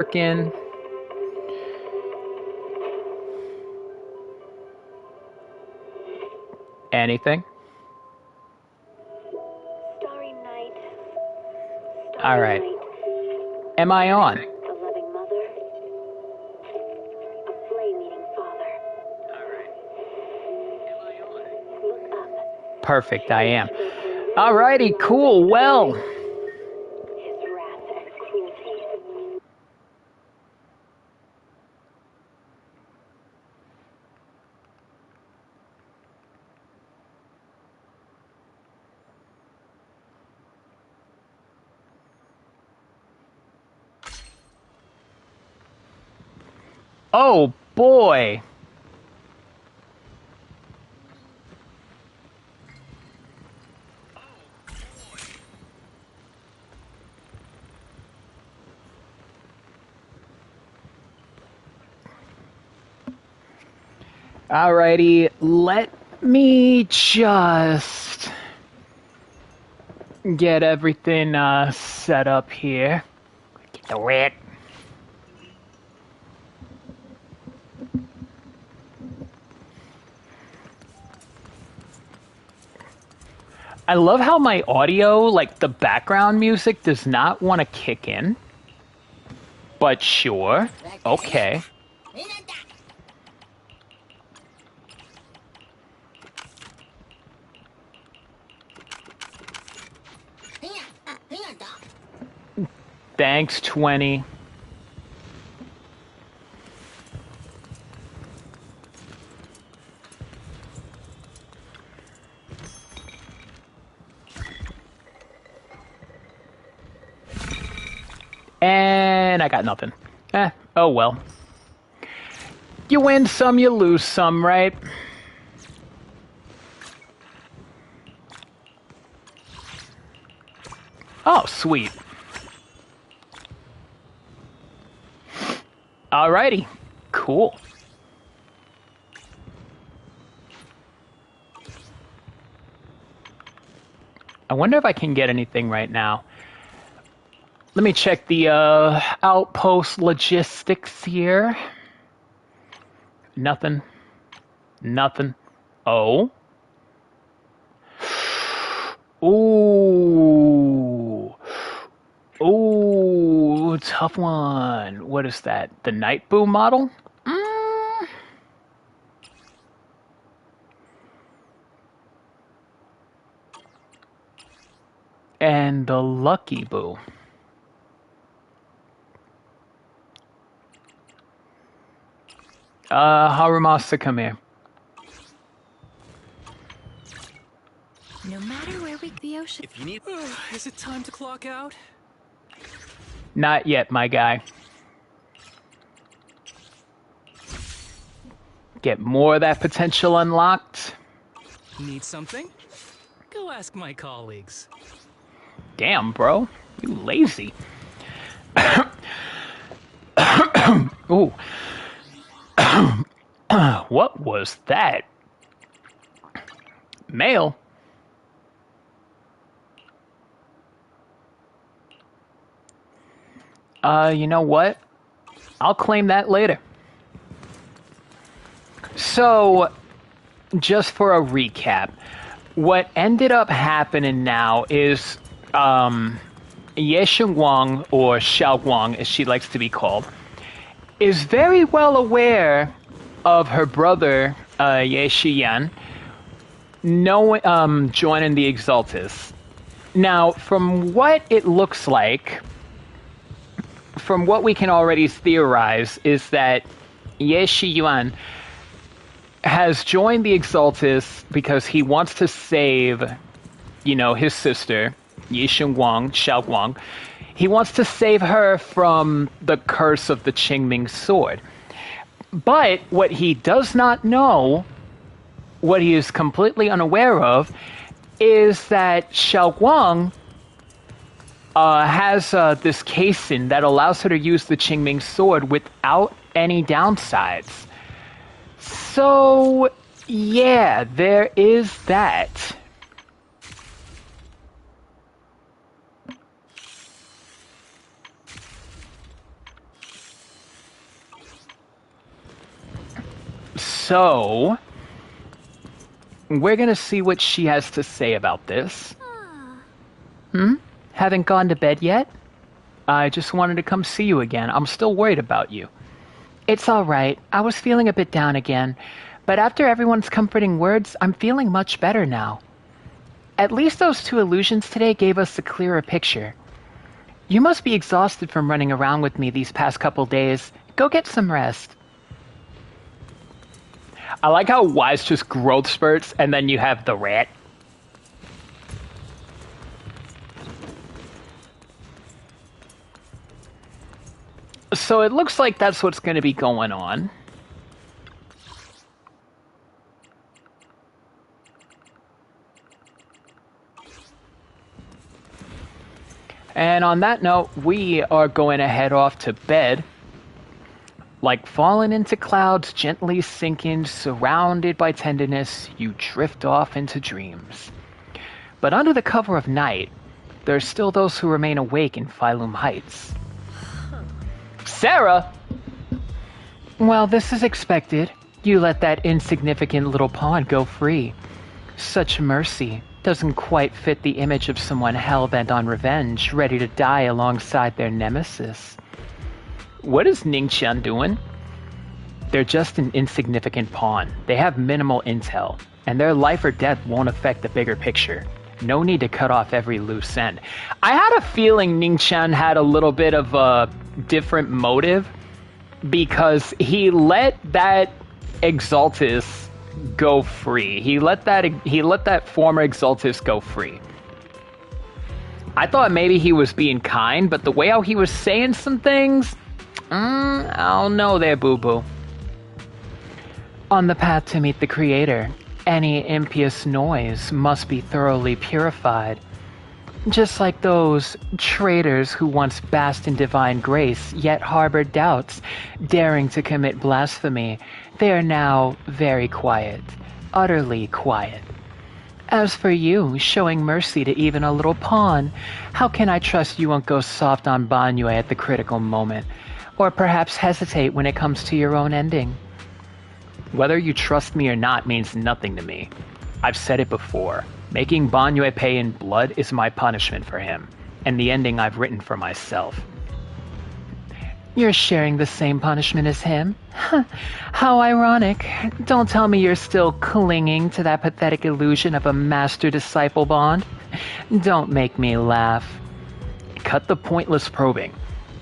working. Anything? Starry night. All right. Am I on? A loving mother. A flame-eating father. All right. Am I on? Look up. Perfect, I am. All righty, cool. Well, His wrath and cruelty. oh boy. Alrighty, let me just get everything set up here. Get the red. I love how my audio, like the background music, does not want to kick in. But sure. Okay. Thanks, 20. And I got nothing. Oh well. You win some, you lose some, right? Oh, sweet. Alrighty. Cool. I wonder if I can get anything right now. Let me check the outpost logistics here. Nothing. Nothing. Oh. Ooh. Ooh, tough one. What is that? The Night Boo model? And the Lucky Boo. Harumasa, come here. No matter where we the ocean. If you need... is it time to clock out? Not yet, my guy. Get more of that potential unlocked. Need something? Go ask my colleagues. Damn, bro. You lazy. Ooh. What was that? Mail? You know what? I'll claim that later. So, just for a recap, what ended up happening now is Ye Shunguang, or Xiaoguang as she likes to be called, is very well aware of her brother, Ye Shiyan, joining the Exaltists. Now, from what it looks like, from what we can already theorize, is that Ye Shiyuan has joined the Exaltists because he wants to save, his sister, Ye Shunguang, Xiaoguang. He wants to save her from the curse of the Qingming sword. But what he does not know, what he is completely unaware of, is that Xiaoguang has this casing that allows her to use the Qingming sword without any downsides. So, yeah, there is that. So, we're gonna see what she has to say about this. Haven't gone to bed yet? I just wanted to come see you again. I'm still worried about you. It's all right. I was feeling a bit down again, but after everyone's comforting words, I'm feeling much better now. At least those two illusions today gave us a clearer picture. You must be exhausted from running around with me these past couple days. Go get some rest. I like how Y's just growth spurts, and then you have the rat. So it looks like that's what's going to be going on. And on that note, we are going to head off to bed. Like falling into clouds, gently sinking, surrounded by tenderness, you drift off into dreams. But under the cover of night, there are still those who remain awake in Phylum Heights. Sarah! Well, this is expected. You let that insignificant little pawn go free. Such mercy doesn't quite fit the image of someone hell-bent on revenge, ready to die alongside their nemesis. What is Ningqian doing? They're just an insignificant pawn. They have minimal intel, and their life or death won't affect the bigger picture. No need to cut off every loose end. I had a feeling Ningqian had a little bit of a different motive, because he let that Exaltist go free. He let that former Exaltist go free. I thought maybe he was being kind, but the way how he was saying some things, I don't know there, boo-boo. On the path to meet the Creator, any impious noise must be thoroughly purified. Just like those traitors who once basked in divine grace, yet harbored doubts, daring to commit blasphemy, they are now very quiet, utterly quiet. As for you, showing mercy to even a little pawn, how can I trust you won't go soft on Banyue at the critical moment, or perhaps hesitate when it comes to your own ending? Whether you trust me or not means nothing to me. I've said it before. Making Banyue pay in blood is my punishment for him, and the ending I've written for myself. You're sharing the same punishment as him? How ironic. Don't tell me you're still clinging to that pathetic illusion of a master-disciple bond. Don't make me laugh. Cut the pointless probing.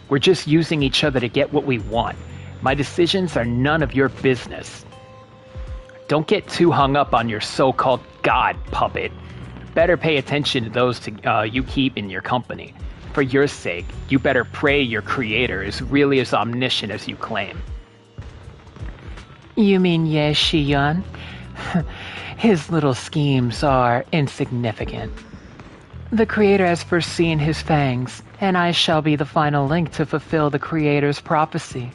We're just using each other to get what we want. My decisions are none of your business. Don't get too hung up on your so-called God puppet. Better pay attention to those you keep in your company. For your sake, you better pray your Creator is really as omniscient as you claim. You mean Ye Shunguang? His little schemes are insignificant. The Creator has foreseen his fangs, and I shall be the final link to fulfill the Creator's prophecy.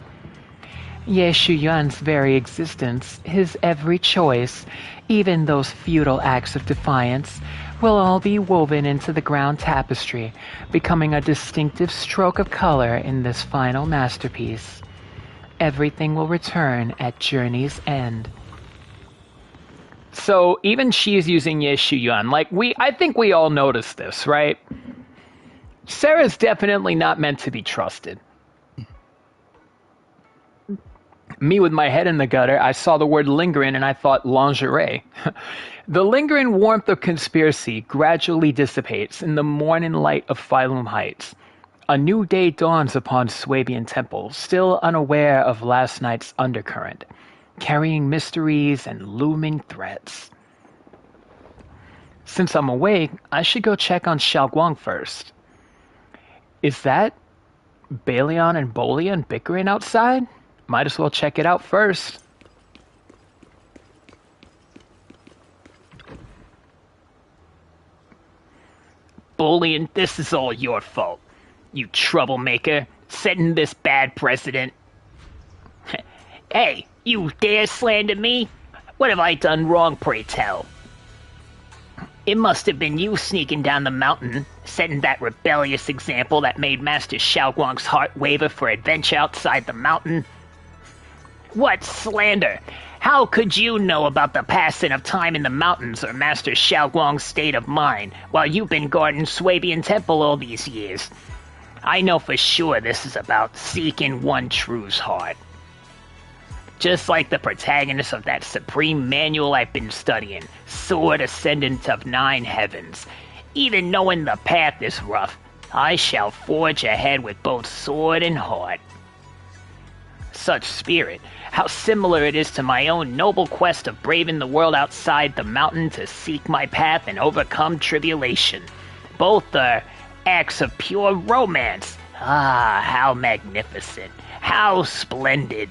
Ye Shunguang's very existence, his every choice, even those futile acts of defiance, will all be woven into the ground tapestry, becoming a distinctive stroke of color in this final masterpiece. Everything will return at journey's end. So even she's using Ye Shunguang. I think we all noticed this, right? Sarah's definitely not meant to be trusted. Me with my head in the gutter, I saw the word lingering and I thought lingerie. The lingering warmth of conspiracy gradually dissipates in the morning light of Phylum Heights. A new day dawns upon Swabian Temple, still unaware of last night's undercurrent, carrying mysteries and looming threats. Since I'm awake, I should go check on Xiaoguang first. Is that Balion and Bolian bickering outside? Might as well check it out first. Bolian, this is all your fault. You troublemaker, setting this bad precedent. Hey, you dare slander me? What have I done wrong, pray tell? It must have been you sneaking down the mountain, setting that rebellious example that made Master Xiaoguang's heart waver for adventure outside the mountain. What slander? How could you know about the passing of time in the mountains or Master Xiaoguang's state of mind while you've been guarding Swabian Temple all these years? I know for sure this is about seeking one true's heart. Just like the protagonist of that supreme manual I've been studying, Sword Ascendant of Nine Heavens. Even knowing the path is rough, I shall forge ahead with both sword and heart. Such spirit, how similar it is to my own noble quest of braving the world outside the mountain to seek my path and overcome tribulation. Both are acts of pure romance. Ah, how magnificent, how splendid.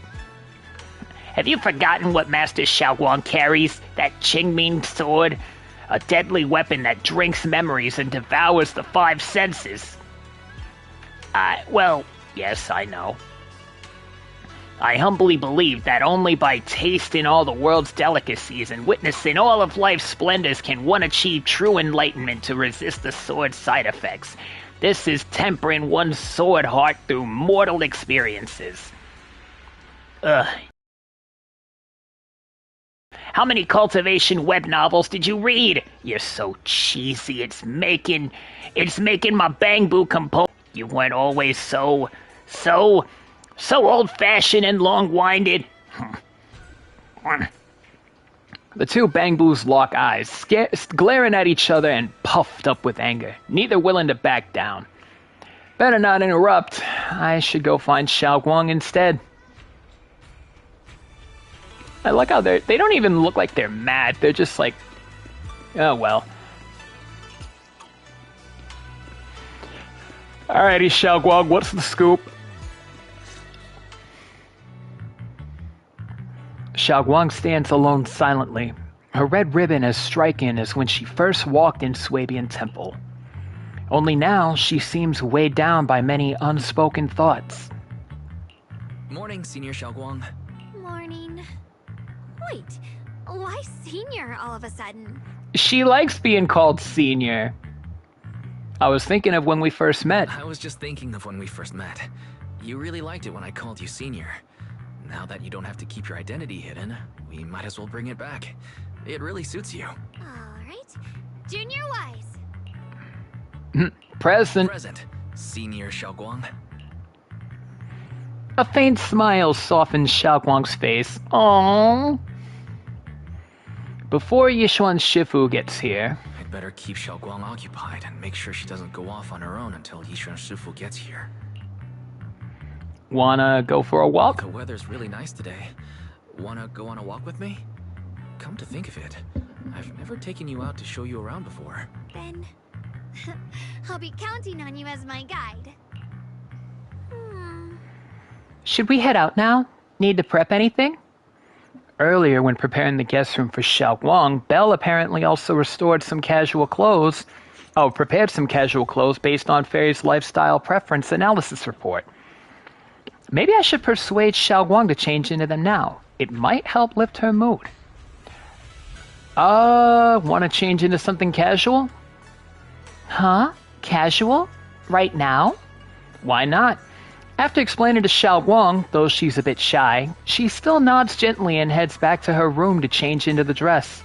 Have you forgotten what Master Xiaoguang carries? That Qingming sword? A deadly weapon that drinks memories and devours the five senses. Well, yes, I know. I humbly believe that only by tasting all the world's delicacies and witnessing all of life's splendors can one achieve true enlightenment to resist the sword's side effects. This is tempering one's sword heart through mortal experiences. Ugh. How many cultivation web novels did you read? You're so cheesy, it's making my bang-boo compose. You weren't always so old-fashioned and long-winded. The two bang-boos lock eyes, glaring at each other and puffed up with anger, neither willing to back down. Better not interrupt. I should go find Xiaoguang instead. I like how they don't even look like they're mad. They're just like, oh well. Alrighty, Xiaoguang, what's the scoop? Xiaoguang stands alone silently, her red ribbon as striking as when she first walked in Swabian Temple. Only now she seems weighed down by many unspoken thoughts. Morning, Senior Xiaoguang. Morning. Wait, why senior all of a sudden? She likes being called senior. I was thinking of when we first met. I was just thinking of when we first met. You really liked it when I called you senior. Now that you don't have to keep your identity hidden, we might as well bring it back. It really suits you. Alright. Junior Wise. Present. Present, Senior Xiaoguang. A faint smile softens Xiaoguang's face. Aww. Before Yishuan Shifu gets here... I'd better keep Xiaoguang occupied and make sure she doesn't go off on her own until Yishuan Shifu gets here. Wanna go for a walk? The weather's really nice today. Wanna go on a walk with me? Come to think of it, I've never taken you out to show you around before. Then I'll be counting on you as my guide. Should we head out now? Need to prep anything? Earlier, when preparing the guest room for Xiaoguang, Belle apparently also prepared some casual clothes based on Fairy's lifestyle preference analysis report. Maybe I should persuade Xiaoguang to change into them now. It might help lift her mood. Want to change into something casual? Huh? Casual? Right now? Why not? After explaining to Xiaoguang, though she's a bit shy, she still nods gently and heads back to her room to change into the dress.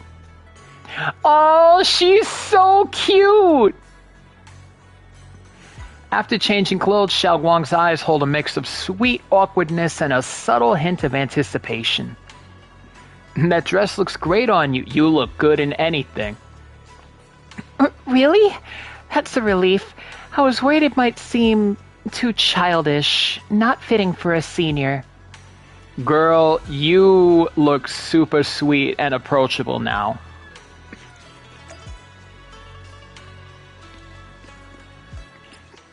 Oh, she's so cute! After changing clothes, Xiaoguang's eyes hold a mix of sweet awkwardness and a subtle hint of anticipation. That dress looks great on you. You look good in anything. Really? That's a relief. I was worried it might seem too childish, not fitting for a senior. Girl, you look super sweet and approachable now.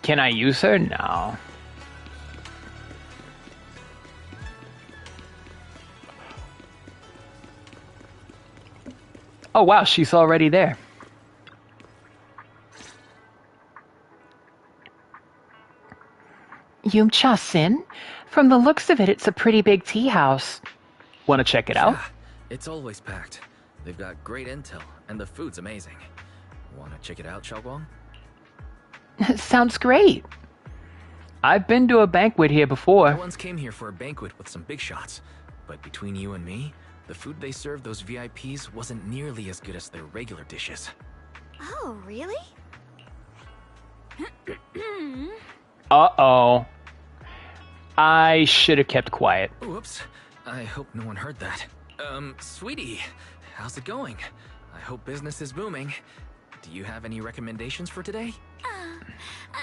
Can I use her? No. Oh wow, she's already there. Yumcha-sin? From the looks of it, it's a pretty big tea house. Want to check it out? Yeah, it's always packed. They've got great intel, and the food's amazing. Wanna check it out, Xiaoguang? Sounds great. I've been to a banquet here before. I once came here for a banquet with some big shots, but between you and me, The food they served those VIPs wasn't nearly as good as their regular dishes. Oh, really? Uh-oh. I should have kept quiet. Whoops. I hope no one heard that. Sweetie, how's it going? I hope business is booming. Do you have any recommendations for today?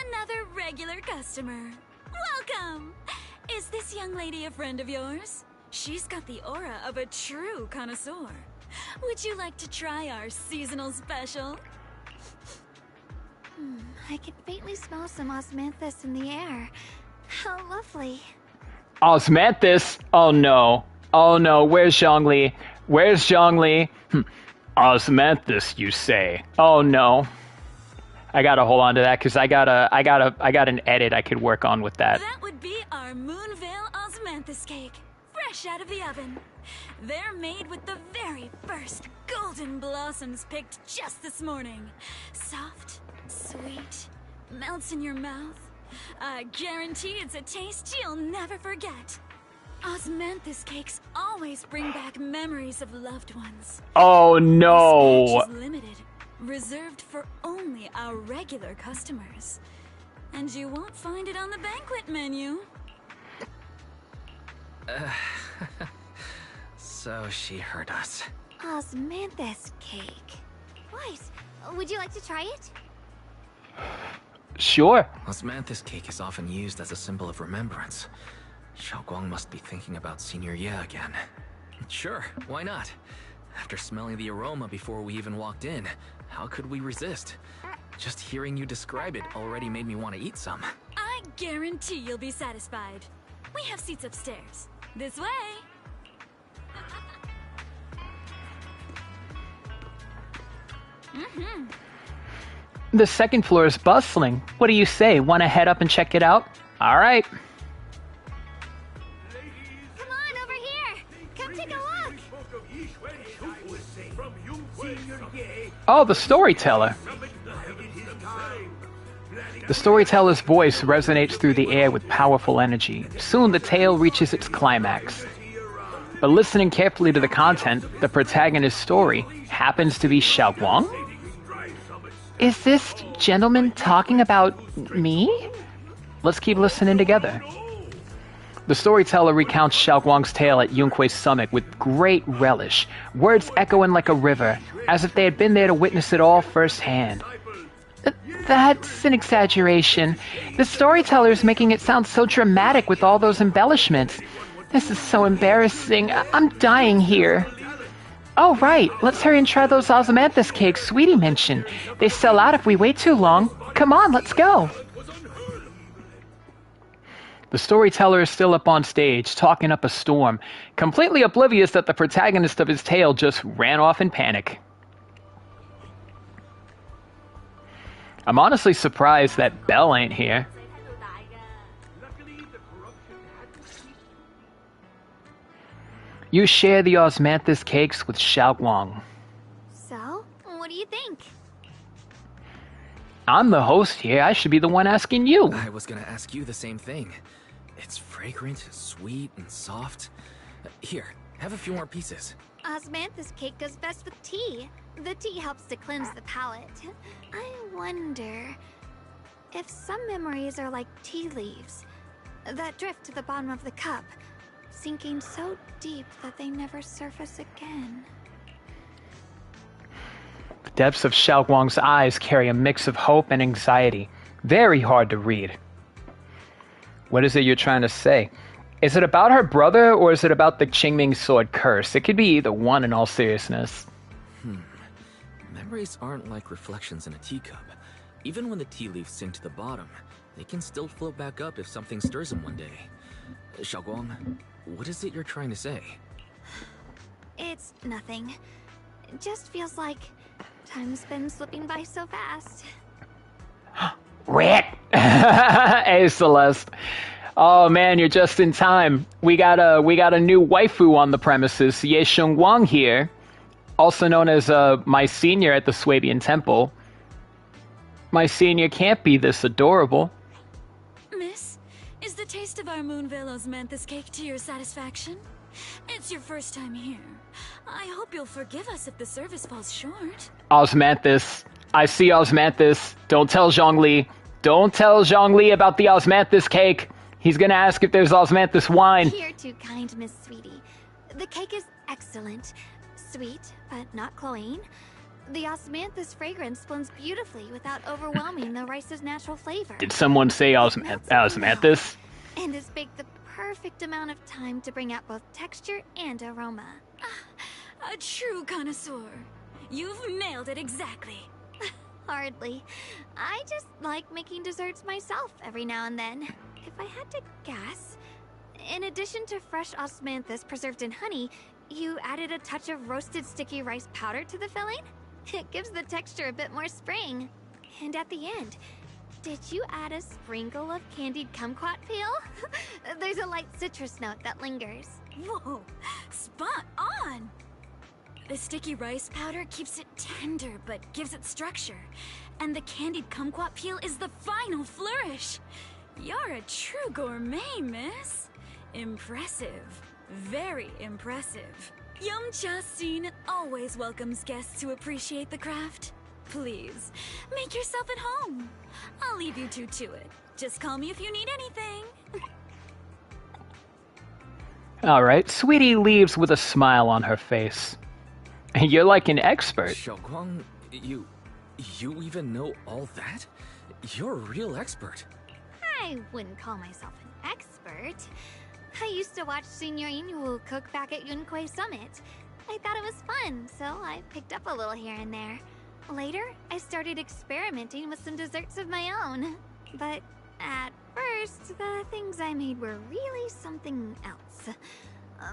Another regular customer. Welcome! Is this young lady a friend of yours? She's got the aura of a true connoisseur. Would you like to try our seasonal special? I can faintly smell some osmanthus in the air. How lovely. Osmanthus? Oh no. Oh no, where's Zhongli? Where's Zhongli? Osmanthus, you say? Oh no. I gotta hold on to that because I got an edit I could work on with that. That would be our Moonvale osmanthus cake, fresh out of the oven. They're made with the very first golden blossoms picked just this morning. Soft, sweet, melts in your mouth. I guarantee it's a taste you'll never forget. Osmanthus cakes always bring back memories of loved ones. Oh This no. batch is limited, reserved for only our regular customers. And you won't find it on the banquet menu. So she heard us. Osmanthus cake. What? Would you like to try it? Sure. Osmanthus cake is often used as a symbol of remembrance. Shunguang must be thinking about Senior Ye again. Sure, why not? After smelling the aroma before we even walked in, how could we resist? Just hearing you describe it already made me want to eat some. I guarantee you'll be satisfied. We have seats upstairs. This way. The second floor is bustling. What do you say? Want to head up and check it out? All right. Come on, over here. Come take a look. Oh, the storyteller. The storyteller's voice resonates through the air with powerful energy. Soon the tale reaches its climax. But listening carefully to the content, the protagonist's story happens to be Shunguang. Is this gentleman talking about me? Let's keep listening together. The storyteller recounts Shunguang's tale at Yunque's summit with great relish, words echoing like a river, as if they had been there to witness it all firsthand. That's an exaggeration. The storyteller is making it sound so dramatic with all those embellishments. This is so embarrassing. I'm dying here. Oh, right. Let's hurry and try those osmanthus cakes Sweetie mentioned. They sell out if we wait too long. Come on, let's go. The storyteller is still up on stage, talking up a storm, completely oblivious that the protagonist of his tale just ran off in panic. I'm honestly surprised that Belle ain't here. You share the osmanthus cakes with Shunguang. So, what do you think? I'm the host here. I should be the one asking you. I was gonna ask you the same thing. It's fragrant, sweet, and soft. Here, have a few more pieces. Osmanthus cake goes best with tea. The tea helps to cleanse the palate. I wonder if some memories are like tea leaves that drift to the bottom of the cup, sinking so deep that they never surface again. The depths of Shunguang's eyes carry a mix of hope and anxiety. Very hard to read. What is it you're trying to say? Is it about her brother, or is it about the Qingming sword curse? It could be either one in all seriousness. Memories aren't like reflections in a teacup. Even when the tea leaves sink to the bottom, they can still float back up if something stirs them one day. Shunguang, what is it you're trying to say? It's nothing. It just feels like time's been slipping by so fast. Rat! Hey, Celeste. Oh man, you're just in time. We got a new waifu on the premises. Ye Shunguang here, also known as my senior at the Swabian Temple. My senior can't be this adorable. Miss, is the taste of our Moonvale osmanthus cake to your satisfaction? It's your first time here. I hope you'll forgive us if the service falls short. Osmanthus. I see Osmanthus. Don't tell Zhongli. Don't tell Zhongli about the Osmanthus cake. He's gonna ask if there's Osmanthus wine. You're too kind, Miss Sweetie. The cake is excellent. Sweet, but not cloying. The osmanthus fragrance blends beautifully without overwhelming the rice's natural flavor. Did someone say Osmanthus? And is baked the perfect amount of time to bring out both texture and aroma. A true connoisseur. You've nailed it exactly. Hardly. I just like making desserts myself every now and then. If I had to guess, in addition to fresh osmanthus preserved in honey, you added a touch of roasted sticky rice powder to the filling? It gives the texture a bit more spring. And at the end, did you add a sprinkle of candied kumquat peel? There's a light citrus note that lingers. Whoa, spot on! The sticky rice powder keeps it tender but gives it structure. And the candied kumquat peel is the final flourish. You're a true gourmet, miss. Impressive. Very impressive. Yum-Cha Scene always welcomes guests who appreciate the craft. Please, make yourself at home. I'll leave you two to it. Just call me if you need anything. Alright, Sweetie leaves with a smile on her face. You're like an expert. Shunguang, you even know all that? You're a real expert. I wouldn't call myself an expert. I used to watch Senior Inhu cook back at Yunquay Summit. I thought it was fun, so I picked up a little here and there. Later, I started experimenting with some desserts of my own. But at first, the things I made were really something else.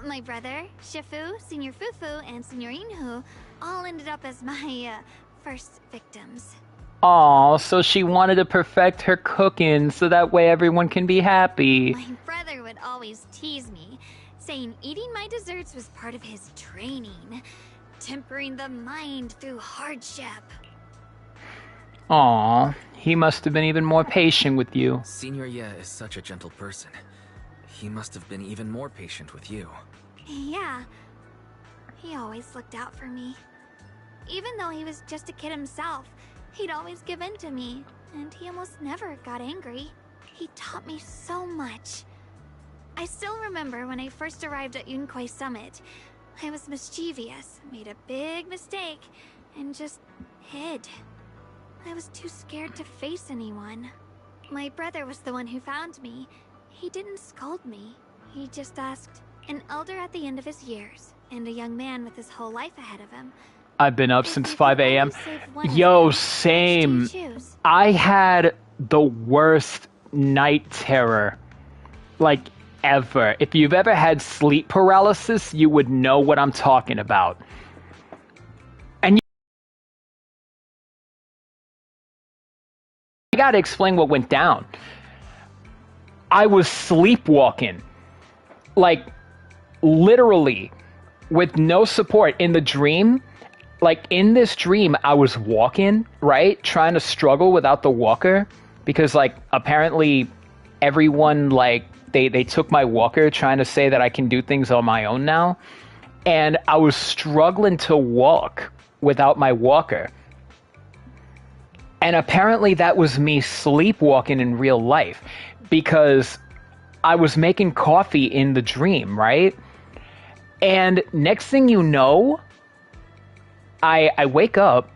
My brother, Shifu, Senior Fufu, and Senior Inhu all ended up as my first victims. Aw, so she wanted to perfect her cooking so that way everyone can be happy. My brother would always tease me, saying eating my desserts was part of his training, tempering the mind through hardship. Aw, he must have been even more patient with you. Senior Ye is such a gentle person. He must have been even more patient with you. Yeah, he always looked out for me. Even though he was just a kid himself, he'd always give in to me, and he almost never got angry. He taught me so much. I still remember when I first arrived at Yunquay Summit. I was mischievous, made a big mistake, and just hid. I was too scared to face anyone. My brother was the one who found me. He didn't scold me. He just asked, an elder at the end of his years, and a young man with his whole life ahead of him. I've been up since 5 a.m. Yo, same. I had the worst night terror, like, ever. If you've ever had sleep paralysis, you would know what I'm talking about. And I gotta explain what went down. I was sleepwalking, like, literally, with no support in the dream. Like, in this dream, I was walking, right? Trying to struggle without the walker. Because, like, apparently everyone, like, they took my walker, trying to say that I can do things on my own now. And I was struggling to walk without my walker. And apparently that was me sleepwalking in real life. Because I was making coffee in the dream, right? And next thing you know, I wake up,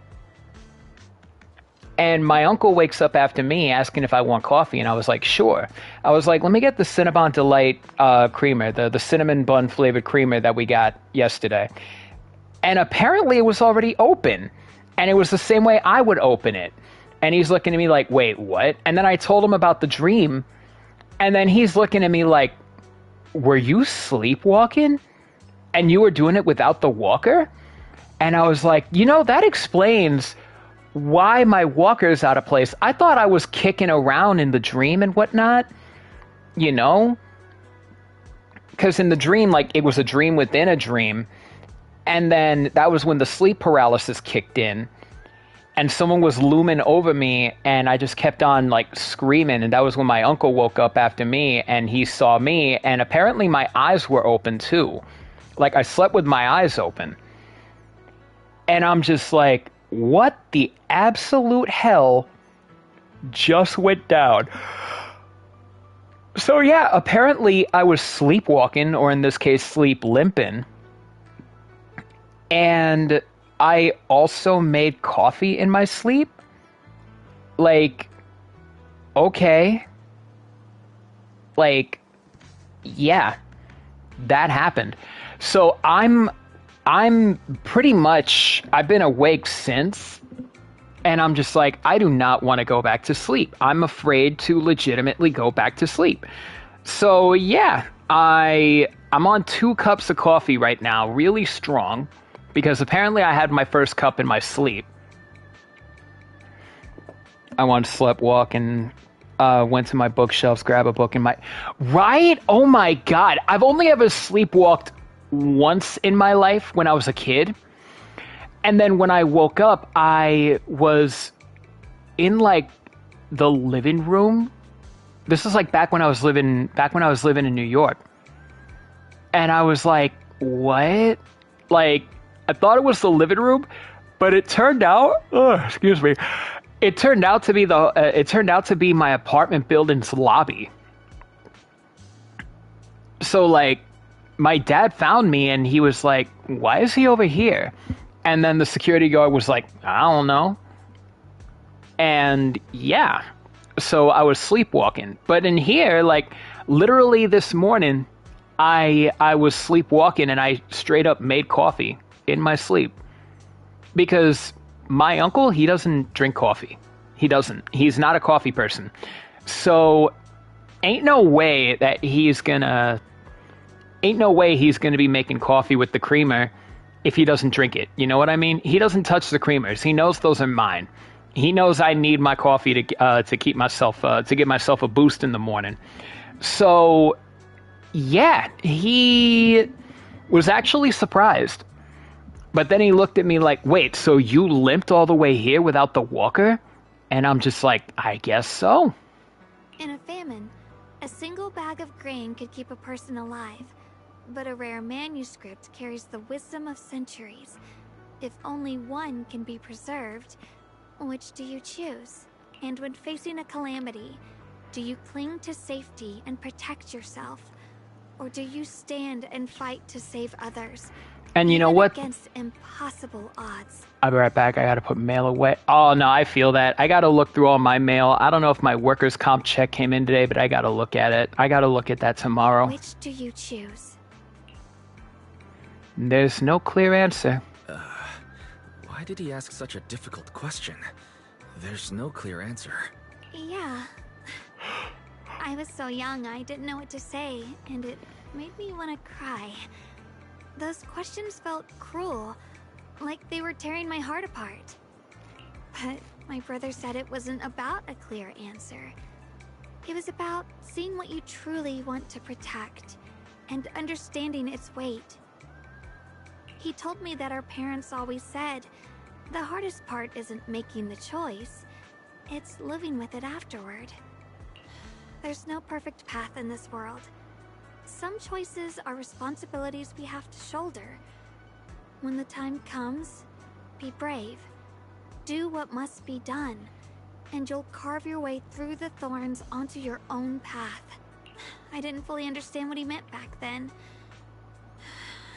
and my uncle wakes up after me asking if I want coffee, and I was like, sure. I was like, let me get the Cinnabon Delight creamer, the cinnamon bun flavored creamer that we got yesterday. And apparently it was already open, and it was the same way I would open it. And he's looking at me like, wait, what? And then I told him about the dream, and then he's looking at me like, were you sleepwalking? And you were doing it without the walker? And I was like, you know, that explains why my walker's out of place. I thought I was kicking around in the dream and whatnot, you know? Because in the dream, like, it was a dream within a dream. And then that was when the sleep paralysis kicked in. and someone was looming over me, and I just kept on like screaming, and that was when my uncle woke up after me, and he saw me, and apparently my eyes were open too. Like, I slept with my eyes open. And I'm just like, what the absolute hell just went down? So yeah, apparently I was sleepwalking, or in this case, sleep limping. And I also made coffee in my sleep. Like, okay. Like, yeah, that happened. So I'm pretty much, I've been awake since, and I'm just like, I do not want to go back to sleep. I'm afraid to legitimately go back to sleep. So yeah, I'm on 2 cups of coffee right now, really strong, because apparently I had my first cup in my sleep. I once slept walk and went to my bookshelves, grab a book in my... Right? Oh my god. I've only ever sleepwalked once in my life when I was a kid. And then when I woke up, I was in like the living room. This is like back when I was living in New York. And I was like, what? Like, I thought it was the living room, but it turned out, excuse me. It turned out to be my apartment building's lobby. So like, my dad found me and he was like, why is he over here? And then the security guard was like, I don't know. And yeah, so I was sleepwalking. But in here, like, literally this morning, I was sleepwalking and I straight up made coffee in my sleep. Because my uncle, he doesn't drink coffee. He doesn't. He's not a coffee person. So ain't no way he's gonna be making coffee with the creamer if he doesn't drink it. You know what I mean? He doesn't touch the creamers. He knows those are mine. He knows I need my coffee to keep myself to give myself a boost in the morning. So yeah, he was actually surprised. But then he looked at me like, wait, so you limped all the way here without the walker? And I'm just like, I guess so. In a famine, a single bag of grain could keep a person alive. But a rare manuscript carries the wisdom of centuries. If only one can be preserved, which do you choose? And when facing a calamity, do you cling to safety and protect yourself? Or do you stand and fight to save others? And you know even what? Against impossible odds. I'll be right back. I gotta put mail away. Oh no, I feel that. I gotta look through all my mail. I don't know if my workers' comp check came in today, but I gotta look at it. I gotta look at that tomorrow. Which do you choose? There's no clear answer. Why did he ask such a difficult question? There's no clear answer. Yeah. I was so young, I didn't know what to say, and it made me want to cry. Those questions felt cruel, like they were tearing my heart apart. But my brother said it wasn't about a clear answer. It was about seeing what you truly want to protect, and understanding its weight. He told me that our parents always said, the hardest part isn't making the choice, it's living with it afterward. There's no perfect path in this world. Some choices are responsibilities we have to shoulder. When the time comes, be brave. Do what must be done, and you'll carve your way through the thorns onto your own path. I didn't fully understand what he meant back then.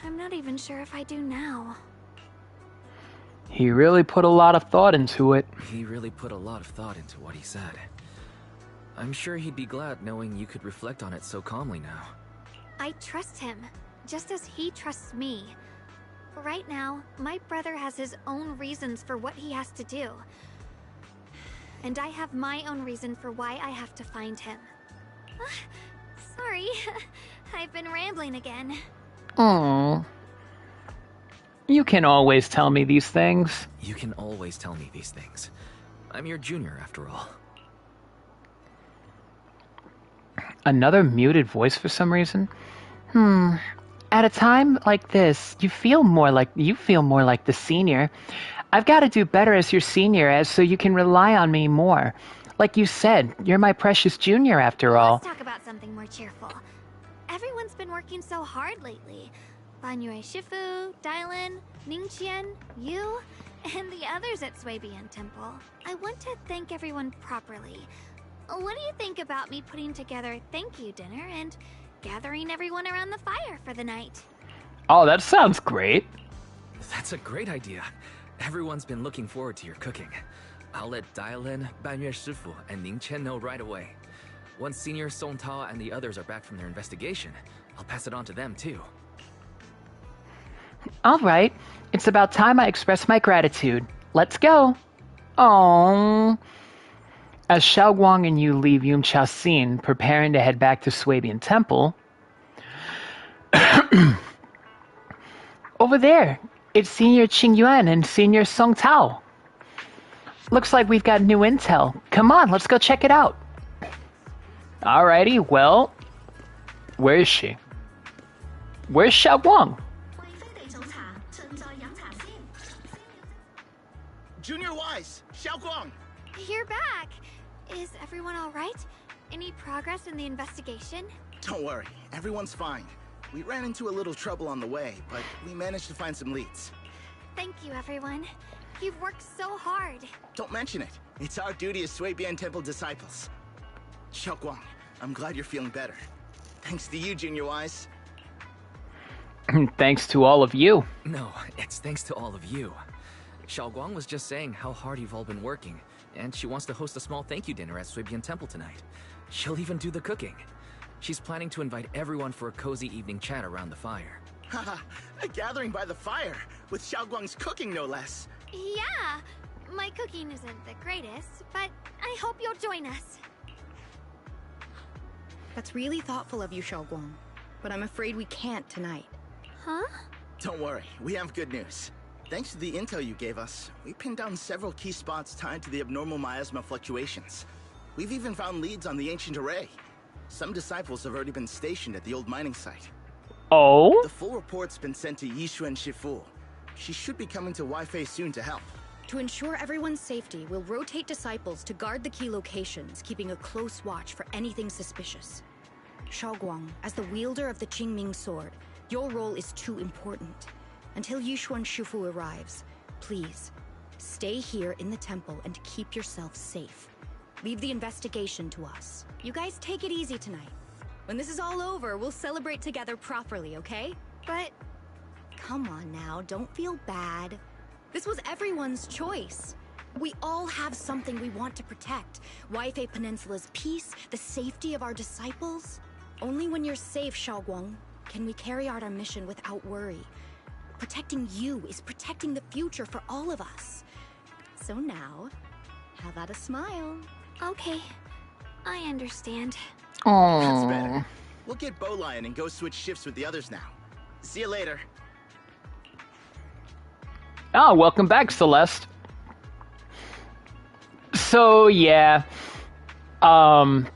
I'm not even sure if I do now. He really put a lot of thought into it. He really put a lot of thought into what he said. I'm sure he'd be glad knowing you could reflect on it so calmly now. I trust him, just as he trusts me. Right now, my brother has his own reasons for what he has to do. And I have my own reason for why I have to find him. Sorry, I've been rambling again. Aww. You can always tell me these things. You can always tell me these things. I'm your junior, after all. Another muted voice for some reason? At a time like this, you feel more like the senior. I've got to do better as your senior, as so you can rely on me more. Like you said, you're my precious junior after all. Let's talk about something more cheerful. Everyone's been working so hard lately. Banyue Shifu, Dylan, Ningqian, you, and the others at Swabian Temple. I want to thank everyone properly. What do you think about me putting together a thank you dinner and gathering everyone around the fire for the night? Oh, that sounds great. That's a great idea. Everyone's been looking forward to your cooking. I'll let Dylan, Banyue Shifu, and Ning Chen know right away. Once Senior Song Tao and the others are back from their investigation, I'll pass it on to them too. All right, it's about time I express my gratitude. Let's go. Oh. As Xiaoguang and you leave Yumcha Xin, preparing to head back to Swabian Temple, over there, it's Senior Qingyuan and Senior Song Tao. Looks like we've got new intel. Come on, let's go check it out. Alrighty, well, where is she? Where's Xiaoguang? Junior Wise, Xiaoguang. You're back. Is everyone all right? Any progress in the investigation? Don't worry, everyone's fine. We ran into a little trouble on the way, but we managed to find some leads. Thank you, everyone. You've worked so hard. Don't mention it. It's our duty as Swabian Temple disciples. Xiaoguang, I'm glad you're feeling better. Thanks to you, Junior Wise. Thanks to all of you. No, it's thanks to all of you. Xiaoguang was just saying how hard you've all been working, and she wants to host a small thank you dinner at Swabian Temple tonight. She'll even do the cooking. She's planning to invite everyone for a cozy evening chat around the fire. Haha, a gathering by the fire, with Xiaoguang's cooking no less. Yeah, my cooking isn't the greatest, but I hope you'll join us. That's really thoughtful of you, Xiaoguang. But I'm afraid we can't tonight. Huh? Don't worry, we have good news. Thanks to the intel you gave us, we pinned down several key spots tied to the abnormal miasma fluctuations. We've even found leads on the ancient array. Some disciples have already been stationed at the old mining site. Oh? The full report's been sent to Ye Shifu. She should be coming to Wi-Fei soon to help. To ensure everyone's safety, we'll rotate disciples to guard the key locations, keeping a close watch for anything suspicious. Xiaoguang, as the wielder of the Qingming sword, your role is too important. Until Yushuan Shifu arrives, please, stay here in the temple and keep yourself safe. Leave the investigation to us. You guys take it easy tonight. When this is all over, we'll celebrate together properly, okay? But Come on now, don't feel bad. This was everyone's choice. We all have something we want to protect. Wi-Fei Peninsula's peace, the safety of our disciples. Only when you're safe, Xiaoguang, can we carry out our mission without worry. Protecting you is protecting the future for all of us. So now, how about a smile? okay, I understand. That's Oh. better. We'll get Bowlion and go switch shifts with the others now. See you later. Oh, welcome back, Celeste. So, yeah. Xiaoguang's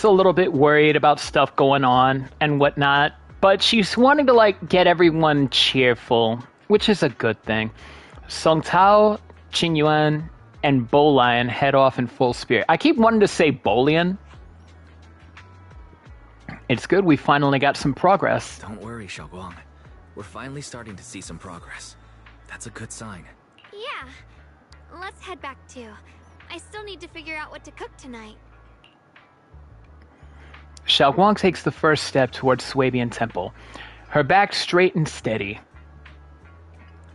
a little bit worried about stuff going on and whatnot, but she's wanting to, like, get everyone cheerful, which is a good thing. Song Tao, Qingyuan, and Bolian head off in full spirit. I keep wanting to say Bolian. It's good we finally got some progress. Don't worry, Xiaoguang. We're finally starting to see some progress. That's a good sign. Yeah, let's head back too. I still need to figure out what to cook tonight. Xiaoguang takes the first step towards Swabian Temple, her back straight and steady.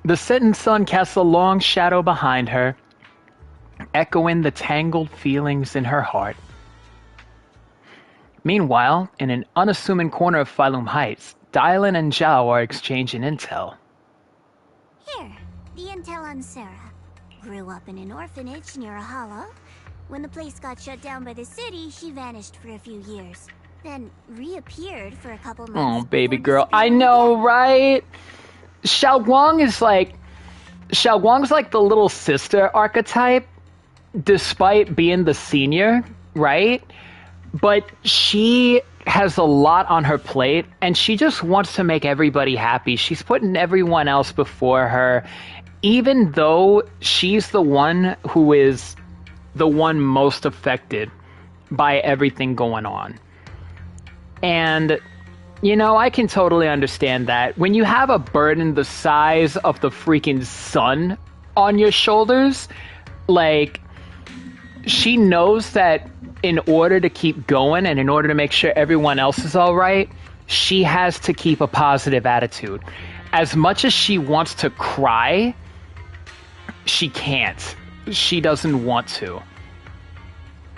The setting sun casts a long shadow behind her, echoing the tangled feelings in her heart. Meanwhile, in an unassuming corner of Phylum Heights, Dylan and Zhao are exchanging intel. Here, the intel on Sarah. Grew up in an orphanage near a hollow. When the place got shut down by the city, she vanished for a few years. Then reappeared for a couple months. Oh, baby before girl. I disappearing know, again. right? Xiaoguang's like the little sister archetype, despite being the senior, right? But she has a lot on her plate, and she just wants to make everybody happy. She's putting everyone else before her, even though she's the one who is the one most affected by everything going on. And, you know, I can totally understand that. When you have a burden the size of the freaking sun on your shoulders, like, she knows that in order to keep going and in order to make sure everyone else is all right, she has to keep a positive attitude. As much as she wants to cry, she can't. She doesn't want to.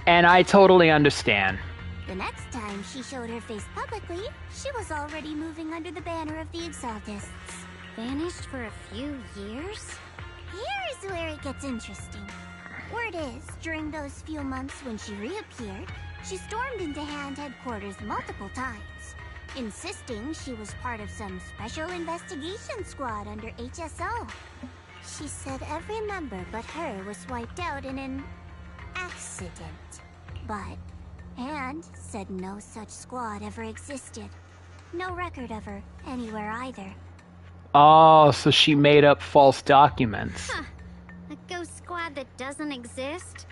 And I totally understand. The next time she showed her face publicly, she was already moving under the banner of the Exaltists. Vanished for a few years? Here's where it gets interesting. Word is, during those few months when she reappeared, she stormed into Hand headquarters multiple times, insisting she was part of some special investigation squad under HSO. She said every member but her was wiped out in an accident. But Hand said no such squad ever existed. No record of her anywhere either. Oh, so she made up false documents. Huh. A ghost squad that doesn't exist?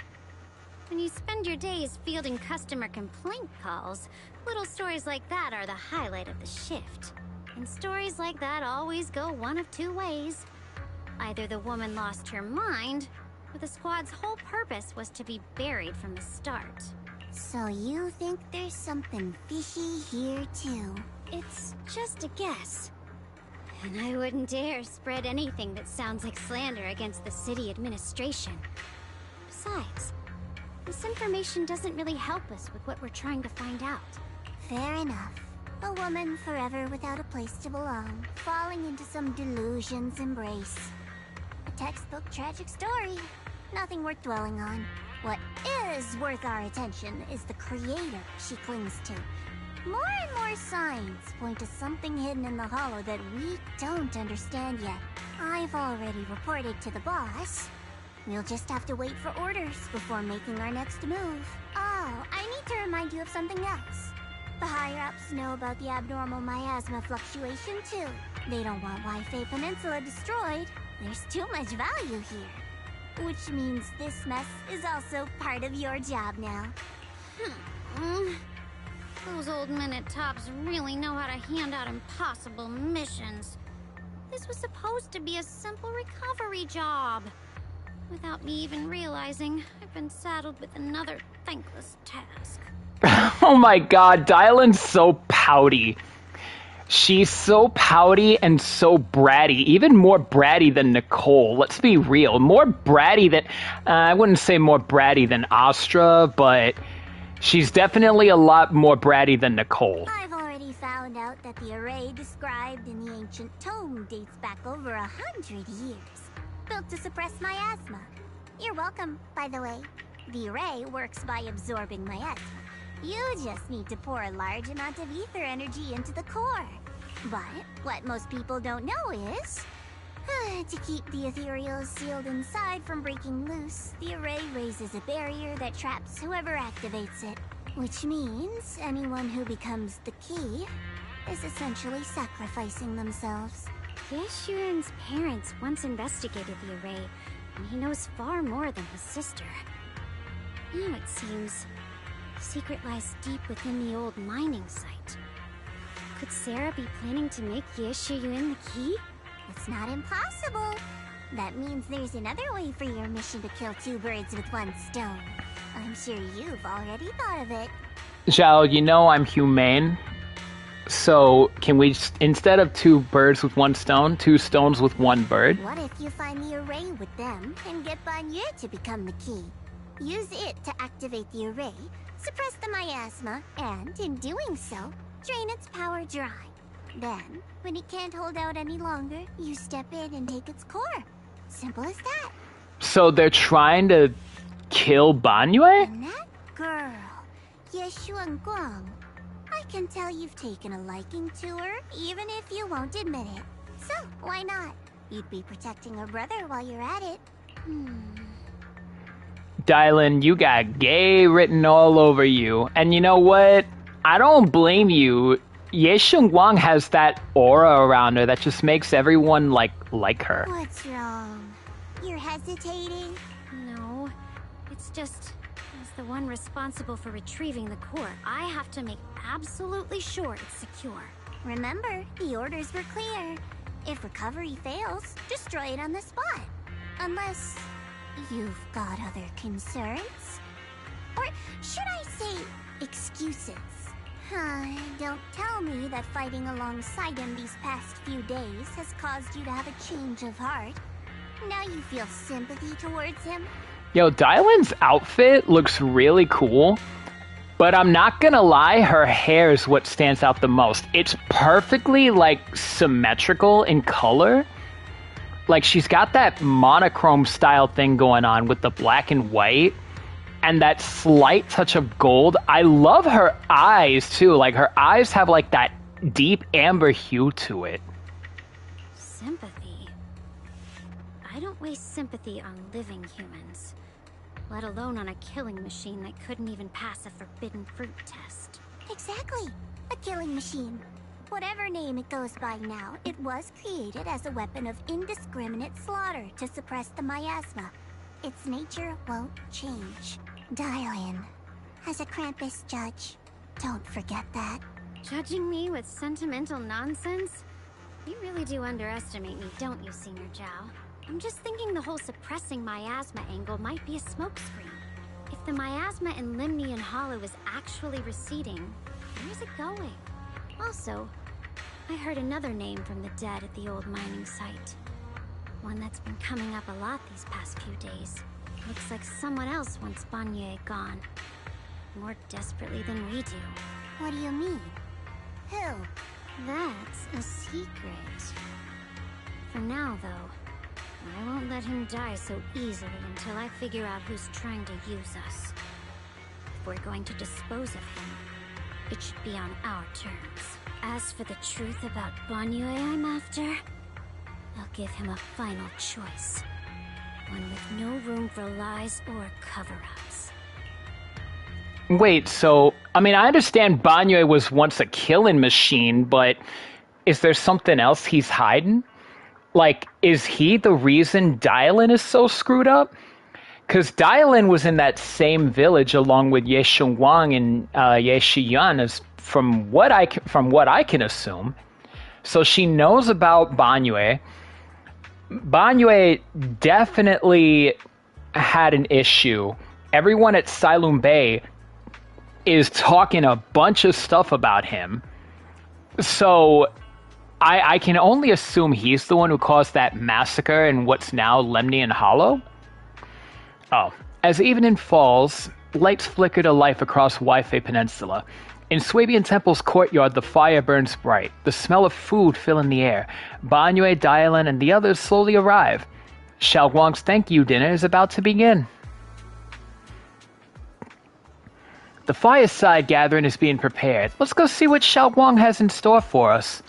When you spend your days fielding customer complaint calls, little stories like that are the highlight of the shift. And stories like that always go one of two ways. Either the woman lost her mind, or the squad's whole purpose was to be buried from the start. So you think there's something fishy here too? It's just a guess. And I wouldn't dare spread anything that sounds like slander against the city administration. Besides, this information doesn't really help us with what we're trying to find out. Fair enough. A woman forever without a place to belong, falling into some delusion's embrace. A textbook tragic story. Nothing worth dwelling on. What is worth our attention is the creator she clings to. More and more signs point to something hidden in the hollow that we don't understand yet. I've already reported to the boss. We'll just have to wait for orders before making our next move. Oh, I need to remind you of something else. The higher-ups know about the abnormal miasma fluctuation too. They don't want Waifei Peninsula destroyed. There's too much value here. Which means this mess is also part of your job now. Those old men-at-tops really know how to hand out impossible missions. This was supposed to be a simple recovery job. Without me even realizing, I've been saddled with another thankless task. Oh my god, Dylan's so pouty. She's so pouty and so bratty, even more bratty than Nicole. Let's be real, more bratty than, I wouldn't say more bratty than Astra, but she's definitely a lot more bratty than Nicole. I've already found out that the array described in the ancient tome dates back over 100 years. Built to suppress miasma. You're welcome, by the way. The array works by absorbing miasma. You just need to pour a large amount of ether energy into the core. But what most people don't know is, to keep the ethereals sealed inside from breaking loose, the array raises a barrier that traps whoever activates it. Which means anyone who becomes the key is essentially sacrificing themselves. Ye Shunguang's parents once investigated the array, and he knows far more than his sister. Now it seems the secret lies deep within the old mining site. Could Sarah be planning to make Ye Shunguang the key? It's not impossible. That means there's another way for your mission to kill two birds with one stone. I'm sure you've already thought of it. Zhao, you know I'm humane. So, can we, instead of two birds with one stone, two stones with one bird? What if you find the array with them and get Banye to become the key? Use it to activate the array, suppress the miasma, and, in doing so, drain its power dry. Then, when it can't hold out any longer, you step in and take its core. Simple as that. So they're trying to kill Banye? And that girl, Ye Shunguang. I can tell you've taken a liking to her, even if you won't admit it. So, why not? You'd be protecting her brother while you're at it. Dylan, you got gay written all over you. And you know what? I don't blame you. Ye Shunguang has that aura around her that just makes everyone like her. What's wrong? You're hesitating? No, it's just, as the one responsible for retrieving the core, I have to make absolutely sure it's secure. Remember, the orders were clear. If recovery fails, destroy it on the spot. Unless you've got other concerns? Or should I say, excuses? Don't tell me that fighting alongside him these past few days has caused you to have a change of heart. Now you feel sympathy towards him? Yo, Dylan's outfit looks really cool, but I'm not gonna lie, her hair is what stands out the most. It's perfectly, like, symmetrical in color. Like, she's got that monochrome style thing going on with the black and white, and that slight touch of gold. I love her eyes, too. Like, her eyes have, like, that deep amber hue to it. Sympathy? I don't waste sympathy on living humans, let alone on a killing machine that couldn't even pass a forbidden fruit test. Exactly. A killing machine. Whatever name it goes by now, it was created as a weapon of indiscriminate slaughter to suppress the miasma. Its nature won't change. Dial in. As a Krampus judge, don't forget that. Judging me with sentimental nonsense? You really do underestimate me, don't you, Senior Zhao? I'm just thinking the whole suppressing miasma angle might be a smokescreen. If the miasma in Limnian Hollow is actually receding, where is it going? Also, I heard another name from the dead at the old mining site. One that's been coming up a lot these past few days. Looks like someone else wants Banyue gone. More desperately than we do. What do you mean? Who? That's a secret. For now, though, I won't let him die so easily until I figure out who's trying to use us. If we're going to dispose of him, it should be on our terms. As for the truth about Banyue I'm after, I'll give him a final choice. One with no room for lies or cover-ups. Wait, so, I mean, I understand Banyue was once a killing machine, but is there something else he's hiding? Like, is he the reason Dylan is so screwed up? Because Dylan was in that same village along with Ye Shunguang and Ye Shiyuan, as from what I can assume. So she knows about Banyue. Banyue definitely had an issue. Everyone at Silum Bay is talking a bunch of stuff about him. So I can only assume he's the one who caused that massacre in what's now Lemnian Hollow. Oh, as evening falls, lights flicker to life across Waifei Peninsula. In Swabian Temple's courtyard, the fire burns bright. The smell of food filling the air. Banyue, Dylan, and the others slowly arrive. Xiaoguang's thank you dinner is about to begin. The fireside gathering is being prepared. Let's go see what Xiaoguang has in store for us.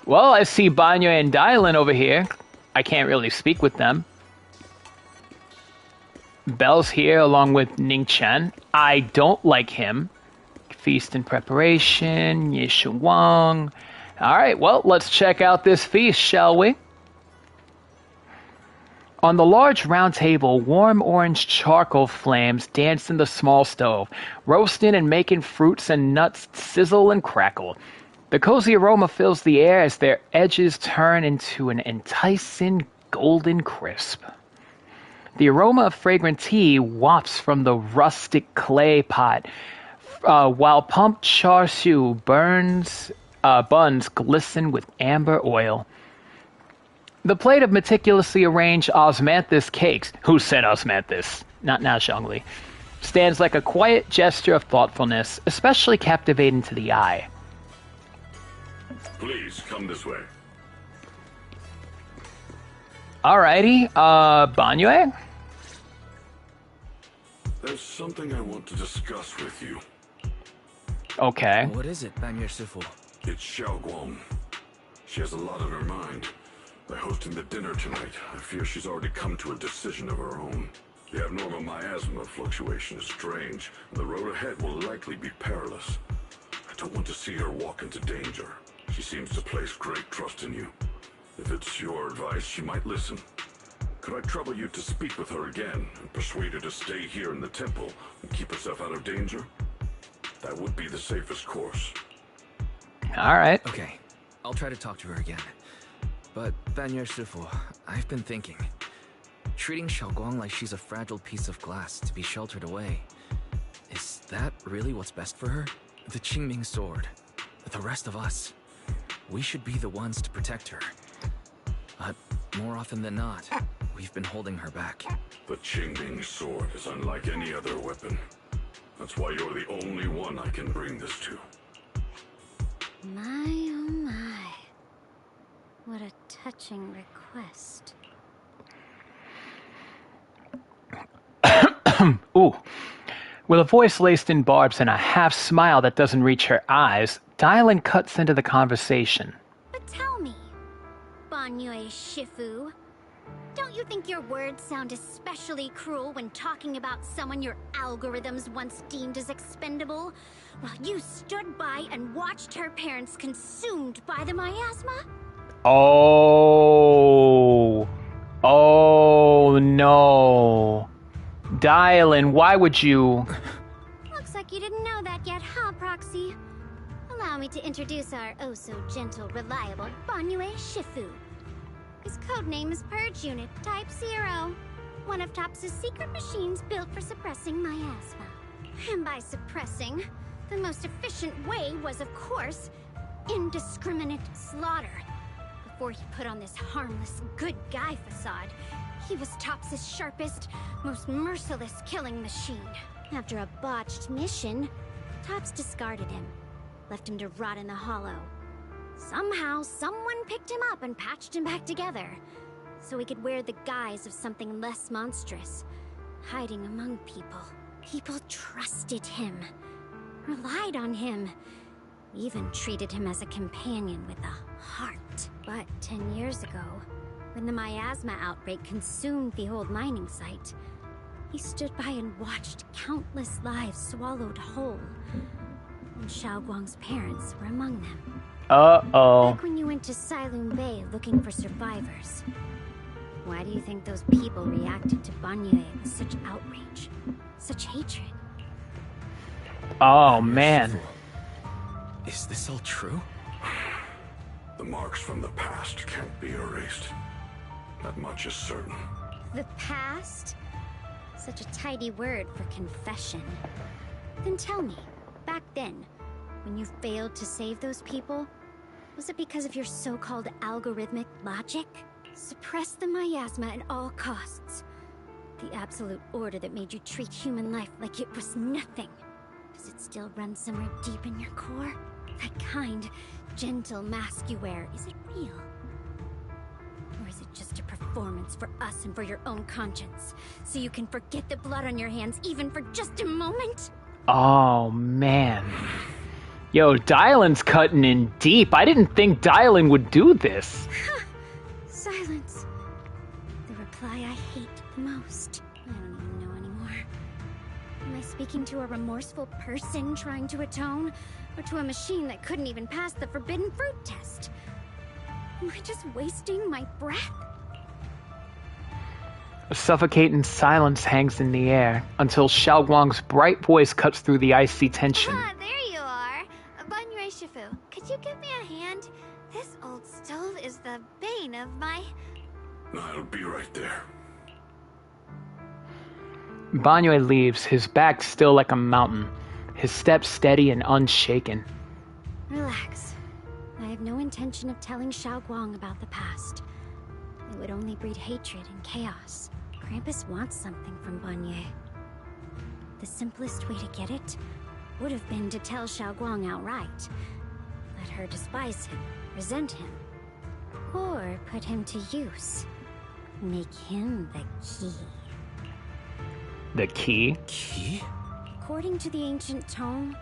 Well, I see Banyue and Dylan over here. I can't really speak with them. Belle's here along with Ning Chen. I don't like him. Feast in preparation, Ye Shunguang. Alright, well, let's check out this feast, shall we? On the large round table, warm orange charcoal flames dance in the small stove, roasting and making fruits and nuts sizzle and crackle. The cozy aroma fills the air as their edges turn into an enticing golden crisp. The aroma of fragrant tea wafts from the rustic clay pot, while pumped char siu buns glisten with amber oil. The plate of meticulously arranged osmanthus cakes, who said osmanthus? Not now, Zhongli, stands like a quiet gesture of thoughtfulness, especially captivating to the eye. Please, come this way. Alrighty, Banyue? There's something I want to discuss with you. Okay. What is it, Banyue Sifu? It's Xiaoguang. She has a lot on her mind. By hosting the dinner tonight, I fear she's already come to a decision of her own. The abnormal miasma fluctuation is strange, and the road ahead will likely be perilous. don't want to see her walk into danger. She seems to place great trust in you. If it's your advice, she might listen. Could I trouble you to speak with her again and persuade her to stay here in the temple and keep herself out of danger? That would be the safest course. All right. Okay, I'll try to talk to her again. But, Banyue Shifu, I've been thinking. Treating Shunguang like she's a fragile piece of glass to be sheltered away. Is that really what's best for her? The Qingming sword. The rest of us. We should be the ones to protect her. But more often than not, we've been holding her back. The Qingming sword is unlike any other weapon. That's why you're the only one I can bring this to. My oh my. What a touching request. Ooh. With a voice laced in barbs and a half smile that doesn't reach her eyes, Dylan cuts into the conversation. But tell me, Banyue Shifu, don't you think your words sound especially cruel when talking about someone your algorithms once deemed as expendable, while you stood by and watched her parents consumed by the miasma? Oh. Oh no. Dylan, why would you... Looks like you didn't know that yet, huh, Proxy? Allow me to introduce our oh-so-gentle, reliable Banyue Shifu. His codename is Purge Unit Type 0, one of TOPS' secret machines built for suppressing miasma. And by suppressing, the most efficient way was, of course, indiscriminate slaughter. Before he put on this harmless, good guy facade, he was TOPS' sharpest, most merciless killing machine. After a botched mission, TOPS discarded him, left him to rot in the hollow. Somehow, someone picked him up and patched him back together, so he could wear the guise of something less monstrous, hiding among people. People trusted him, relied on him, even treated him as a companion with a heart. But 10 years ago, when the miasma outbreak consumed the old mining site, he stood by and watched countless lives swallowed whole. And Shunguang's parents were among them. Uh-oh. Back when you went to Silum Bay looking for survivors. Why do you think those people reacted to Banyue with such outrage? Such hatred? Oh, man. Is this all true? The marks from the past can't be erased. That much is certain. The past? Such a tidy word for confession. Then tell me, back then, when you failed to save those people, was it because of your so-called algorithmic logic? Suppress the miasma at all costs. The absolute order that made you treat human life like it was nothing. Does it still run somewhere deep in your core? That kind, gentle mask you wear, is it real? Or is it just a performance for us and for your own conscience? So you can forget the blood on your hands even for just a moment? Oh, man. Yo, Dylan's cutting in deep. I didn't think Dylan would do this. Silence. The reply I hate the most. I don't even know anymore. Am I speaking to a remorseful person trying to atone? Or to a machine that couldn't even pass the forbidden fruit test? Am I just wasting my breath? A suffocating silence hangs in the air until Shunguang's bright voice cuts through the icy tension. Ah, there you are. Banyue Shifu, could you give me a hand? This old stove is the bane of my... I'll be right there. Banyue leaves, his back still like a mountain, his steps steady and unshaken. Relax. I have no intention of telling Shunguang about the past. It would only breed hatred and chaos. Krampus wants something from Banyue. The simplest way to get it would have been to tell Shunguang outright. Let her despise him, resent him, or put him to use. Make him the key. The key? Key? According to the ancient tome,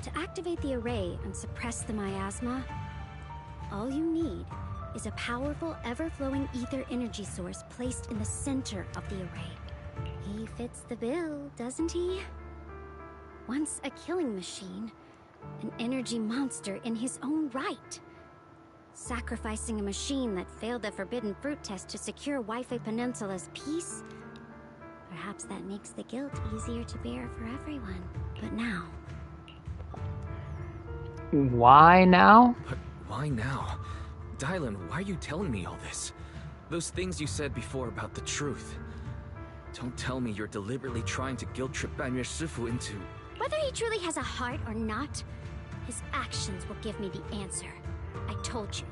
to activate the array and suppress the miasma, all you need is a powerful, ever-flowing ether energy source placed in the center of the array. He fits the bill, doesn't he? Once a killing machine, An energy monster in his own right. Sacrificing a machine that failed the forbidden fruit test to secure Wi-Fi Peninsula's peace? Perhaps that makes the guilt easier to bear for everyone. But now... Why now? But why now? Dylan, why are you telling me all this? Those things you said before about the truth. Don't tell me you're deliberately trying to guilt-trip Banyu Shifu into... Whether he truly has a heart or not, his actions will give me the answer. I told you.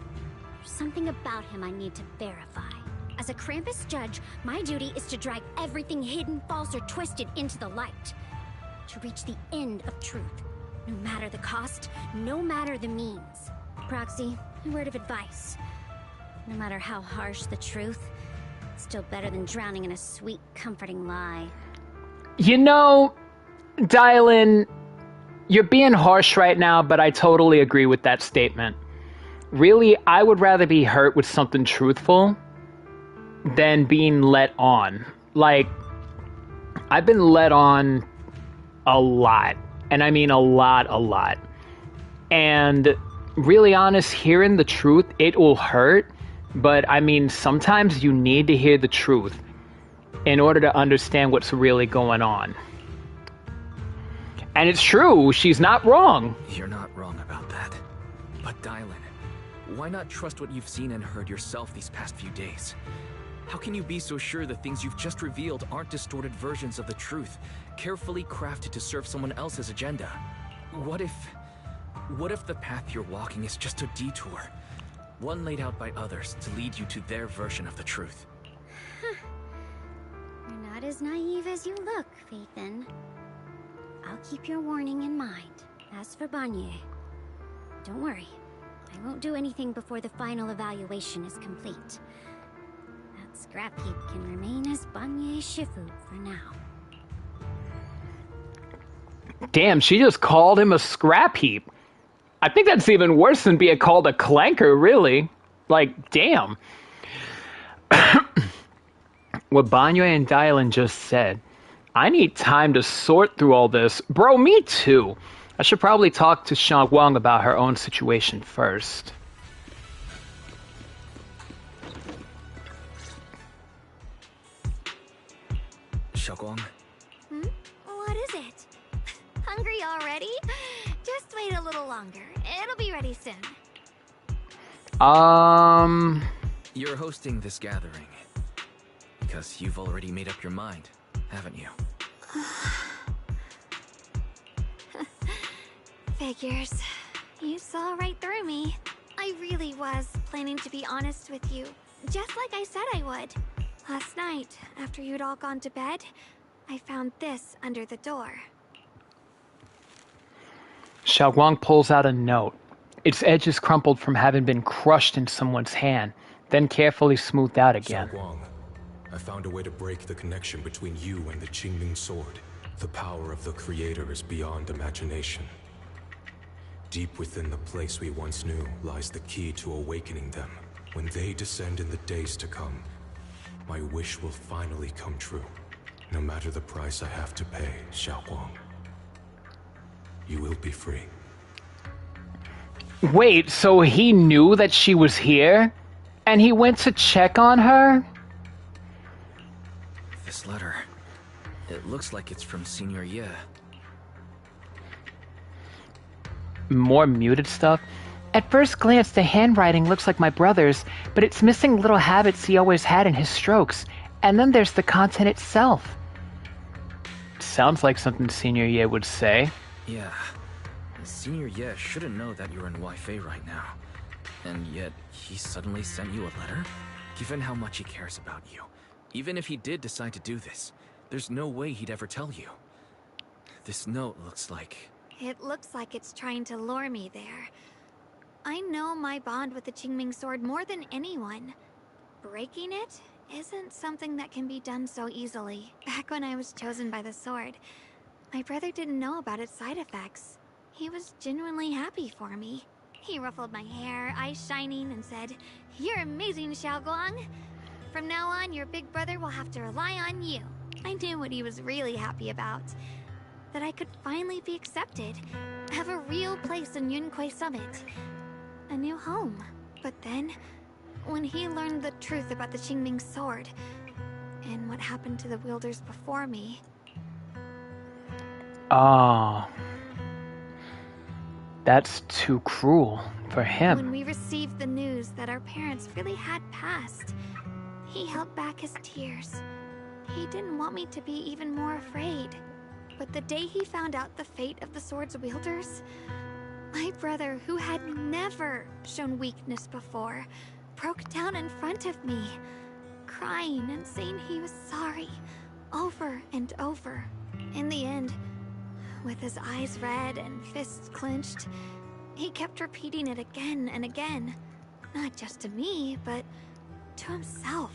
There's something about him I need to verify. As a Krampus judge, my duty is to drag everything hidden, false, or twisted into the light. To reach the end of truth. No matter the cost, no matter the means. Proxy, a word of advice. No matter how harsh the truth, it's still better than drowning in a sweet, comforting lie. You know, Dylan, you're being harsh right now, but I totally agree with that statement. Really, I would rather be hurt with something truthful than being let on. Like, I've been let on a lot. And I mean a lot. And really honest, hearing the truth, it will hurt. But I mean, sometimes you need to hear the truth in order to understand what's really going on. And it's true, she's not wrong. You're not wrong about that. But Dylan, why not trust what you've seen and heard yourself these past few days? How can you be so sure the things you've just revealed aren't distorted versions of the truth, carefully crafted to serve someone else's agenda? What if the path you're walking is just a detour? One laid out by others to lead you to their version of the truth. You're not as naive as you look, Faithin. I'll keep your warning in mind. As for Banyu, don't worry. I won't do anything before the final evaluation is complete. That scrap heap can remain as Banyu Shifu for now. Damn, she just called him a scrap heap. I think that's even worse than being called a clanker, really. Like, damn. What Banyu and Dylan just said. I need time to sort through all this. Bro, me too. I should probably talk to Shunguang about her own situation first. Shunguang? What is it? Hungry already? Just wait a little longer. It'll be ready soon. You're hosting this gathering because you've already made up your mind, haven't you? Figures. You saw right through me. I really was planning to be honest with you, just like I said I would. Last night, after you'd all gone to bed, I found this under the door. Shunguang pulls out a note. Its edges crumpled from having been crushed in someone's hand, then carefully smoothed out again. Shunguang, I found a way to break the connection between you and the Qingming sword. The power of the Creator is beyond imagination. Deep within the place we once knew lies the key to awakening them. When they descend in the days to come, my wish will finally come true. No matter the price I have to pay, Shunguang. You will be free. Wait, so he knew that she was here? And he went to check on her? This letter, it looks like it's from Senior Ye. More muted stuff? At first glance, the handwriting looks like my brother's, but it's missing little habits he always had in his strokes. And then there's the content itself. Sounds like something Senior Ye would say. Yeah. Senior Ye shouldn't know that you're in Wi-Fi right now. And yet, he suddenly sent you a letter? Given how much he cares about you, even if he did decide to do this, there's no way he'd ever tell you. This note looks like... It looks like it's trying to lure me there. I know my bond with the Qingming sword more than anyone. Breaking it isn't something that can be done so easily. Back when I was chosen by the sword, my brother didn't know about its side effects. He was genuinely happy for me. He ruffled my hair, eyes shining, and said, "You're amazing, Shunguang. From now on, your big brother will have to rely on you." I knew what he was really happy about. That I could finally be accepted. have a real place in Yunquei Summit. A new home. But then, when he learned the truth about the Qingming sword, and what happened to the wielders before me... Oh. That's too cruel for him. When we received the news that our parents really had passed, he held back his tears. He didn't want me to be even more afraid. But the day he found out the fate of the sword's wielders, my brother, who had never shown weakness before, broke down in front of me, crying and saying he was sorry, over and over. In the end, with his eyes red and fists clenched, he kept repeating it again and again, not just to me, but to himself,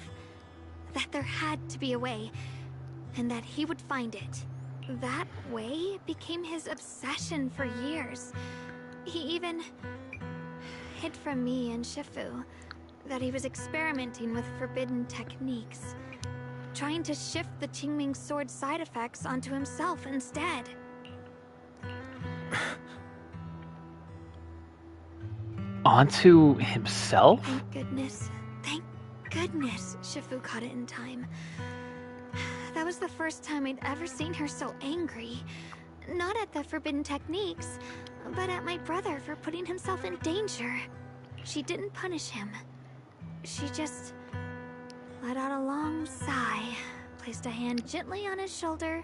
that there had to be a way, and that he would find it. That way became his obsession for years. He even hid from me and Shifu that he was experimenting with forbidden techniques, trying to shift the Qingming sword side effects onto himself instead. Onto himself? Thank goodness Shifu caught it in time. That was the first time I'd ever seen her so angry. Not at the forbidden techniques, but at my brother for putting himself in danger. She didn't punish him. She just let out a long sigh, placed a hand gently on his shoulder,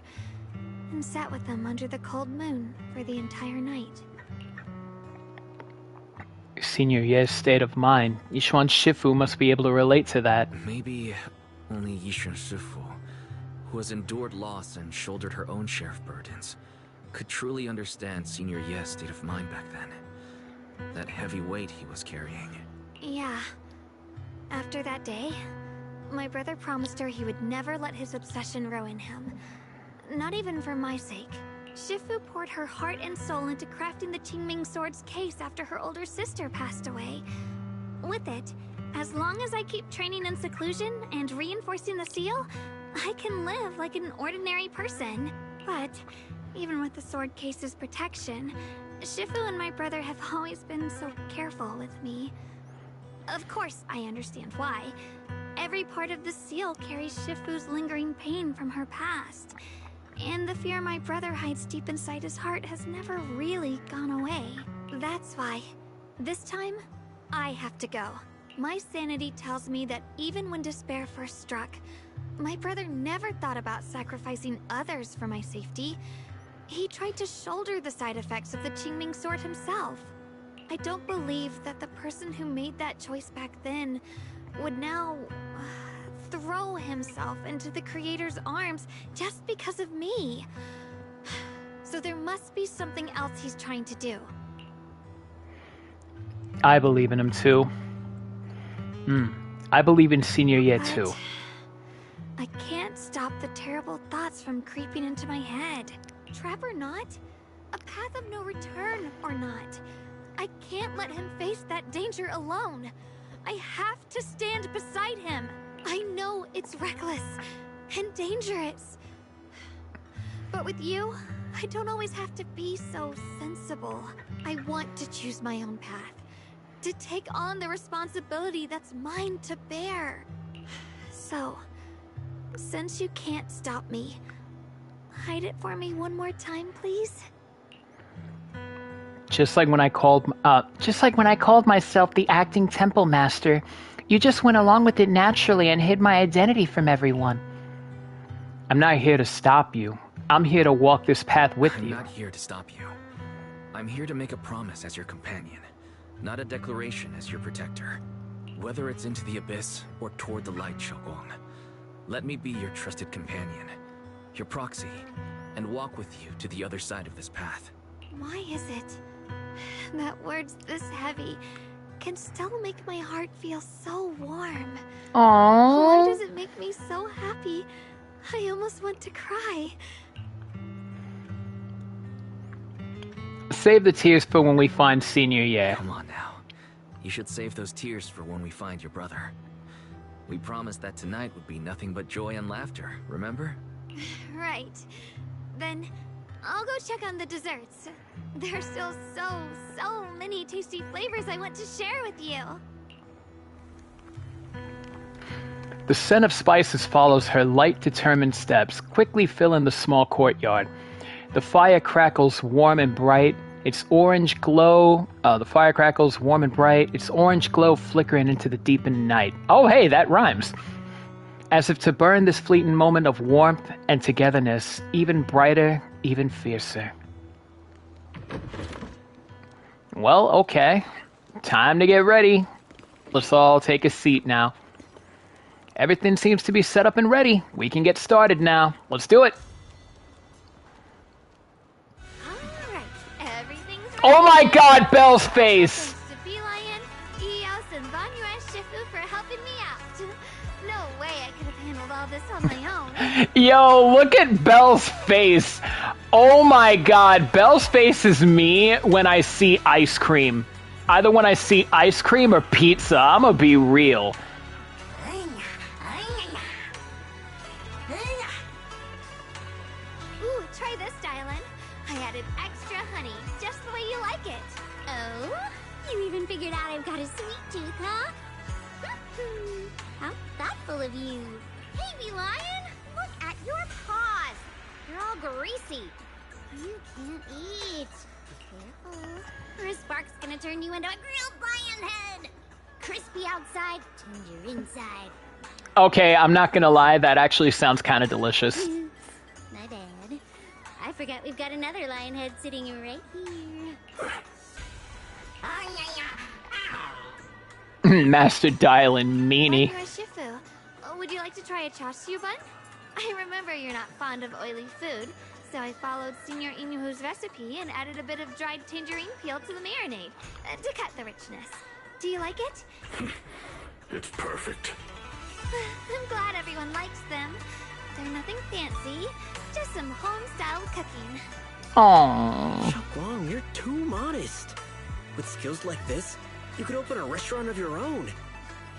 and sat with him under the cold moon for the entire night. Senior Ye's state of mind. Yishuan Shifu must be able to relate to that. Maybe only Yishuan Shifu, who has endured loss and shouldered her own share of burdens, could truly understand Senior Ye's state of mind back then. That heavy weight he was carrying. Yeah. After that day, my brother promised her he would never let his obsession ruin him. Not even for my sake. Shifu poured her heart and soul into crafting the Qingming sword's case after her older sister passed away. With it, as long as I keep training in seclusion and reinforcing the seal, I can live like an ordinary person. But even with the sword case's protection, Shifu and my brother have always been so careful with me. Of course, I understand why. Every part of the seal carries Shifu's lingering pain from her past. And the fear my brother hides deep inside his heart has never really gone away. That's why, this time, I have to go. My sanity tells me that even when despair first struck, my brother never thought about sacrificing others for my safety. He tried to shoulder the side effects of the Qingming sword himself. I don't believe that the person who made that choice back then would now throw himself into the Creator's arms just because of me. So there must be something else he's trying to do. I believe in him too. I believe in Senior Ye too. I can't stop the terrible thoughts from creeping into my head. Trap or not, a path of no return or not, I can't let him face that danger alone. I have to stand beside him. I know it's reckless and dangerous. But with you, I don't always have to be so sensible. I want to choose my own path, to take on the responsibility that's mine to bear. So, since you can't stop me, hide it for me one more time, please. Just like when I called myself the acting temple master, you just went along with it naturally and hid my identity from everyone. I'm not here to stop you. I'm here to walk this path with you. I'm not here to stop you. I'm here to make a promise as your companion, not a declaration as your protector. Whether it's into the abyss or toward the light, Shunguang, let me be your trusted companion, your proxy, and walk with you to the other side of this path. Why is it that words this heavy can still make my heart feel so warm? Aww. Why does it make me so happy? I almost want to cry. Save the tears for when we find Senior Ye. Come on now. You should save those tears for when we find your brother. We promised that tonight would be nothing but joy and laughter, remember? Right. Then, I'll go check on the desserts. There's still so many tasty flavors I want to share with you. The scent of spices follows her light, determined steps, quickly filling the small courtyard. The fire crackles warm and bright, its orange glow... the fire crackles warm and bright, its orange glow flickering into the deepened night. Oh, hey, that rhymes. As if to burn this fleeting moment of warmth and togetherness, even brighter, even fiercer. Well, okay. Time to get ready. Let's all take a seat now. Everything seems to be set up and ready. We can get started now. Let's do it. Alright, everything's ready. Oh my god, Belle's face! Thanks to Beelion, Eos, and Banyue Shifu for helping me out. No way I could have handled all this on my own. Yo, look at Belle's face. Oh my god, Belle's face is me when I see ice cream. Either when I see ice cream or pizza. I'm gonna be real. Ooh, try this, Dylan. I added extra honey, just the way you like it. Oh? You even figured out I've got a sweet tooth, huh? How thoughtful of you. Hey, Beelion! Look at your paws! They're all greasy. You can't eat. Be careful. Or a spark's gonna turn you into a grilled lion head! Crispy outside, tender inside. Okay, I'm not gonna lie, that actually sounds kind of delicious. My bad. I forgot we've got another lion head sitting right here. Master Dylan meanie. Banyue Shifu, would you like to try a chashu bun? I remember you're not fond of oily food, so I followed Senior Inuhu's recipe and added a bit of dried tangerine peel to the marinade to cut the richness. Do you like it? It's perfect. I'm glad everyone likes them. They're nothing fancy, just some home-style cooking. Aww. Shunguang, you're too modest. With skills like this, you could open a restaurant of your own.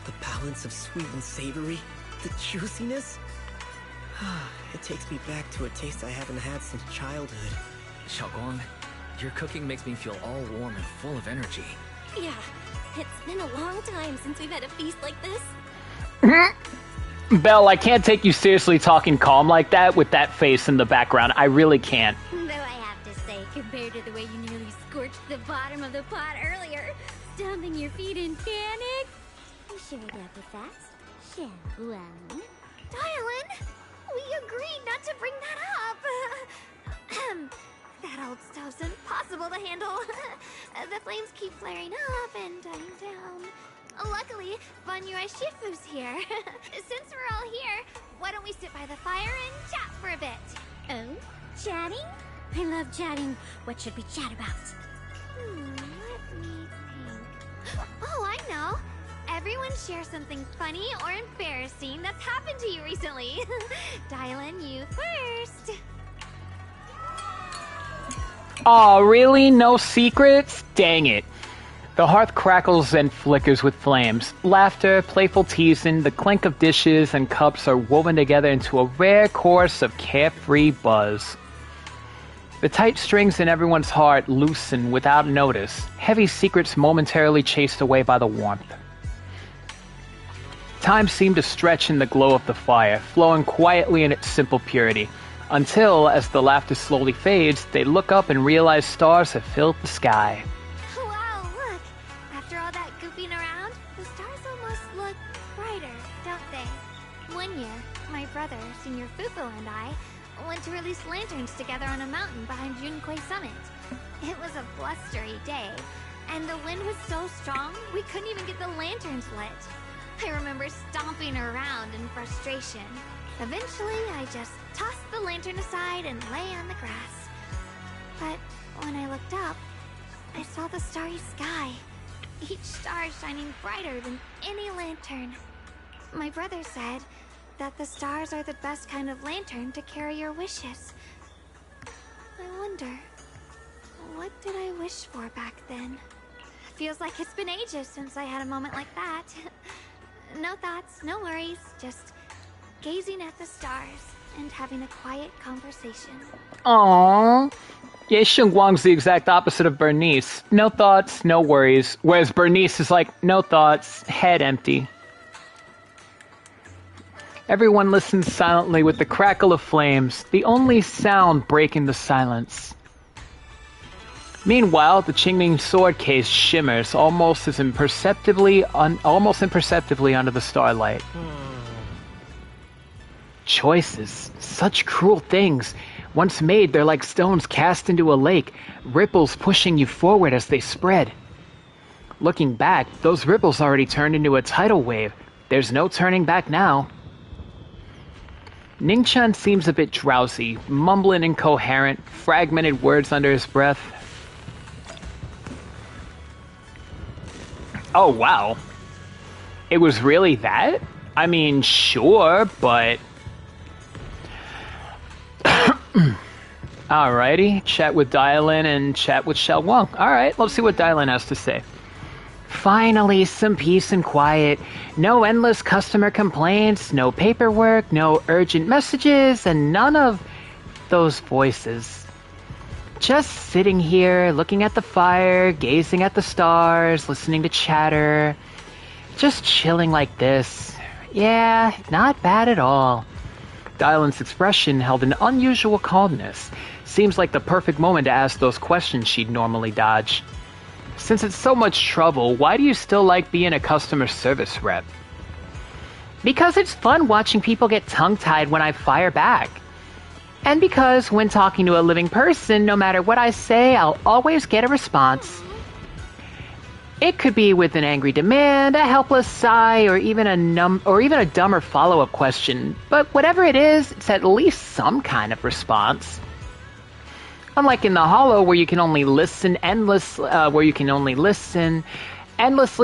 The balance of sweet and savory, the juiciness. It takes me back to a taste I haven't had since childhood. Xiaoguang, your cooking makes me feel all warm and full of energy. Yeah, it's been a long time since we've had a feast like this. Belle, I can't take you seriously talking calm like that with that face in the background. I really can't. Though I have to say, compared to the way you nearly scorched the bottom of the pot earlier, stomping your feet in panic. You sure got the fast, Xiaoguang. Dylan, we agreed not to bring that up. That old stove's impossible to handle. The flames keep flaring up and dying down. Luckily, Banyue Shifu's here. Since we're all here, why don't we sit by the fire and chat for a bit? Oh, chatting? I love chatting. What should we chat about? Let me think. Oh, I know. Everyone share something funny or embarrassing that's happened to you recently. Dylan, you first. Aw, really? No secrets? Dang it. The hearth crackles and flickers with flames. Laughter, playful teasing, the clink of dishes and cups are woven together into a rare chorus of carefree buzz. The tight strings in everyone's heart loosen without notice, heavy secrets momentarily chased away by the warmth. Time seemed to stretch in the glow of the fire, flowing quietly in its simple purity, until, as the laughter slowly fades, they look up and realize stars have filled the sky. Wow, look! After all that goofing around, the stars almost look brighter, don't they? One year, my brother, Senior Fufu, and I went to release lanterns together on a mountain behind Junquei Summit. It was a blustery day, and the wind was so strong we couldn't even get the lanterns lit. I remember stomping around in frustration. Eventually, I just tossed the lantern aside and lay on the grass. But when I looked up, I saw the starry sky, each star shining brighter than any lantern. My brother said that the stars are the best kind of lantern to carry your wishes. I wonder, what did I wish for back then? Feels like it's been ages since I had a moment like that. No thoughts, no worries, just gazing at the stars, and having a quiet conversation. Aww. Ye Shunguang's the exact opposite of Bernice. No thoughts, no worries. Whereas Bernice is like, no thoughts, head empty. Everyone listens silently with the crackle of flames, the only sound breaking the silence. Meanwhile, the Qingming sword case shimmers almost imperceptibly under the starlight. Choices, such cruel things. Once made, they're like stones cast into a lake, ripples pushing you forward as they spread. Looking back, those ripples already turned into a tidal wave. There's no turning back now. Ningchen seems a bit drowsy, mumbling incoherent, fragmented words under his breath. Oh, wow. It was really that? I mean, sure, but... Alrighty, chat with Dylan and chat with Shunguang. Alright, let's see what Dylan has to say. Finally, some peace and quiet. No endless customer complaints, no paperwork, no urgent messages, and none of those voices. Just sitting here, looking at the fire, gazing at the stars, listening to chatter. Just chilling like this. Yeah, not bad at all. Dylan's expression held an unusual calmness. Seems like the perfect moment to ask those questions she'd normally dodge. Since it's so much trouble, why do you still like being a customer service rep? Because it's fun watching people get tongue-tied when I fire back. And because when talking to a living person, no matter what I say, I'll always get a response. It could be with an angry demand, a helpless sigh, or even a dumber follow-up question. But whatever it is, it's at least some kind of response. Unlike in the Hollow, where you can only listen endlessly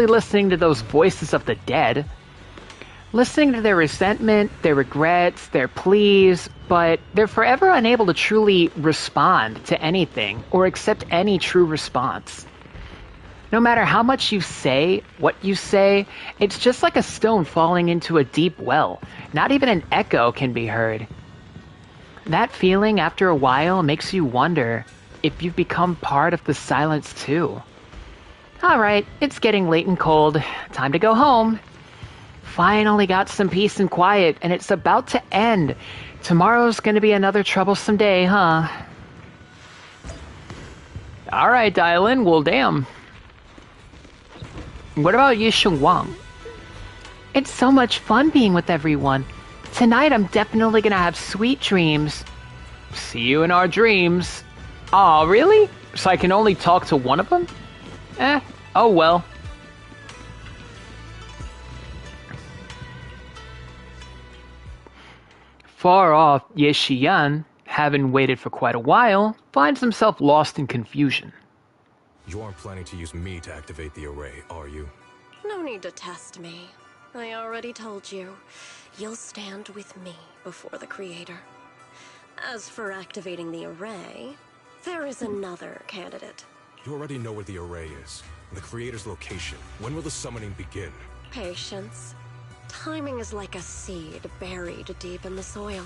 listening to those voices of the dead. Listening to their resentment, their regrets, their pleas, but they're forever unable to truly respond to anything or accept any true response. No matter how much you say, what you say, it's just like a stone falling into a deep well. Not even an echo can be heard. That feeling, after a while, makes you wonder if you've become part of the silence too. Alright, it's getting late and cold. Time to go home. Finally got some peace and quiet, and it's about to end. Tomorrow's gonna be another troublesome day, huh? Alright, Dylan, well damn. What about Ye Shunguang? It's so much fun being with everyone. Tonight I'm definitely gonna have sweet dreams. See you in our dreams. Aw, really? So I can only talk to one of them? Oh well. Far off, Ye Xian, having waited for quite a while, finds himself lost in confusion. You aren't planning to use me to activate the array, are you? No need to test me. I already told you. You'll stand with me before the Creator. As for activating the array, there is another candidate. You already know where the array is. The Creator's location. When will the summoning begin? Patience. Timing is like a seed buried deep in the soil.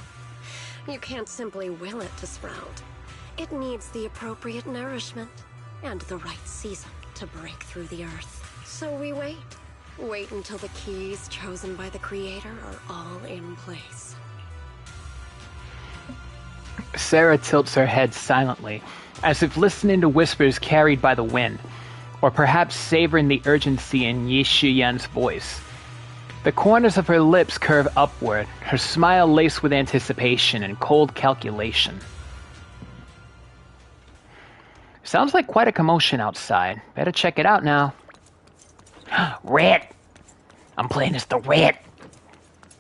You can't simply will it to sprout. It needs the appropriate nourishment and the right season to break through the earth. So we wait. Wait until the keys chosen by the Creator are all in place. Sarah tilts her head silently, as if listening to whispers carried by the wind, or perhaps savoring the urgency in Ye Xian's voice. The corners of her lips curve upward, her smile laced with anticipation and cold calculation. Sounds like quite a commotion outside. Better check it out now. Red! I'm playing as the Red.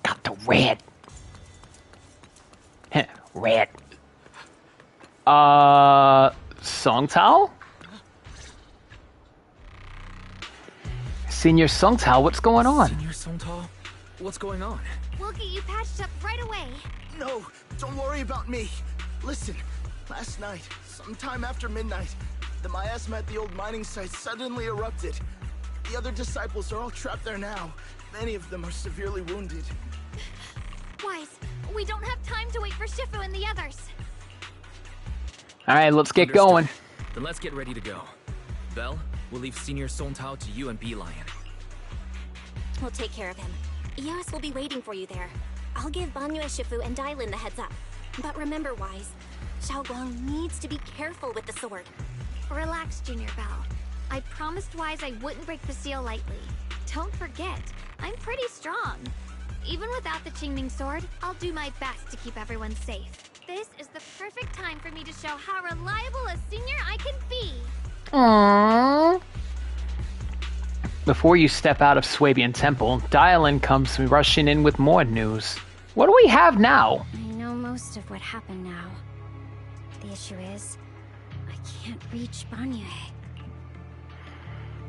Got the Red. Red. Songtao? Senior Songtao, what's going on? Senior Songtao? What's going on? We'll get you patched up right away. No, don't worry about me. Listen, last night, sometime after midnight, the miasma at the old mining site suddenly erupted. The other disciples are all trapped there now. Many of them are severely wounded. Wise, We don't have time to wait for Shifu and the others. Alright, let's get Understood. going. Then let's get ready to go. Belle, we'll leave Senior Song Tao to you and Bee Lion. We'll take care of him. EOS will be waiting for you there. I'll give Banyu and Shifu and Dailin the heads up. But remember, Wise, Xiaoguang needs to be careful with the sword. Relax, Junior Belle. I promised Wise I wouldn't break the seal lightly. Don't forget, I'm pretty strong. Even without the Qingming sword, I'll do my best to keep everyone safe. This is the perfect time for me to show how reliable a senior I can be. Aww. Before you step out of Swabian Temple, Dailin comes rushing in with more news. What do we have now? I know most of what happened now. The issue is, I can't reach Banyu.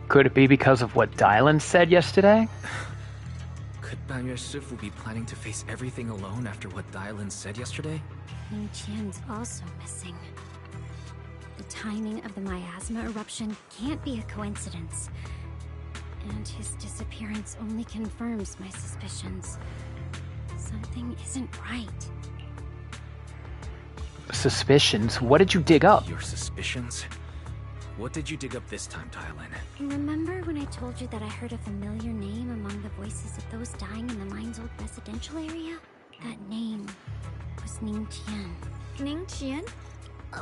Could it be because of what Dailin said yesterday? Could Banyu Shifu be planning to face everything alone after what Dailin said yesterday? Ning Qian's also missing. The timing of the miasma eruption can't be a coincidence. And his disappearance only confirms my suspicions. Something isn't right. Suspicions? What did you dig up? Your suspicions? What did you dig up this time, Dailin? Remember when I told you that I heard a familiar name among the voices of those dying in the mine's old residential area? That name was Ning Qian. Ning Qian?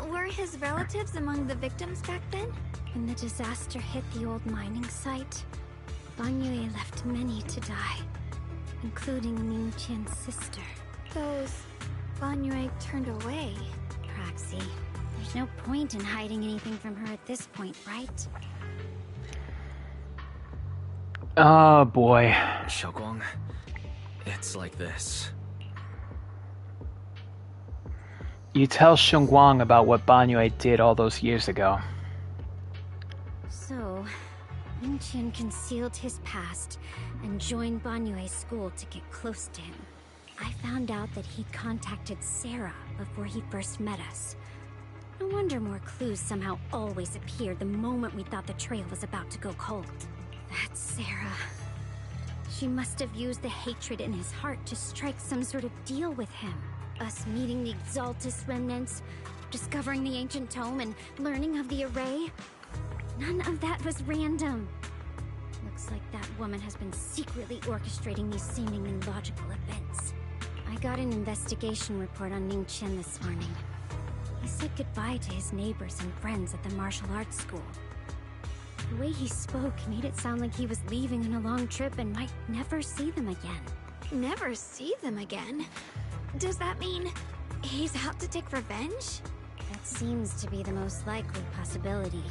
Were his relatives among the victims back then? When the disaster hit the old mining site, Banyu left many to die, including Ning Qian's sister. Those Banyu turned away. Praxi, there's no point in hiding anything from her at this point, right? Oh boy. Xiaoguang, it's like this. You tell Shunguang about what Banyu did all those years ago. So, Ning Qian concealed his past and joined Banyue's school to get close to him. I found out that he contacted Sarah before he first met us. No wonder more clues somehow always appeared the moment we thought the trail was about to go cold. That's Sarah. She must have used the hatred in his heart to strike some sort of deal with him. Us meeting the Exaltists remnants, discovering the ancient tome, and learning of the array. None of that was random. Looks like that woman has been secretly orchestrating these seemingly logical events. I got an investigation report on Ning Qian this morning. He said goodbye to his neighbors and friends at the martial arts school. The way he spoke made it sound like he was leaving on a long trip and might never see them again. Never see them again? Does that mean he's out to take revenge? That seems to be the most likely possibility.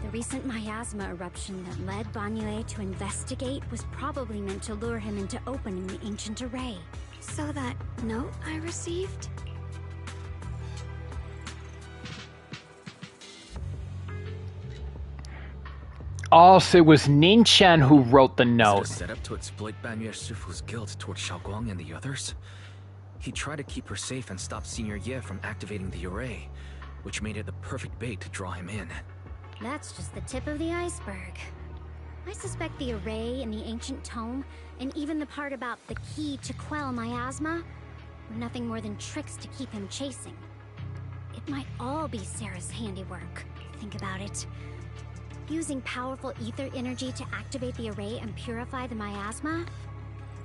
The recent miasma eruption that led Banyu to investigate was probably meant to lure him into opening the ancient array. So that note I received? Also, it was Ning Qian who wrote the note. Is it set up to exploit Banyu Shifu's guilt toward Xiaoguang and the others? He tried to keep her safe and stop Senior Ye from activating the array, which made it the perfect bait to draw him in. That's just the tip of the iceberg. I suspect the array and the ancient tome, and even the part about the key to quell miasma, were nothing more than tricks to keep him chasing. It might all be Sarah's handiwork. Think about it. Using powerful ether energy to activate the array and purify the miasma?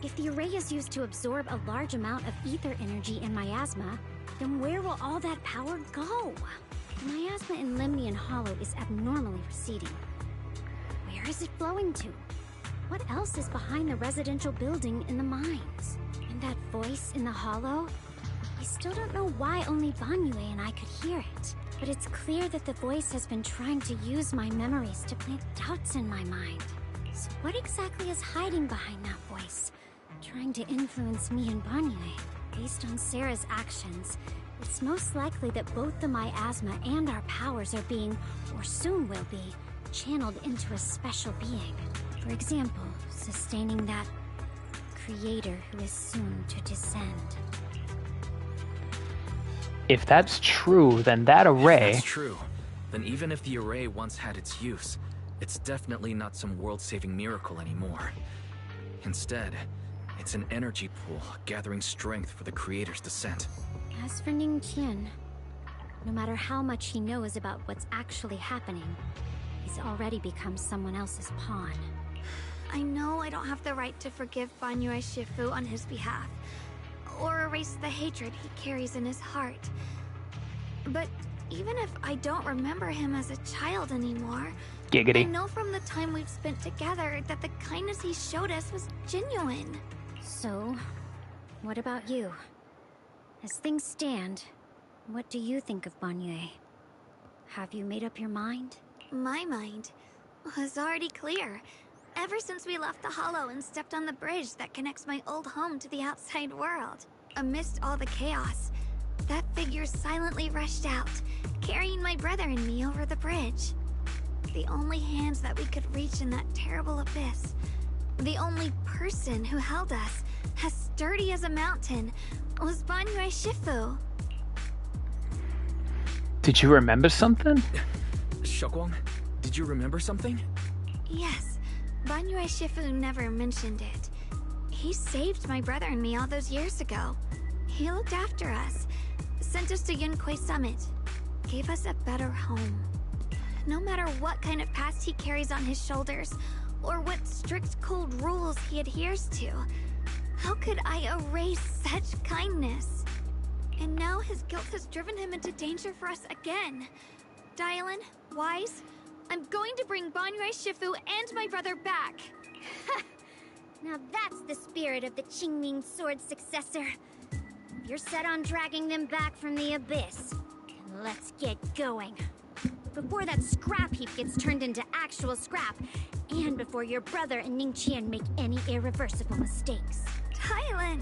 If the array is used to absorb a large amount of ether energy in miasma, then where will all that power go? The miasma in Limnian Hollow is abnormally receding. Where is it flowing to? What else is behind the residential building in the mines? And that voice in the hollow? I still don't know why only Banyu and I could hear it. But it's clear that the voice has been trying to use my memories to plant doubts in my mind. So what exactly is hiding behind that voice? Trying to influence me and Banyu? Based on Sarah's actions, it's most likely that both the miasma and our powers are being, or soon will be, channeled into a special being. For example, sustaining that creator who is soon to descend. If that's true, then that array... If that's true, then even if the array once had its use, it's definitely not some world-saving miracle anymore. Instead, It's an energy pool, gathering strength for the creator's descent. As for Ningqian, no matter how much he knows about what's actually happening, he's already become someone else's pawn. I know I don't have the right to forgive Banyue Shifu on his behalf, or erase the hatred he carries in his heart. But even if I don't remember him as a child anymore, Giggity. I know from the time we've spent together that the kindness he showed us was genuine. So, what about you? As things stand, what do you think of Banyue? Have you made up your mind? My mind was already clear. Ever since we left the Hollow and stepped on the bridge that connects my old home to the outside world. Amidst all the chaos, that figure silently rushed out, carrying my brother and me over the bridge. The only hands that we could reach in that terrible abyss. The only person who held us, as sturdy as a mountain, was Banyue Shifu. Did you remember something? Shunguang, did you remember something? Yes, Banyue Shifu never mentioned it. He saved my brother and me all those years ago. He looked after us, sent us to Yunquei Summit, gave us a better home. No matter what kind of past he carries on his shoulders, or what strict cold rules he adheres to, how could I erase such kindness? And now his guilt has driven him into danger for us again. Dylan, Wise, I'm going to bring Banyue Shifu and my brother back. Now that's the spirit of the Qingming Sword successor. You're set on dragging them back from the abyss. Then let's get going. Before that scrap heap gets turned into actual scrap, and before your brother and Ningqian make any irreversible mistakes. Dylan!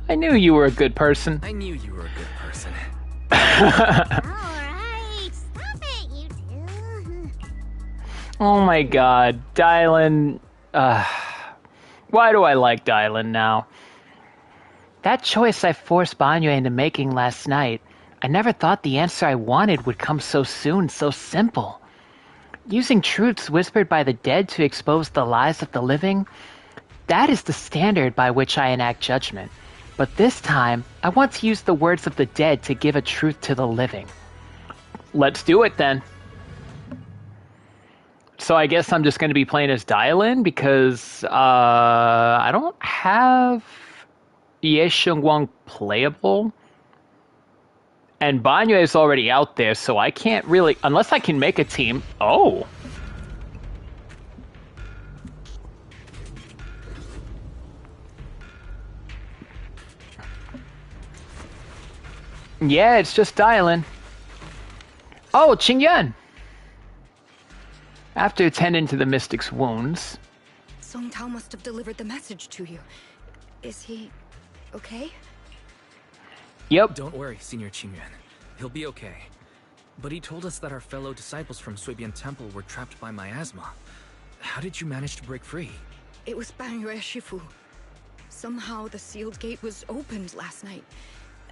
I knew you were a good person. I knew you were a good person. Alright, stop it, you two. Oh my god, Dylan. Why do I like Dylan now? That choice I forced Banyue into making last night, I never thought the answer I wanted would come so soon, so simple. Using truths whispered by the dead to expose the lies of the living, that is the standard by which I enact judgment. But this time, I want to use the words of the dead to give a truth to the living. Let's do it then. So I guess I'm just going to be playing as Dylan because I don't have Ye Shunguang playable. And Banyue is already out there, so I can't really... Unless I can make a team... Oh! Yeah, it's just Dylan. Oh, Qingyun! After attending to the mystic's wounds... Song Tao must have delivered the message to you. Is he... okay? Yep. Don't worry, Senior Qingyuan. He'll be okay. But he told us that our fellow disciples from Suibian Temple were trapped by miasma. How did you manage to break free? It was Banyue Shifu. Somehow the sealed gate was opened last night.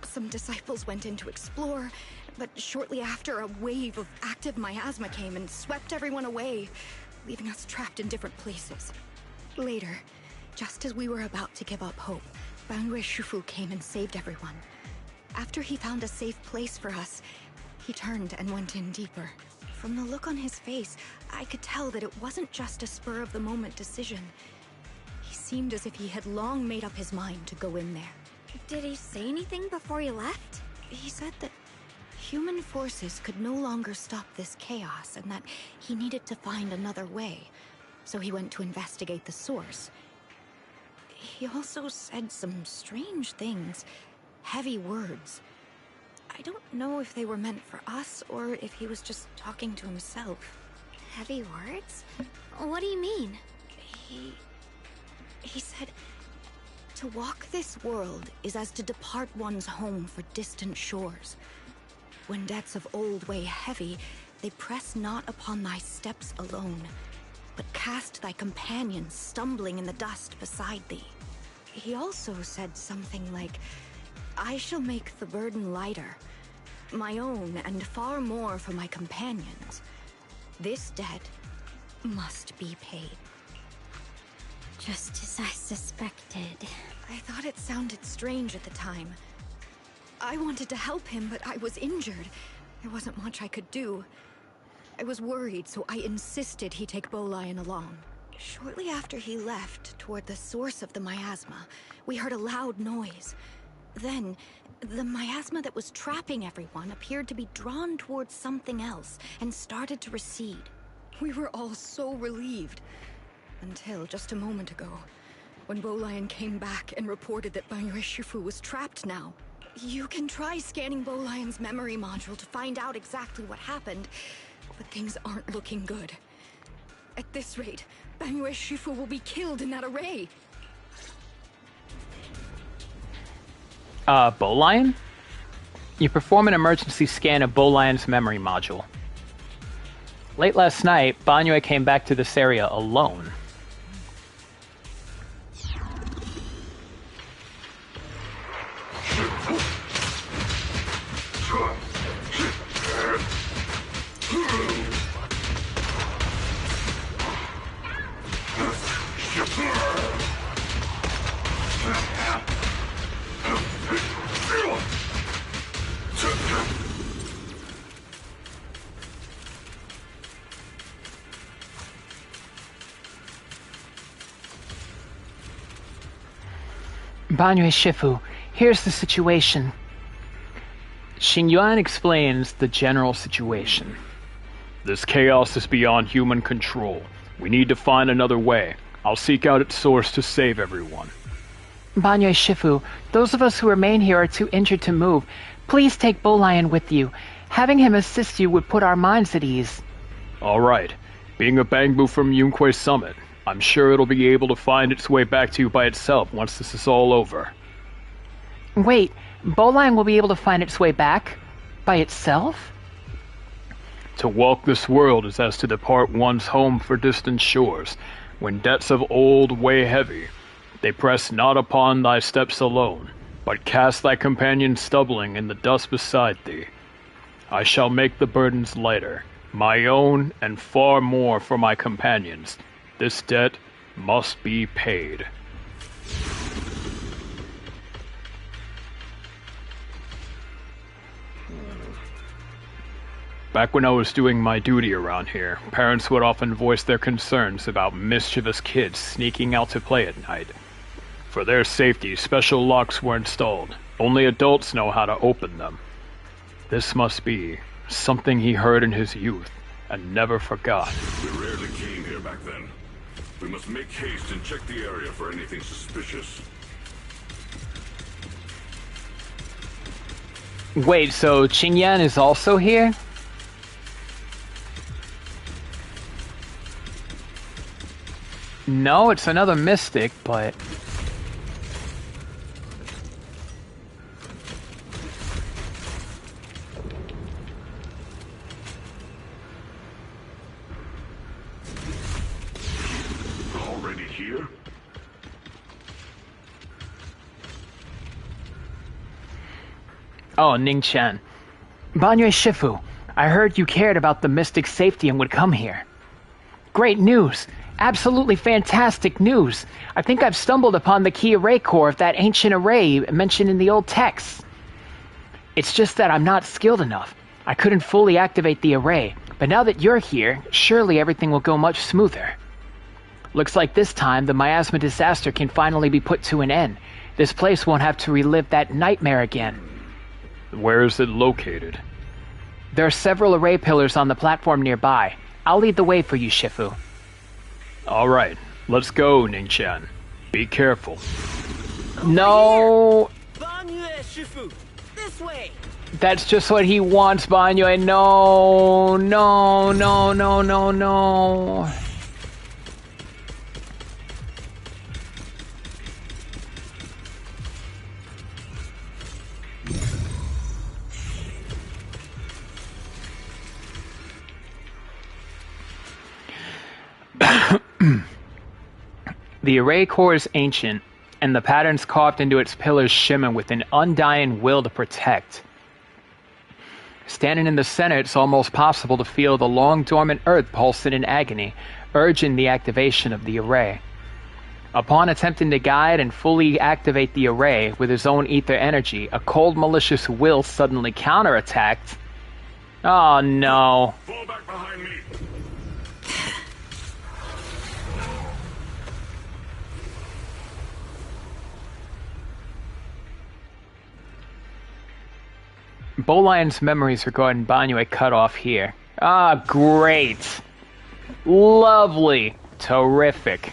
Some disciples went in to explore, but shortly after, a wave of active miasma came and swept everyone away, leaving us trapped in different places. Later, just as we were about to give up hope, Banyue Shifu came and saved everyone. After he found a safe place for us, he turned and went in deeper. From the look on his face, I could tell that it wasn't just a spur-of-the-moment decision. He seemed as if he had long made up his mind to go in there. Did he say anything before he left? He said that human forces could no longer stop this chaos and that he needed to find another way. So he went to investigate the source. He also said some strange things, heavy words. I don't know if they were meant for us or if he was just talking to himself. Heavy words? What do you mean? He said, to walk this world is as to depart one's home for distant shores. When debts of old weigh heavy, they press not upon thy steps alone, but cast thy companions stumbling in the dust beside thee. He also said something like, I shall make the burden lighter, my own and far more for my companions. This debt must be paid. Just as I suspected. I thought it sounded strange at the time. I wanted to help him, but I was injured. There wasn't much I could do. I was worried, so I insisted he take Bolion along. Shortly after he left, toward the source of the miasma, we heard a loud noise. Then, the miasma that was trapping everyone appeared to be drawn towards something else and started to recede. We were all so relieved. Until just a moment ago, when Bolion came back and reported that Banyue Shifu was trapped now. You can try scanning Bolion's memory module to find out exactly what happened, but things aren't looking good. At this rate, Banyue Shifu will be killed in that array. Bolion? You perform an emergency scan of Bolion's memory module. Late last night, Banyue came back to this area alone. Banyue Shifu, here's the situation. Xingyuan explains the general situation. This chaos is beyond human control. We need to find another way. I'll seek out its source to save everyone. Banyue Shifu, those of us who remain here are too injured to move. Please take Bolion with you. Having him assist you would put our minds at ease. All right. Being a Bangbu from Yunque Summit, I'm sure it'll be able to find its way back to you by itself once this is all over. Wait, Bolion will be able to find its way back? By itself? To walk this world is as to depart one's home for distant shores. When debts of old weigh heavy, they press not upon thy steps alone, but cast thy companion stumbling in the dust beside thee. I shall make the burdens lighter, my own and far more for my companions. This debt must be paid. Back when I was doing my duty around here, parents would often voice their concerns about mischievous kids sneaking out to play at night. For their safety, special locks were installed. Only adults know how to open them. This must be something he heard in his youth and never forgot. We rarely came here back then. We must make haste and check the area for anything suspicious. Wait, so Qingyan is also here? No, it's another mystic, but... Already here? Oh, Ning Chen. Banyue Shifu, I heard you cared about the mystic's safety and would come here. Great news! Absolutely fantastic news! I think I've stumbled upon the key array core of that ancient array mentioned in the old texts. It's just that I'm not skilled enough. I couldn't fully activate the array, but now that you're here, surely everything will go much smoother. Looks like this time the miasma disaster can finally be put to an end. This place won't have to relive that nightmare again. Where is it located? There are several array pillars on the platform nearby. I'll lead the way for you, Shifu. All right, let's go, Ning-chan. Be careful. No! Banyue Shifu, this way! That's just what he wants, Banyue. No, no, no, no, no, no. The array core is ancient, and the patterns carved into its pillars shimmer with an undying will to protect. Standing in the center, it's almost possible to feel the long dormant earth pulsing in agony, urging the activation of the array. Upon attempting to guide and fully activate the array with his own ether energy, a cold, malicious will suddenly counterattacked. Oh no. Fall back behind me. Bolion's memories regarding Banyue cut off here. Ah, great. Lovely. Terrific.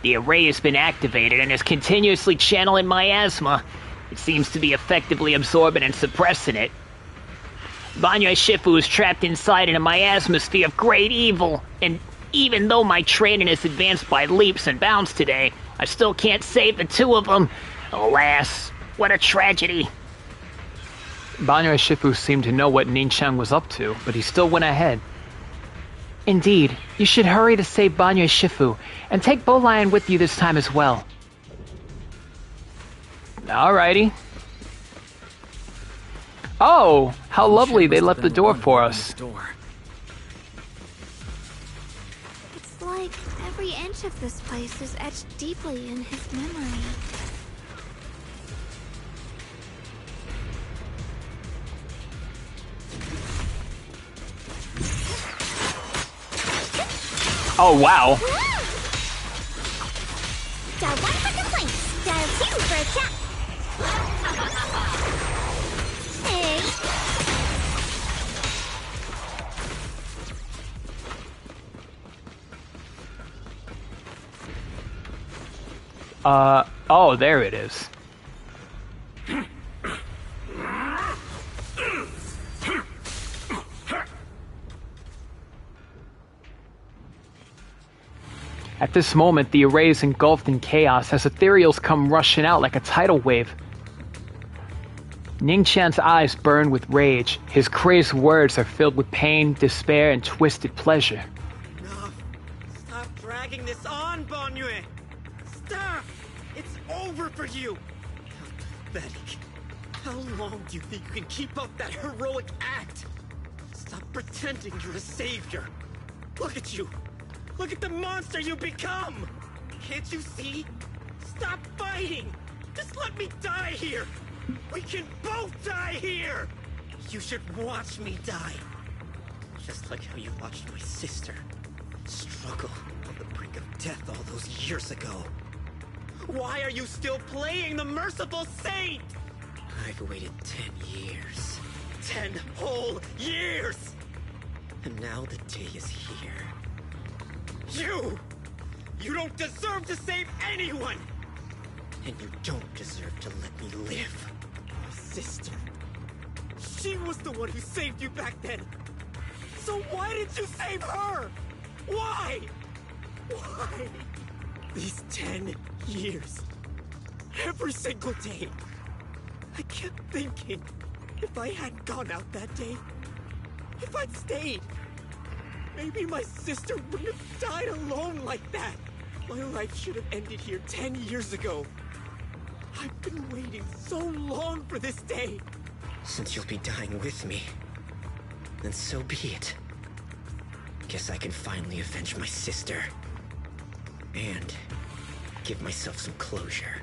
The array has been activated and is continuously channeling miasma. It seems to be effectively absorbing and suppressing it. Banyue Shifu is trapped inside in a miasmosphere of great evil, and even though my training has advanced by leaps and bounds today, I still can't save the two of them. Alas, what a tragedy. Banyue Shifu seemed to know what Ningqiang was up to, but he still went ahead. Indeed, you should hurry to save Banyue Shifu, and take Bolion with you this time as well. Alrighty. Oh, how lovely they left the door for us. It's like every inch of this place is etched deeply in his memory. Oh, wow. Dial 1 for complaints. Dial 2 for a chat. Hey. Oh, there it is. At this moment, the array is engulfed in chaos as ethereals come rushing out like a tidal wave. Ningqiang's eyes burn with rage. His crazed words are filled with pain, despair, and twisted pleasure. No! Stop dragging this on, Banyue! Stop! It's over for you! How pathetic. How long do you think you can keep up that heroic act? Stop pretending you're a savior. Look at you! Look at the monster you become! Can't you see? Stop fighting! Just let me die here! We can both die here! You should watch me die. Just like how you watched my sister struggle on the brink of death all those years ago. Why are you still playing the merciful saint? I've waited 10 years. 10 whole years! And now the day is here. You don't deserve to save anyone! And you don't deserve to let me live. My sister. She was the one who saved you back then. So why didn't you save her? Why? Why? These 10 years. Every single day. I kept thinking, if I hadn't gone out that day, if I'd stayed, maybe my sister wouldn't have died alone like that. My life should have ended here 10 years ago. I've been waiting so long for this day. Since you'll be dying with me, then so be it. Guess I can finally avenge my sister. And give myself some closure.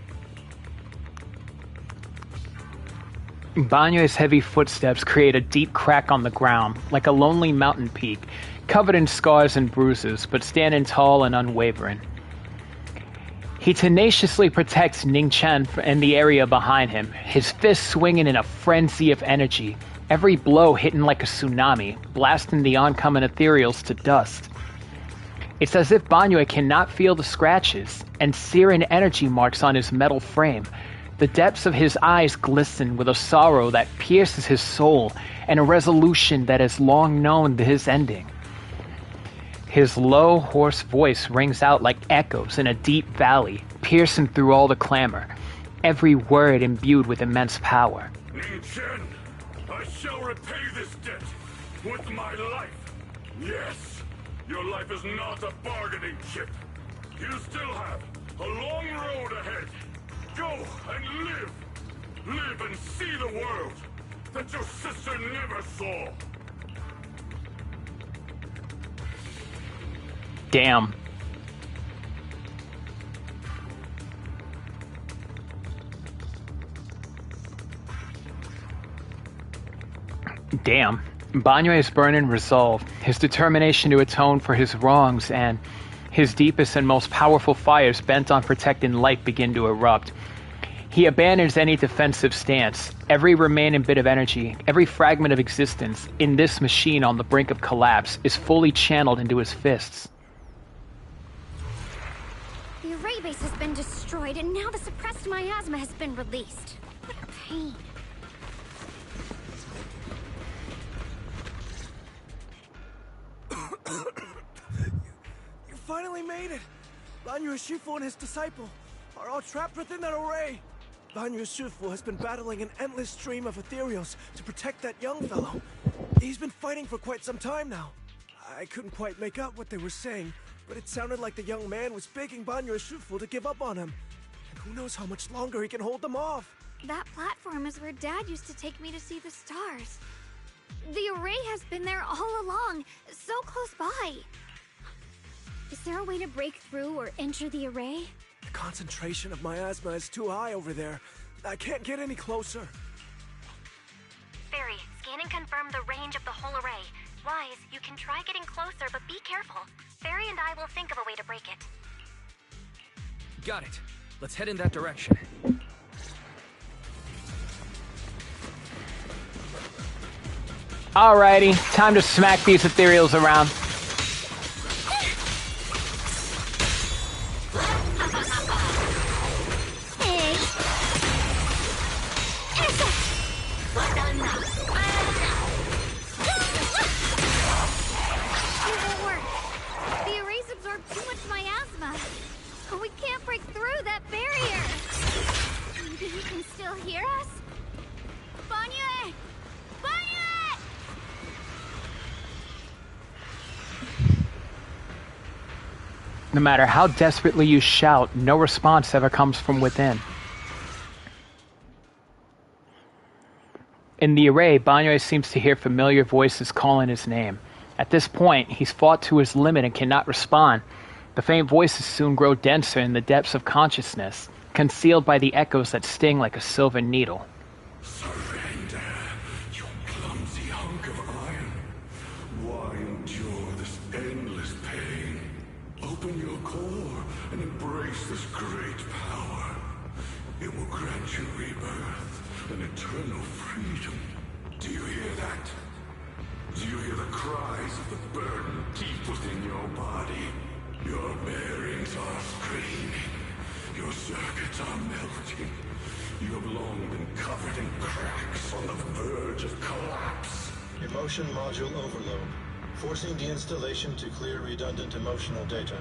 Banyue's heavy footsteps create a deep crack on the ground, like a lonely mountain peak, covered in scars and bruises, but standing tall and unwavering. He tenaciously protects Ningqiang and the area behind him, his fists swinging in a frenzy of energy, every blow hitting like a tsunami, blasting the oncoming ethereals to dust. It's as if Banyue cannot feel the scratches and searing energy marks on his metal frame. The depths of his eyes glisten with a sorrow that pierces his soul and a resolution that has long known his ending. His low, hoarse voice rings out like echoes in a deep valley, piercing through all the clamor, every word imbued with immense power. Ningqiang, I shall repay this debt with my life. Yes, your life is not a bargaining chip. You still have a long road ahead. Go and live. Live and see the world that your sister never saw. Damn. Damn. Banyue's burning resolve, his determination to atone for his wrongs, and his deepest and most powerful fires bent on protecting life begin to erupt. He abandons any defensive stance. Every remaining bit of energy, every fragment of existence in this machine on the brink of collapse is fully channeled into his fists. The array base has been destroyed, and now the suppressed miasma has been released. What a pain. You finally made it! Banyu Shifu and his disciple are all trapped within that array. Banyu Shifu has been battling an endless stream of ethereals to protect that young fellow. He's been fighting for quite some time now. I couldn't quite make out what they were saying, but it sounded like the young man was begging Banyu Shifu to give up on him. And who knows how much longer he can hold them off. That platform is where Dad used to take me to see the stars. The array has been there all along, so close by. Is there a way to break through or enter the array? The concentration of miasma is too high over there. I can't get any closer. Fairy, scan and confirm the range of the whole array. Wise, you can try getting closer, but be careful. Fairy and I will think of a way to break it. Got it. Let's head in that direction. Alrighty, time to smack these ethereals around. No matter how desperately you shout, no response ever comes from within. In the array, Banyue seems to hear familiar voices calling his name. At this point, he's fought to his limit and cannot respond. The faint voices soon grow denser in the depths of consciousness, concealed by the echoes that sting like a silver needle. Surrender, you clumsy hunk of iron. Why endure this endless pain? Open your core and embrace this great power. It will grant you rebirth and eternal freedom. Do you hear that? Do you hear the cries of the burden deep within your body? Your bearings are screaming. Your circuits are melting. You have long been covered in cracks on the verge of collapse. Emotion module overload. Forcing deinstallation to clear redundant emotional data.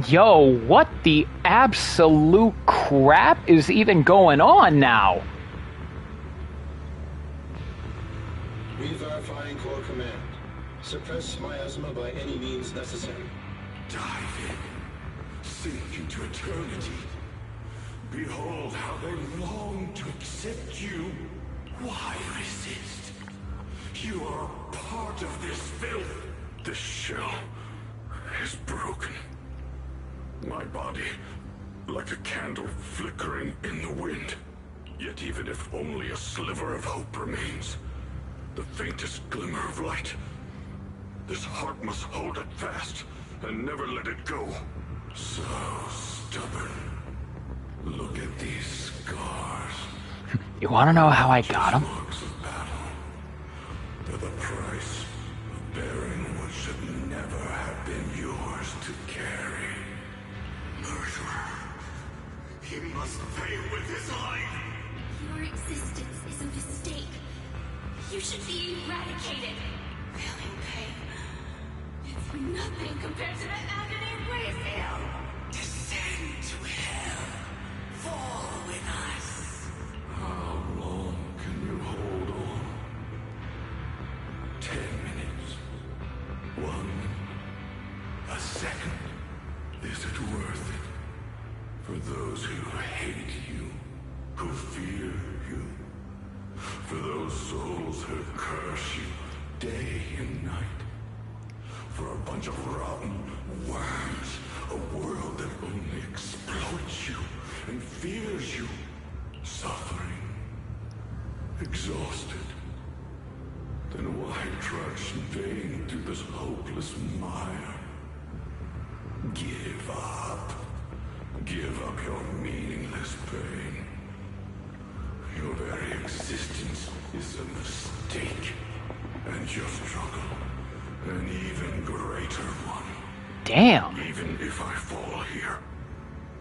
Yo, what the absolute crap is even going on now? Re-verifying core command. Suppress miasma by any means necessary. Dive in. Sink into eternity. Behold how they long to accept you. Why resist? You are a part of this filth. This shell is broken. My body, like a candle flickering in the wind. Yet even if only a sliver of hope remains, the faintest glimmer of light, this heart must hold it fast and never let it go. So stubborn. Look at these scars. You want to know how I got them? Marks of battle. They're the price of bearing what should never have been yours to carry. Murderer. He must pay with his life. Your existence is a mistake. You should be eradicated. Feeling pain. It's nothing compared to the agony we feel. Descend to hell. Fall with us. How long can you hold on? 10 minutes. 1. A second. Is it worth it? For those who hate you, who fear you, for those souls who curse you day and night, for a bunch of rotten worms, a world that only exploits you and fears you, suffering, exhausted. Then why conveying through this hopeless mire. Give up. Give up your meaningless pain. Your very existence is a mistake. And your struggle, an even greater one. Damn. Even if I fall here,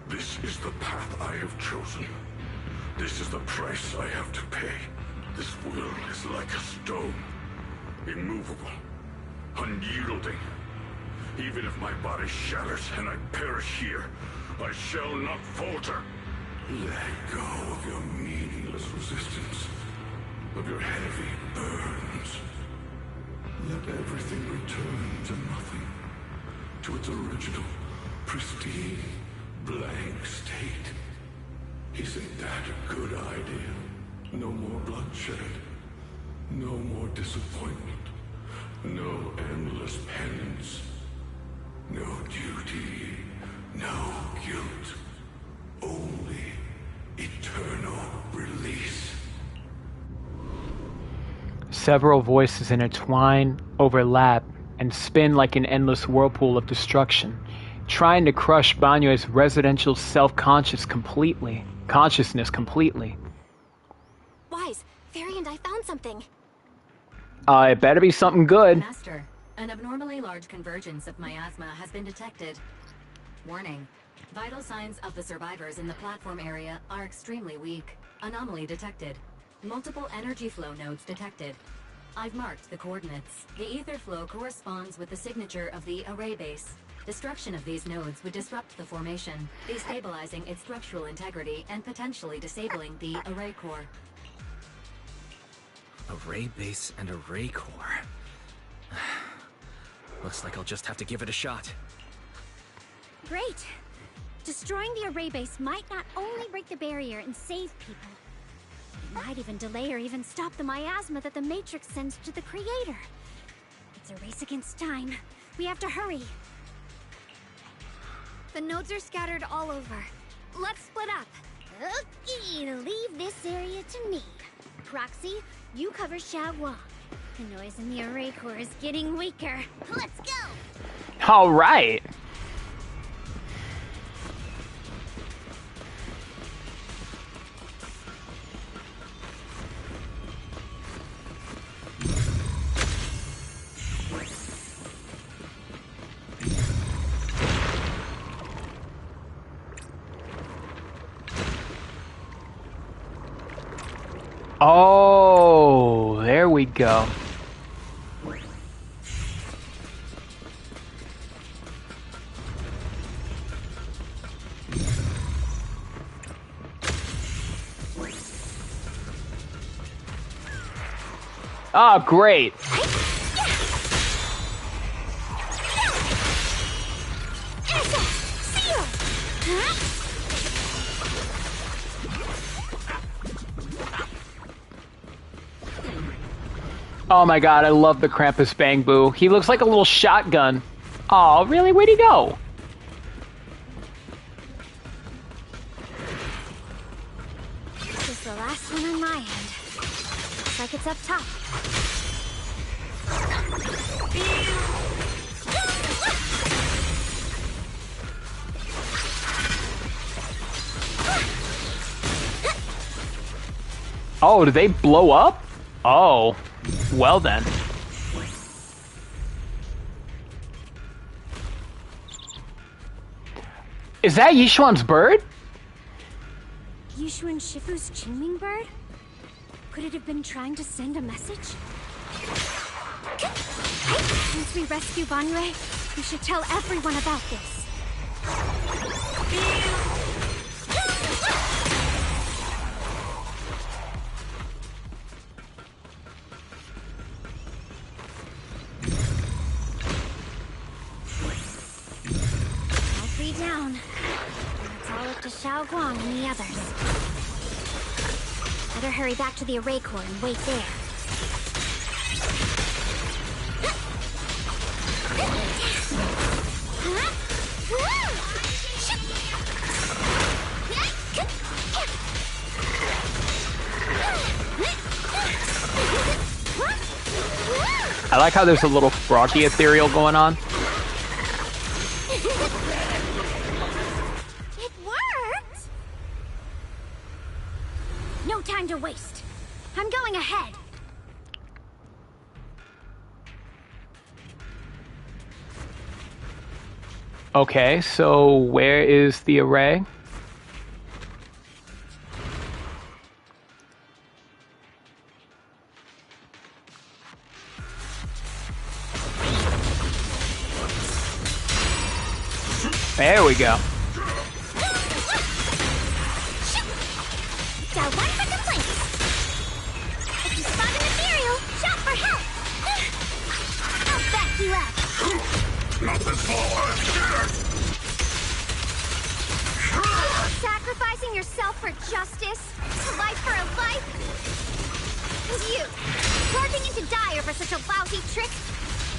this is the path I have chosen. This is the price I have to pay. This will is like a stone. Immovable. Unyielding. Even if my body shatters and I perish here, I shall not falter. Let go of your meaningless resistance. Of your heavy burdens. Let everything return to nothing. To its original, pristine, blank state. Isn't that a good idea? No more bloodshed. No more disappointment. No endless penance. No duty. No guilt. Only eternal release. Several voices intertwine, overlap, and spin like an endless whirlpool of destruction, trying to crush Banyue's residential self-consciousness completely. Wise, Fairy and I found something. It better be something good. Master, an abnormally large convergence of miasma has been detected. Warning. Vital signs of the survivors in the platform area are extremely weak. Anomaly detected. Multiple energy flow nodes detected. I've marked the coordinates. The ether flow corresponds with the signature of the array base. Destruction of these nodes would disrupt the formation, destabilizing its structural integrity and potentially disabling the array core. Array base and array core. Looks like I'll just have to give it a shot. Great. Destroying the array base might not only break the barrier and save people, it might even delay or even stop the miasma that the Matrix sends to the Creator. It's a race against time. We have to hurry. The nodes are scattered all over. Let's split up. Okay, leave this area to me. Proxy, you cover Shao. The noise in the array core is getting weaker. Let's go! All right. Oh, there we go. Oh, great. Oh my god, I love the Krampus Bang Boo. He looks like a little shotgun. Oh, really? Where'd he go? This is the last one on my end. Looks like it's up top. Oh, did they blow up? Oh, well then. Is that Yishuan's bird? Yushu and Shifu's Qingming bird? Could it have been trying to send a message? Once we rescue Banyue, we should tell everyone about this. All three down. It's all up to Shao and the others. Better hurry back to the array core and wait there. I like how there's a little froggy ethereal going on. It worked! No time to waste. I'm going ahead. Okay, so where is the array? There we go. Got one for complaints. If you spot an ethereal, shout for help. I'll back you up. Not this far! Sacrificing yourself for justice, a life for a life. And you, plunging into dire for such a lousy trick.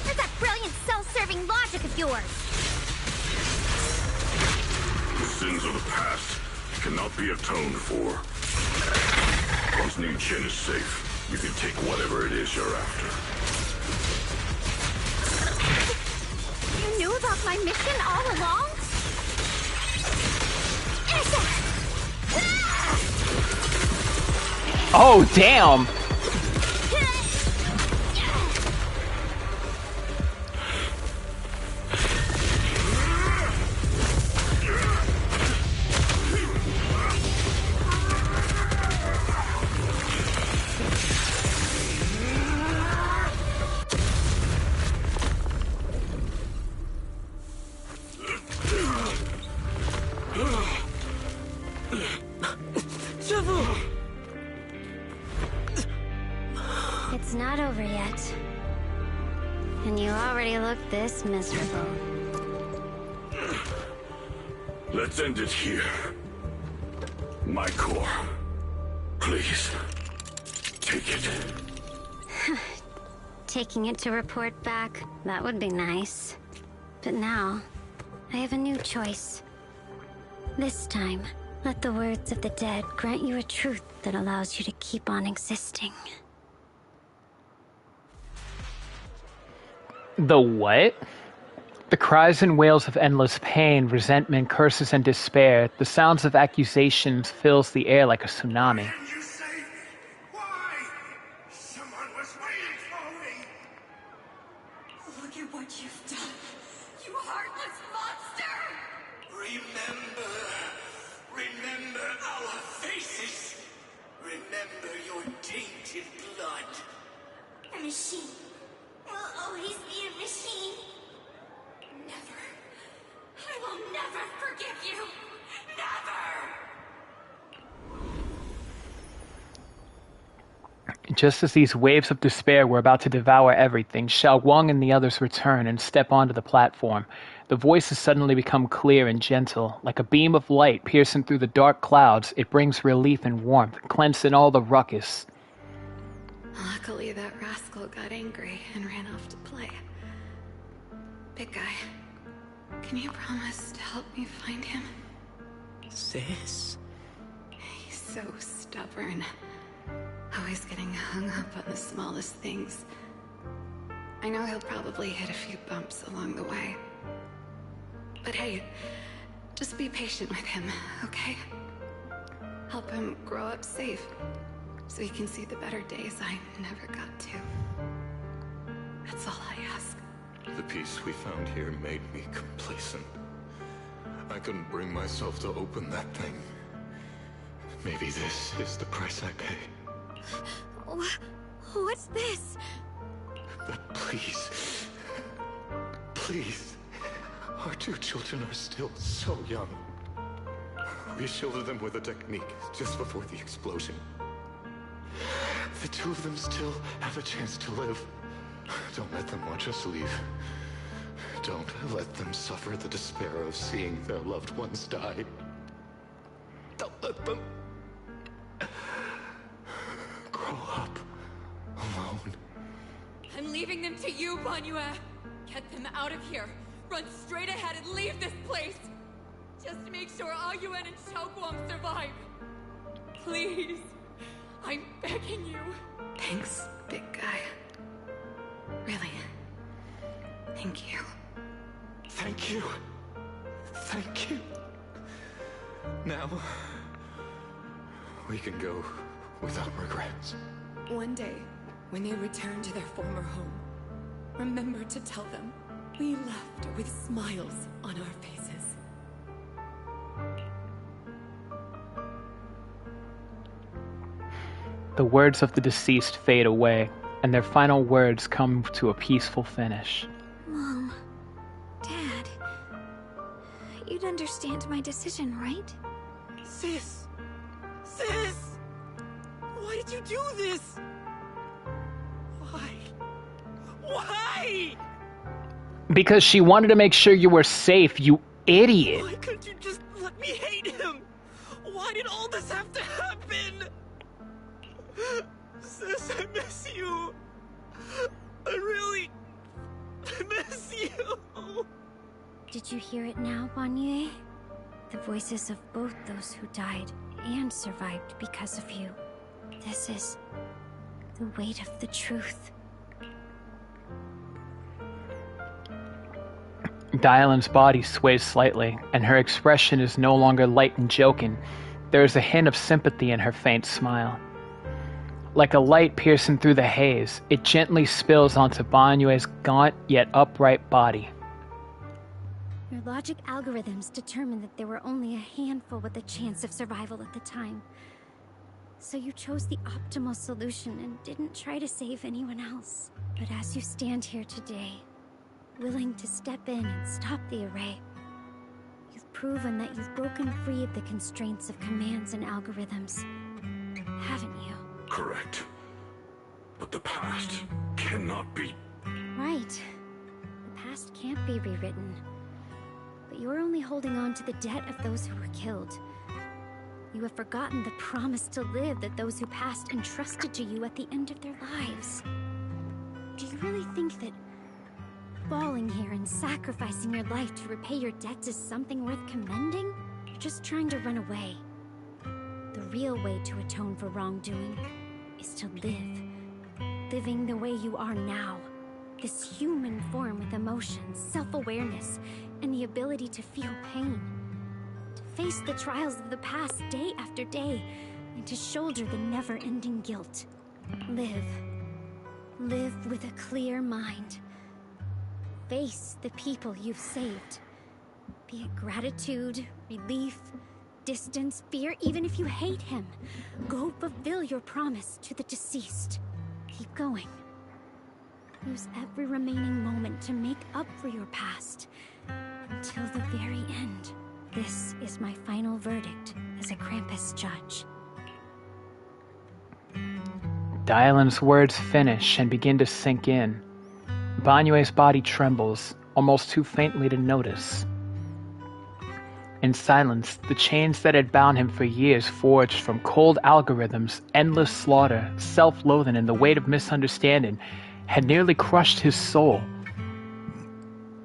Where's that brilliant self-serving logic of yours? The sins of the past cannot be atoned for. Once Ning Chen is safe, you can take whatever it is you're after. You knew about my mission all along? Intercept! Oh, damn! It's not over yet. And you already look this miserable. Let's end it here. My core. Please. Take it. Taking it to report back, that would be nice. But now, I have a new choice. This time, let the words of the dead grant you a truth that allows you to keep on existing. The what? The cries and wails of endless pain, resentment, curses, and despair. The sounds of accusations fills the air like a tsunami. Look at what you've done, you heartless monster! Remember our faces. Remember your tainted blood. A machine will always be a machine. Never. I will never forgive you. Never! Just as these waves of despair were about to devour everything, Shunguang and the others return and step onto the platform. The voices suddenly become clear and gentle. Like a beam of light piercing through the dark clouds, it brings relief and warmth, cleansing all the ruckus. Luckily, that rascal got angry and ran off to play. Big guy, can you promise to help me find him? Sis? He's so stubborn. Always getting hung up on the smallest things. I know he'll probably hit a few bumps along the way. But hey, just be patient with him, okay? Help him grow up safe, so he can see the better days I never got to. That's all I ask. The peace we found here made me complacent. I couldn't bring myself to open that thing. Maybe this is the price I pay. What's this? But please, please, our two children are still so young. We shielded them with a technique just before the explosion. The two of them still have a chance to live. Don't let them watch us leave. Don't let them suffer the despair of seeing their loved ones die. Don't let them grow up alone. I'm leaving them to you, Banyue. Get them out of here. Run straight ahead and leave this place. Just to make sure Ayuan and Shunguang survive. Please. I'm begging you. Thanks, big guy. Really. Thank you. Thank you. Thank you. Now, we can go without regrets. One day, when they return to their former home, remember to tell them we left with smiles on our faces. The words of the deceased fade away, and their final words come to a peaceful finish. Mom, Dad, you'd understand my decision, right? Sis! Sis! Why did you do this? Why? Why? Because she wanted to make sure you were safe, you idiot! Why couldn't you just let me hate him? Why did all this have to happen? Sis, I miss you. I miss you. Did you hear it now, Banyue? The voices of both those who died and survived because of you. This is the weight of the truth. Dylan's body sways slightly, and her expression is no longer light and joking. There is a hint of sympathy in her faint smile. Like a light piercing through the haze, it gently spills onto Banyue's gaunt yet upright body. Your logic algorithms determined that there were only a handful with a chance of survival at the time. So you chose the optimal solution and didn't try to save anyone else. But as you stand here today, willing to step in and stop the array, you've proven that you've broken free of the constraints of commands and algorithms, haven't you? Correct. But the past cannot be... Right. The past can't be rewritten. But you're only holding on to the debt of those who were killed. You have forgotten the promise to live that those who passed entrusted to you at the end of their lives. Do you really think that falling here and sacrificing your life to repay your debts is something worth commending? You're just trying to run away. The real way to atone for wrongdoing is to live. Living the way you are now. This human form with emotions, self-awareness, and the ability to feel pain. To face the trials of the past day after day, and to shoulder the never-ending guilt. Live. Live with a clear mind. Face the people you've saved. Be it gratitude, relief, distance, fear, even if you hate him. Go fulfill your promise to the deceased. Keep going. Use every remaining moment to make up for your past. Until the very end. This is my final verdict as a Krampus judge. Dylan's words finish and begin to sink in. Banyue's body trembles, almost too faintly to notice. In silence, the chains that had bound him for years forged from cold algorithms, endless slaughter, self-loathing, and the weight of misunderstanding had nearly crushed his soul.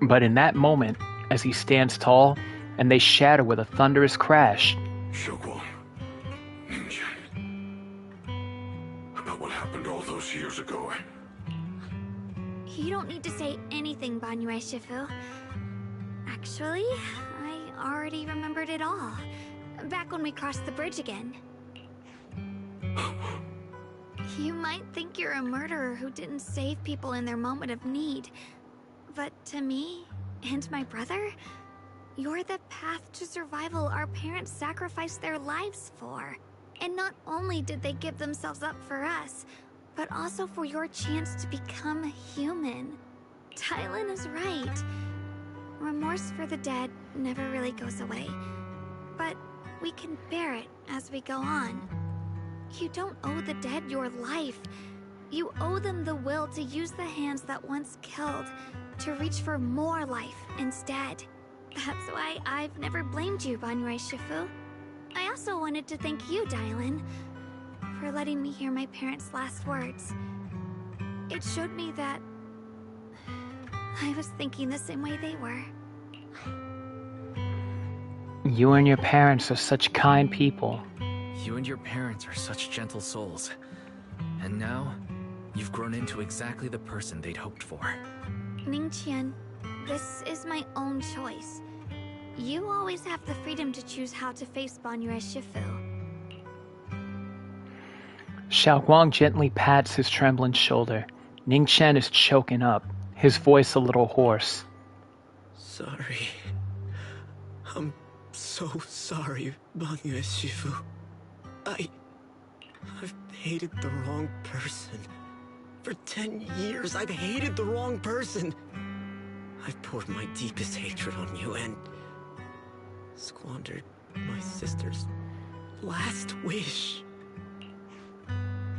But in that moment, as he stands tall, and they shatter with a thunderous crash. Shunguang, Ninja. About what happened all those years ago. You don't need to say anything, Banyue Shifu. Actually, I already remembered it all. Back when we crossed the bridge again. You might think you're a murderer who didn't save people in their moment of need. But to me, and my brother, you're the path to survival our parents sacrificed their lives for. And not only did they give themselves up for us, but also for your chance to become human. Dylan is right. Remorse for the dead never really goes away. But we can bear it as we go on. You don't owe the dead your life. You owe them the will to use the hands that once killed to reach for more life instead. That's why I've never blamed you, Banyue Shifu. I also wanted to thank you, Dylan, for letting me hear my parents' last words. It showed me that I was thinking the same way they were. You and your parents are such kind people. You and your parents are such gentle souls. And now, You've grown into exactly the person they'd hoped for. Ningqian, this is my own choice. You always have the freedom to choose how to face Banyu Shifu. Xiaoguang gently pats his trembling shoulder. Ningqian is choking up, his voice a little hoarse. Sorry. I'm so sorry, Banyu Shifu. I've hated the wrong person. For 10 years, I've hated the wrong person. I've poured my deepest hatred on you and squandered my sister's last wish.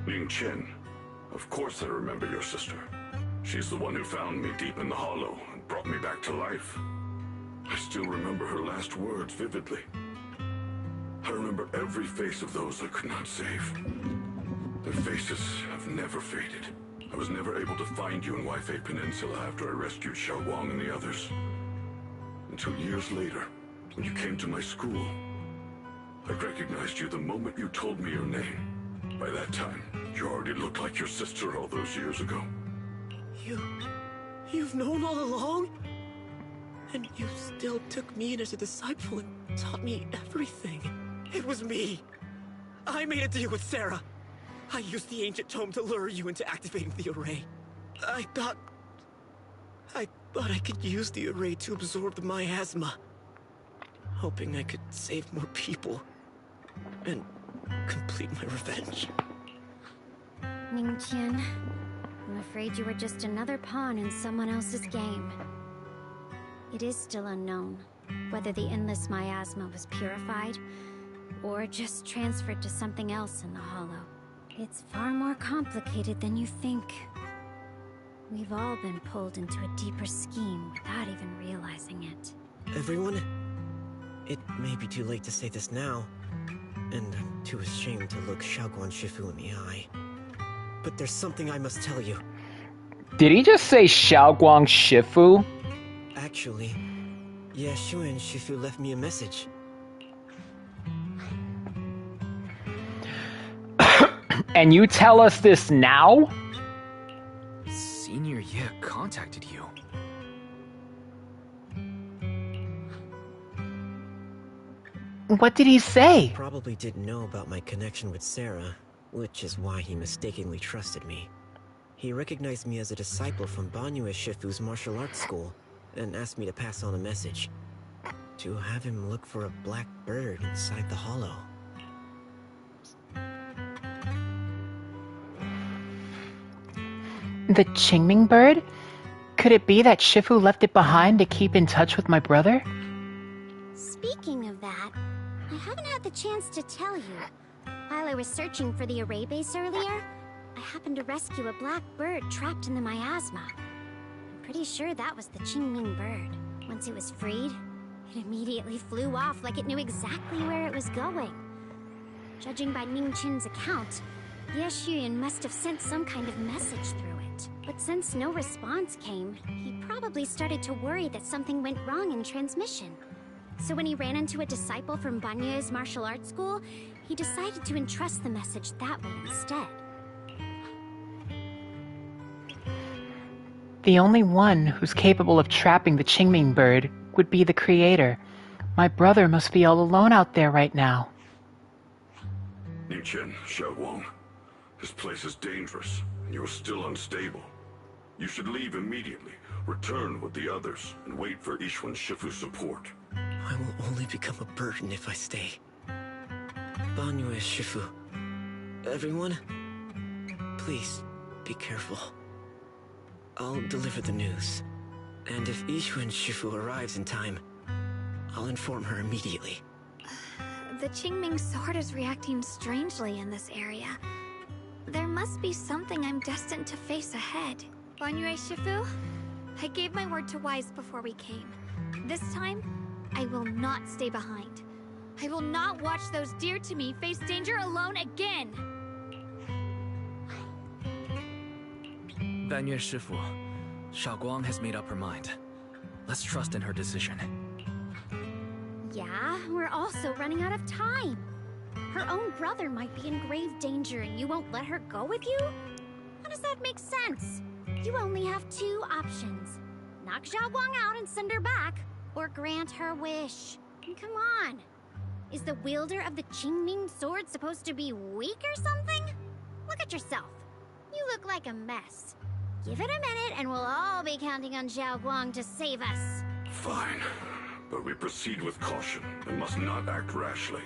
Ningqian, of course I remember your sister. She's the one who found me deep in the hollow and brought me back to life. I still remember her last words vividly. I remember every face of those I could not save. Their faces have never faded. I was never able to find you in Waifei Peninsula after I rescued Xiaoguang and the others. Until years later, when you came to my school, I recognized you the moment you told me your name. By that time, you already looked like your sister all those years ago. You've known all along? And you still took me in as a disciple and taught me everything. It was me. I made a deal with Sarah. I used the ancient tome to lure you into activating the array. I thought I could use the array to absorb the miasma. Hoping I could save more people. And complete my revenge. Ningqian, I'm afraid you were just another pawn in someone else's game. It is still unknown whether the endless miasma was purified or just transferred to something else in the hollow. It's far more complicated than you think. We've all been pulled into a deeper scheme without even realizing it. Everyone, it may be too late to say this now, and I'm too ashamed to look Xiaoguang Shifu in the eye. But there's something I must tell you. Did he just say Xiaoguang Shifu? Actually, Ye Shunguang Shifu left me a message. And you tell us this now? Senior Ye contacted you. What did he say? Probably didn't know about my connection with Sarah, which is why he mistakenly trusted me. He recognized me as a disciple from Banyu Shifu's martial arts school, and asked me to pass on a message. To have him look for a black bird inside the hollow. The Qingming bird? Could it be that Shifu left it behind to keep in touch with my brother? Speaking of that, I haven't had the chance to tell you. While I was searching for the array base earlier, I happened to rescue a black bird trapped in the miasma. I'm pretty sure that was the Qingming bird. Once it was freed, it immediately flew off like it knew exactly where it was going. Judging by Ningqian's account, Ye Shunguang must have sent some kind of message through it. But since no response came, he probably started to worry that something went wrong in transmission. So when he ran into a disciple from Banyue's martial arts school, he decided to entrust the message that way instead. The only one who's capable of trapping the Qingming bird would be the creator. My brother must be all alone out there right now. Ningqian, Xiaoguang, this place is dangerous, and you're still unstable. You should leave immediately, return with the others, and wait for Ye Shunguang Shifu's support. I will only become a burden if I stay. Banyu Shifu. Everyone, please be careful. I'll deliver the news. And if Ye Shunguang Shifu arrives in time, I'll inform her immediately. The Qingming sword is reacting strangely in this area. There must be something I'm destined to face ahead. Banyu Shifu, I gave my word to Wise before we came. This time, I will not stay behind. I will not watch those dear to me face danger alone again! Banyu Shifu, Xiaoguang has made up her mind. Let's trust in her decision. Yeah, we're also running out of time. Her own brother might be in grave danger and you won't let her go with you? How does that make sense? You only have two options. Knock Xiaoguang out and send her back, or grant her wish. And come on. Is the wielder of the Qingming sword supposed to be weak or something? Look at yourself. You look like a mess. Give it a minute and we'll all be counting on Xiaoguang to save us. Fine, but we proceed with caution and must not act rashly.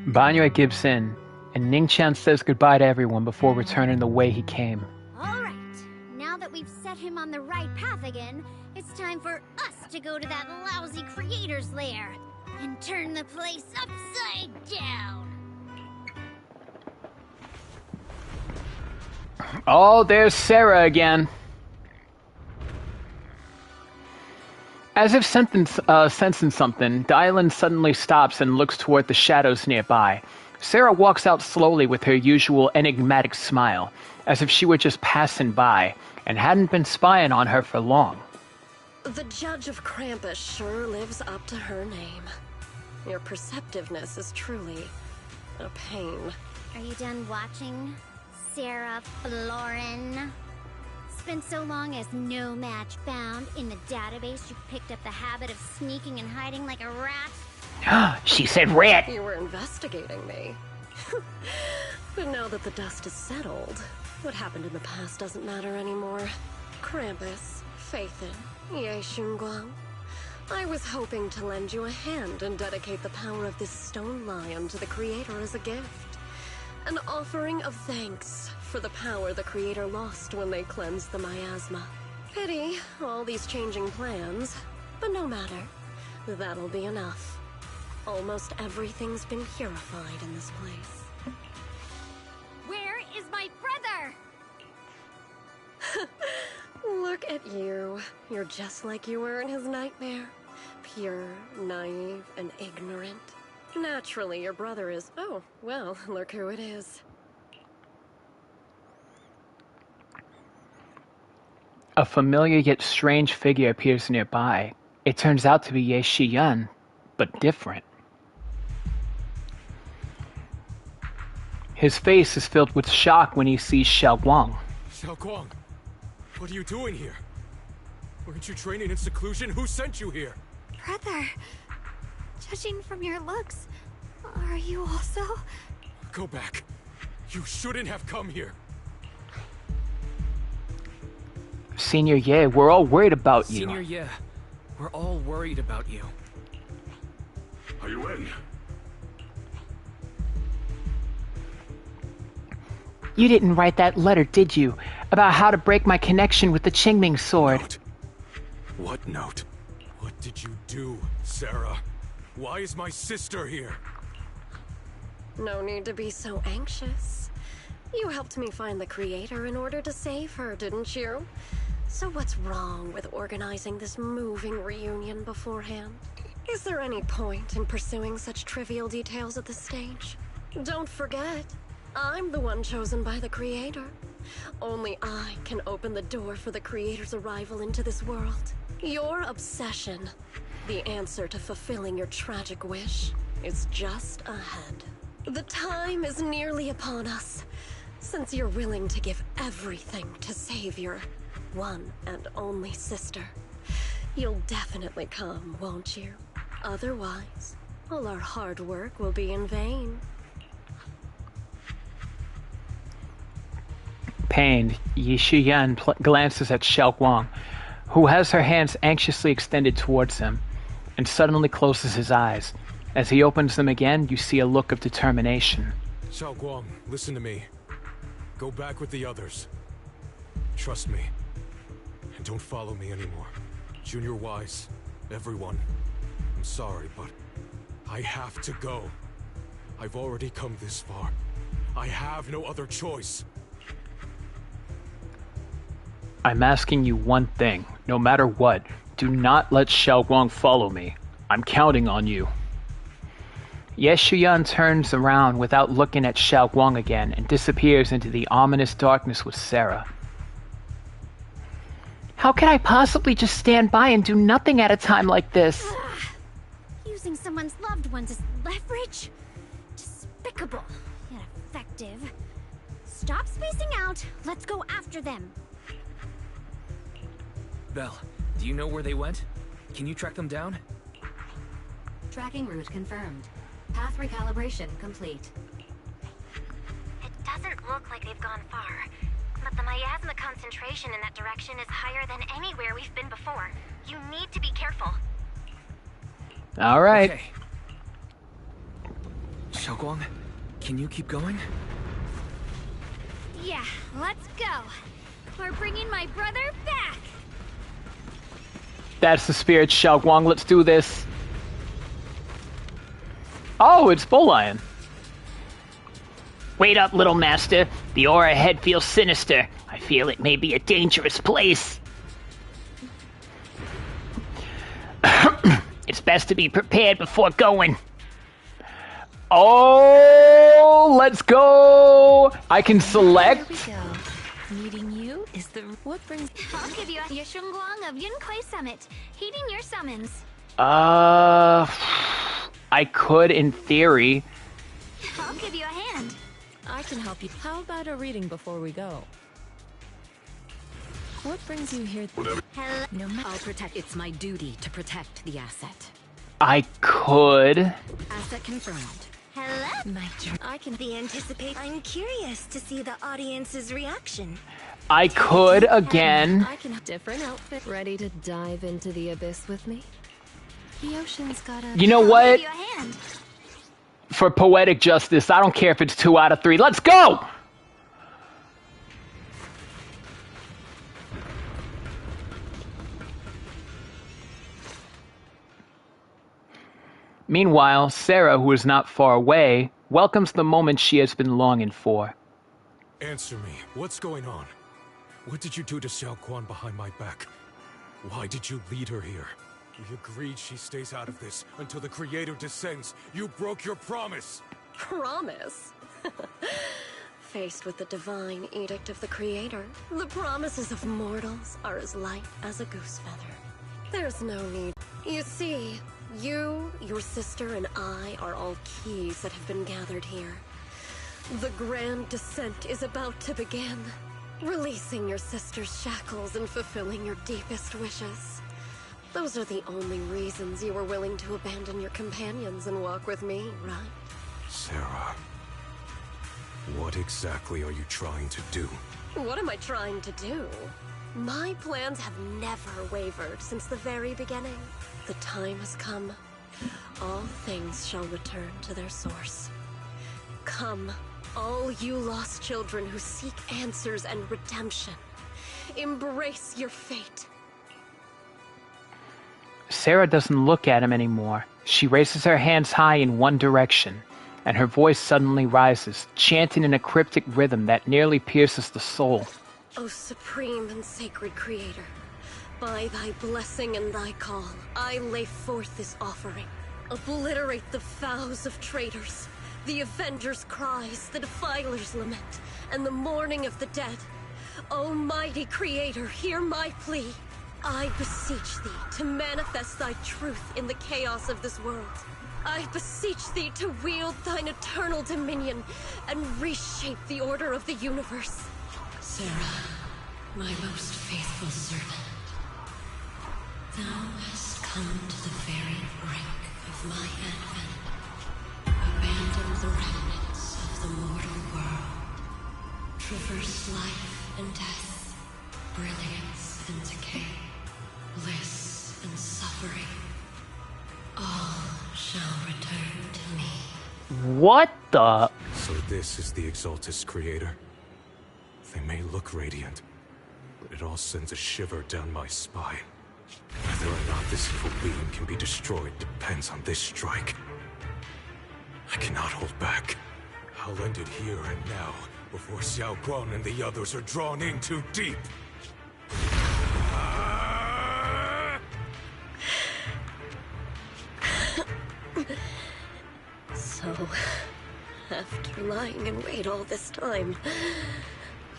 Banyue gives in, and Ningqian says goodbye to everyone before returning the way he came. Alright, now that we've set him on the right path again, it's time for us to go to that lousy creator's lair and turn the place upside down. Oh, there's Sarah again. As if sensing something, Dylan suddenly stops and looks toward the shadows nearby. Sarah walks out slowly with her usual enigmatic smile, as if she were just passing by and hadn't been spying on her for long. The Judge of Krampus sure lives up to her name. Your perceptiveness is truly a pain. Are you done watching, Sarah Florin? Spent so long as no match found in the database, you picked up the habit of sneaking and hiding like a rat? She said rat! You were investigating me. But now that the dust is settled, what happened in the past doesn't matter anymore. Krampus, Faithin, Ye Shunguang. I was hoping to lend you a hand and dedicate the power of this stone lion to the Creator as a gift. An offering of thanks for the power the Creator lost when they cleansed the miasma. Pity, all these changing plans, but no matter. That'll be enough. Almost everything's been purified in this place. Where is my brother? Look at you. You're just like you were in his nightmare. Pure, naive, and ignorant. Naturally, your brother is... Oh, well, look who it is. A familiar yet strange figure appears nearby. It turns out to be Ye Shiyun, but different. His face is filled with shock when he sees Xiaoguang. Xiaoguang, what are you doing here? Weren't you training in seclusion? Who sent you here? Brother, judging from your looks, are you also? Go back. You shouldn't have come here. Senior Ye, we're all worried about you. Senior Ye, we're all worried about you. Are you in? You didn't write that letter, did you? About how to break my connection with the Qingming sword. Note. What note? What did you do, Sarah? Why is my sister here? No need to be so anxious. You helped me find the Creator in order to save her, didn't you? So what's wrong with organizing this moving reunion beforehand? Is there any point in pursuing such trivial details at this stage? Don't forget, I'm the one chosen by the Creator. Only I can open the door for the Creator's arrival into this world. Your obsession, the answer to fulfilling your tragic wish, is just ahead. The time is nearly upon us. Since you're willing to give everything to save your one and only sister, you'll definitely come, won't you? Otherwise, all our hard work will be in vain. Pained, Ye Shiyun glances at Xiaoguang, who has her hands anxiously extended towards him, and suddenly closes his eyes. As he opens them again, you see a look of determination. Xiaoguang, listen to me. Go back with the others. Trust me. And don't follow me anymore. Junior Wise, everyone. I'm sorry, but I have to go. I've already come this far. I have no other choice. I'm asking you one thing. No matter what, do not let Xiaoguang follow me. I'm counting on you. Ye Shiyun turns around without looking at Xiaoguang again and disappears into the ominous darkness with Sarah. How can I possibly just stand by and do nothing at a time like this? Using someone's loved ones as leverage? Despicable, yet effective. Stop spacing out. Let's go after them. Belle, do you know where they went? Can you track them down? Tracking route confirmed. Path recalibration complete. It doesn't look like they've gone far, but the miasma concentration in that direction is higher than anywhere we've been before. You need to be careful. All right. Okay. Shunguang, can you keep going? Yeah, let's go. We're bringing my brother back. That's the spirit, Shunguang. Let's do this. Oh, it's Bull Lion. Wait up, little master. The aura ahead feels sinister. I feel it may be a dangerous place. It's best to be prepared before going. Oh, let's go. I can select. Here we go. Meeting you is the... What brings... I'll give you a Ye Shunguang of Yunkai Summit. Heeding your summons. I could in theory. I'll give you a hand. I can help you. How about a reading before we go? What brings you here? Hello. No matter. I'll protect. It's my duty to protect the asset. I could. Asset confirmed. Hello. I can The anticipate. I'm curious to see the audience's reaction. I could again. I can different outfit. Ready to dive into the abyss with me? The ocean's got a... You know what? I'll give you a hand. For poetic justice, I don't care if it's 2 out of 3. Let's go! Meanwhile, Sarah, who is not far away, welcomes the moment she has been longing for. Answer me. What's going on? What did you do to Xiao Quan behind my back? Why did you lead her here? We agreed she stays out of this until the Creator descends. You broke your promise! Promise? Faced with the divine edict of the Creator, the promises of mortals are as light as a goose feather. There's no need. You see, you, your sister, and I are all keys that have been gathered here. The grand descent is about to begin. Releasing your sister's shackles and fulfilling your deepest wishes. Those are the only reasons you were willing to abandon your companions and walk with me, right? Sarah, what exactly are you trying to do? What am I trying to do? My plans have never wavered since the very beginning. The time has come. All things shall return to their source. Come, all you lost children who seek answers and redemption. Embrace your fate. Sarah doesn't look at him anymore. She raises her hands high in one direction, and her voice suddenly rises, chanting in a cryptic rhythm that nearly pierces the soul. O supreme and sacred Creator, by thy blessing and thy call, I lay forth this offering. Obliterate the vows of traitors, the avengers' cries, the defiler's lament, and the mourning of the dead. O mighty Creator, hear my plea. I beseech thee to manifest thy truth in the chaos of this world. I beseech thee to wield thine eternal dominion and reshape the order of the universe. Sarah, my most faithful servant, thou hast come to the very brink of my advent. Abandon the remnants of the mortal world. Traverse life and death, brilliance and decay, bliss and suffering. All shall return to me. What the? So this is the Exaltists' Creator. They may look radiant, but it all sends a shiver down my spine. Whether or not this evil being can be destroyed depends on this strike. I cannot hold back. I'll end it here and now, before Xiao Quan and the others are drawn in too deep. So, after lying in wait all this time,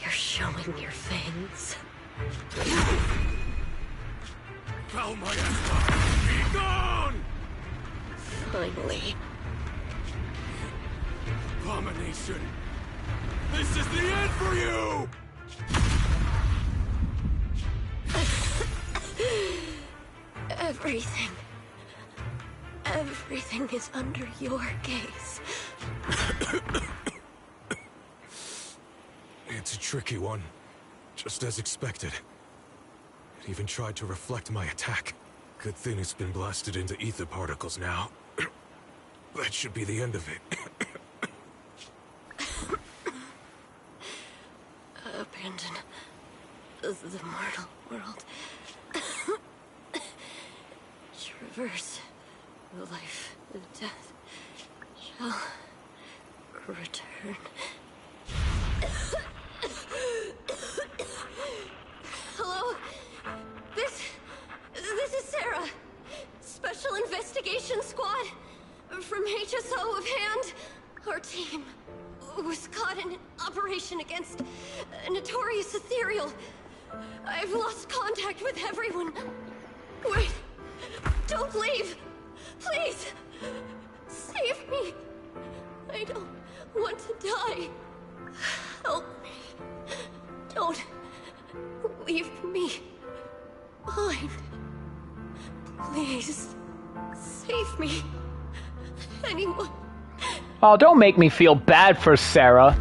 you're showing your fangs. Foul miasma! Be gone! Finally. Abomination! This is the end for you! Everything is under your gaze. It's a tricky one. Just as expected. It even tried to reflect my attack. Good thing it's been blasted into ether particles now. That should be the end of it. Abandon the mortal world. Traverse life and death shall return. Hello? This is Sarah. Special Investigation Squad from HSO of Hand. Our team was caught in an operation against a notorious ethereal. I've lost contact with everyone. Wait, don't leave. Please, save me. I don't want to die. Help me. Don't leave me behind. Please, save me. Anyone. Oh, don't make me feel bad for Sarah.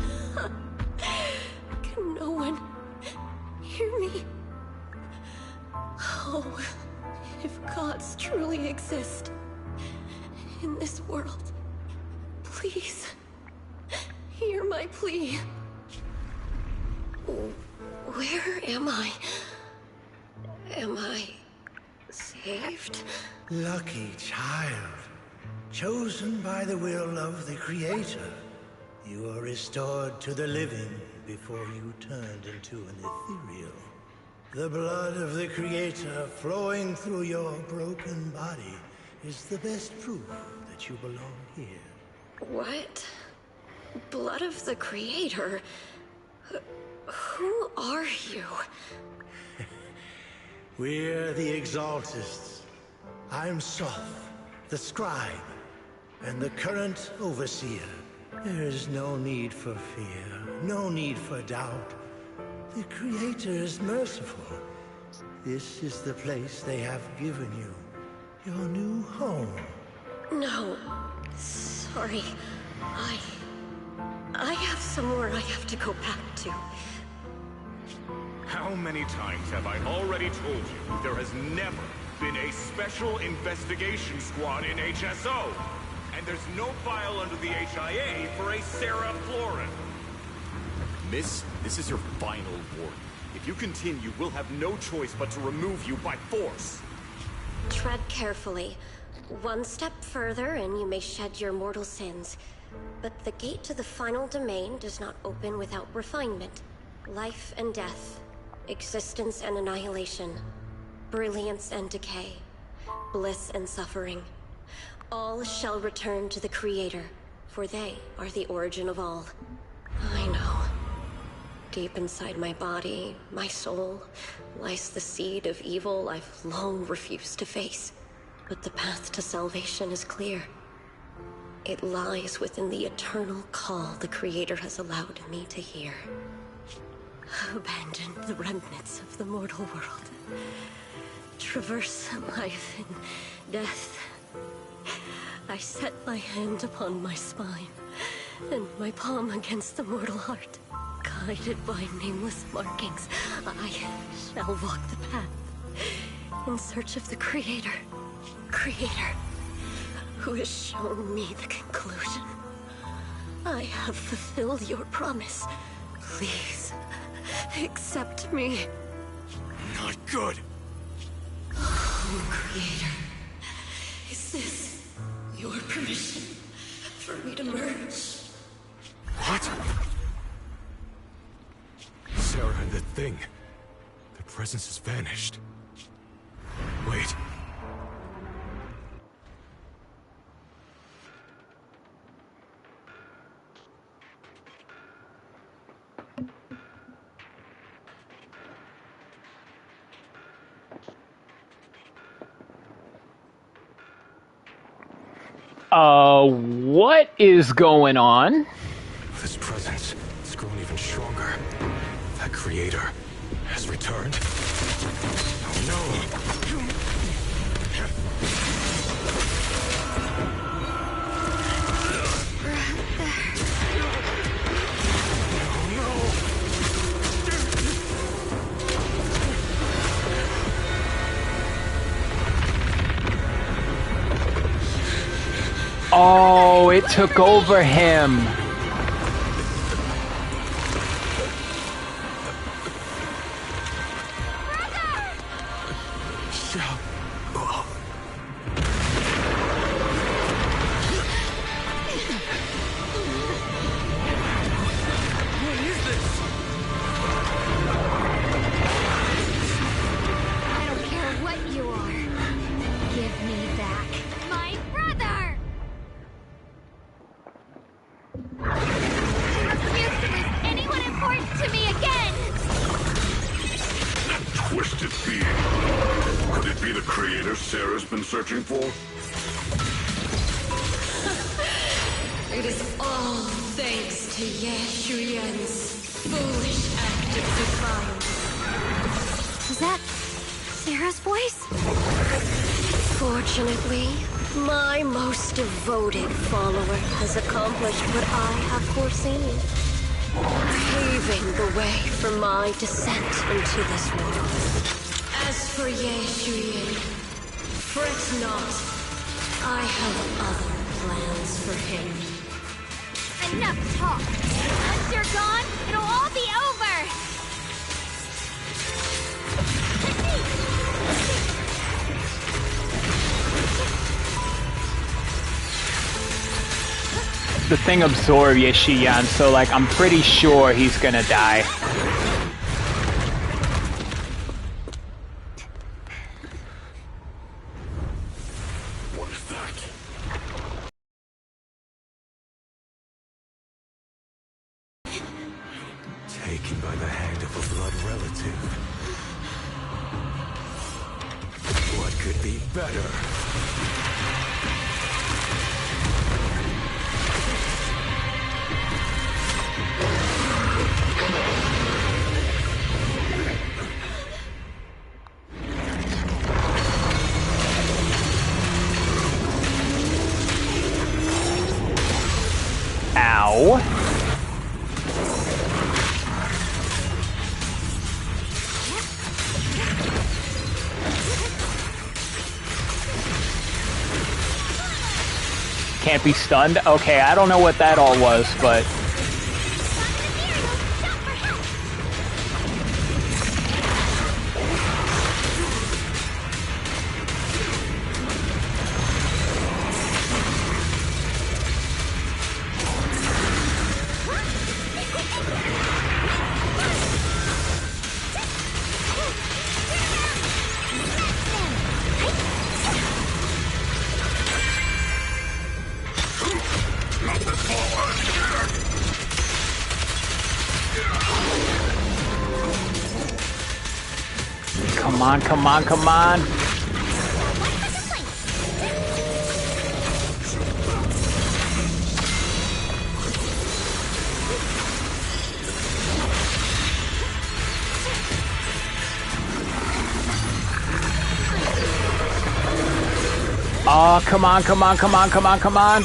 Can no one hear me? Oh, if gods truly exist in this world, please hear my plea. Where am I? Am I saved? Lucky child. Chosen by the will of the Creator. You are restored to the living before you turned into an ethereal. The blood of the Creator flowing through your broken body is the best proof that you belong here. What? Blood of the Creator? Who are you? We're the Exaltists. I'm Soth, the scribe, and the current overseer. There is no need for fear, no need for doubt. The Creator is merciful. This is the place they have given you, your new home. No, sorry. I have somewhere I have to go back to. How many times have I already told you there has never been a special investigation squad in HSO? And there's no file under the HIA for a Sarah Florin. Miss, this is your final warning. If you continue, we'll have no choice but to remove you by force. Tread carefully. One step further and you may shed your mortal sins. But the gate to the final domain does not open without refinement. Life and death. Existence and annihilation. Brilliance and decay. Bliss and suffering. All shall return to the Creator, for they are the origin of all. I know. Deep inside my body, my soul, lies the seed of evil I've long refused to face. But the path to salvation is clear. It lies within the eternal call the Creator has allowed me to hear. Abandon the remnants of the mortal world. Traverse life and death. I set my hand upon my spine, and my palm against the mortal heart. Guided by nameless markings, I shall walk the path, in search of the Creator. Creator, who has shown me the conclusion. I have fulfilled your promise. Please, accept me. Not good. Oh, Creator, is this your permission for me to merge? What? Sarah and the thing. Their presence has vanished. Wait. What is going on? This presence, this Creator has returned? Oh no! Oh, it took over him. I don't care what you are. Give me back my brother! I refuse to lose anyone important to me again! Twisted being. Could it be the creator Sarah's been searching for? It is all thanks to Ye Shunguang's foolish act of defiance. Was that Sarah's voice? Fortunately, my most devoted follower has accomplished what I have foreseen, paving the way for my descent into this world. As for Ye Shunguang, fret not. I have other plans for him. Enough talk! Once you're gone, it'll all be over! The thing absorbed Ye Shunguang, so like I'm pretty sure he's gonna die. What is that? Taken by the hand of a blood relative. What could be better? Ow. Can't be stunned? Okay, I don't know what that all was, but... Come on, come on, come on. Oh, come on, come on, come on, come on, come on.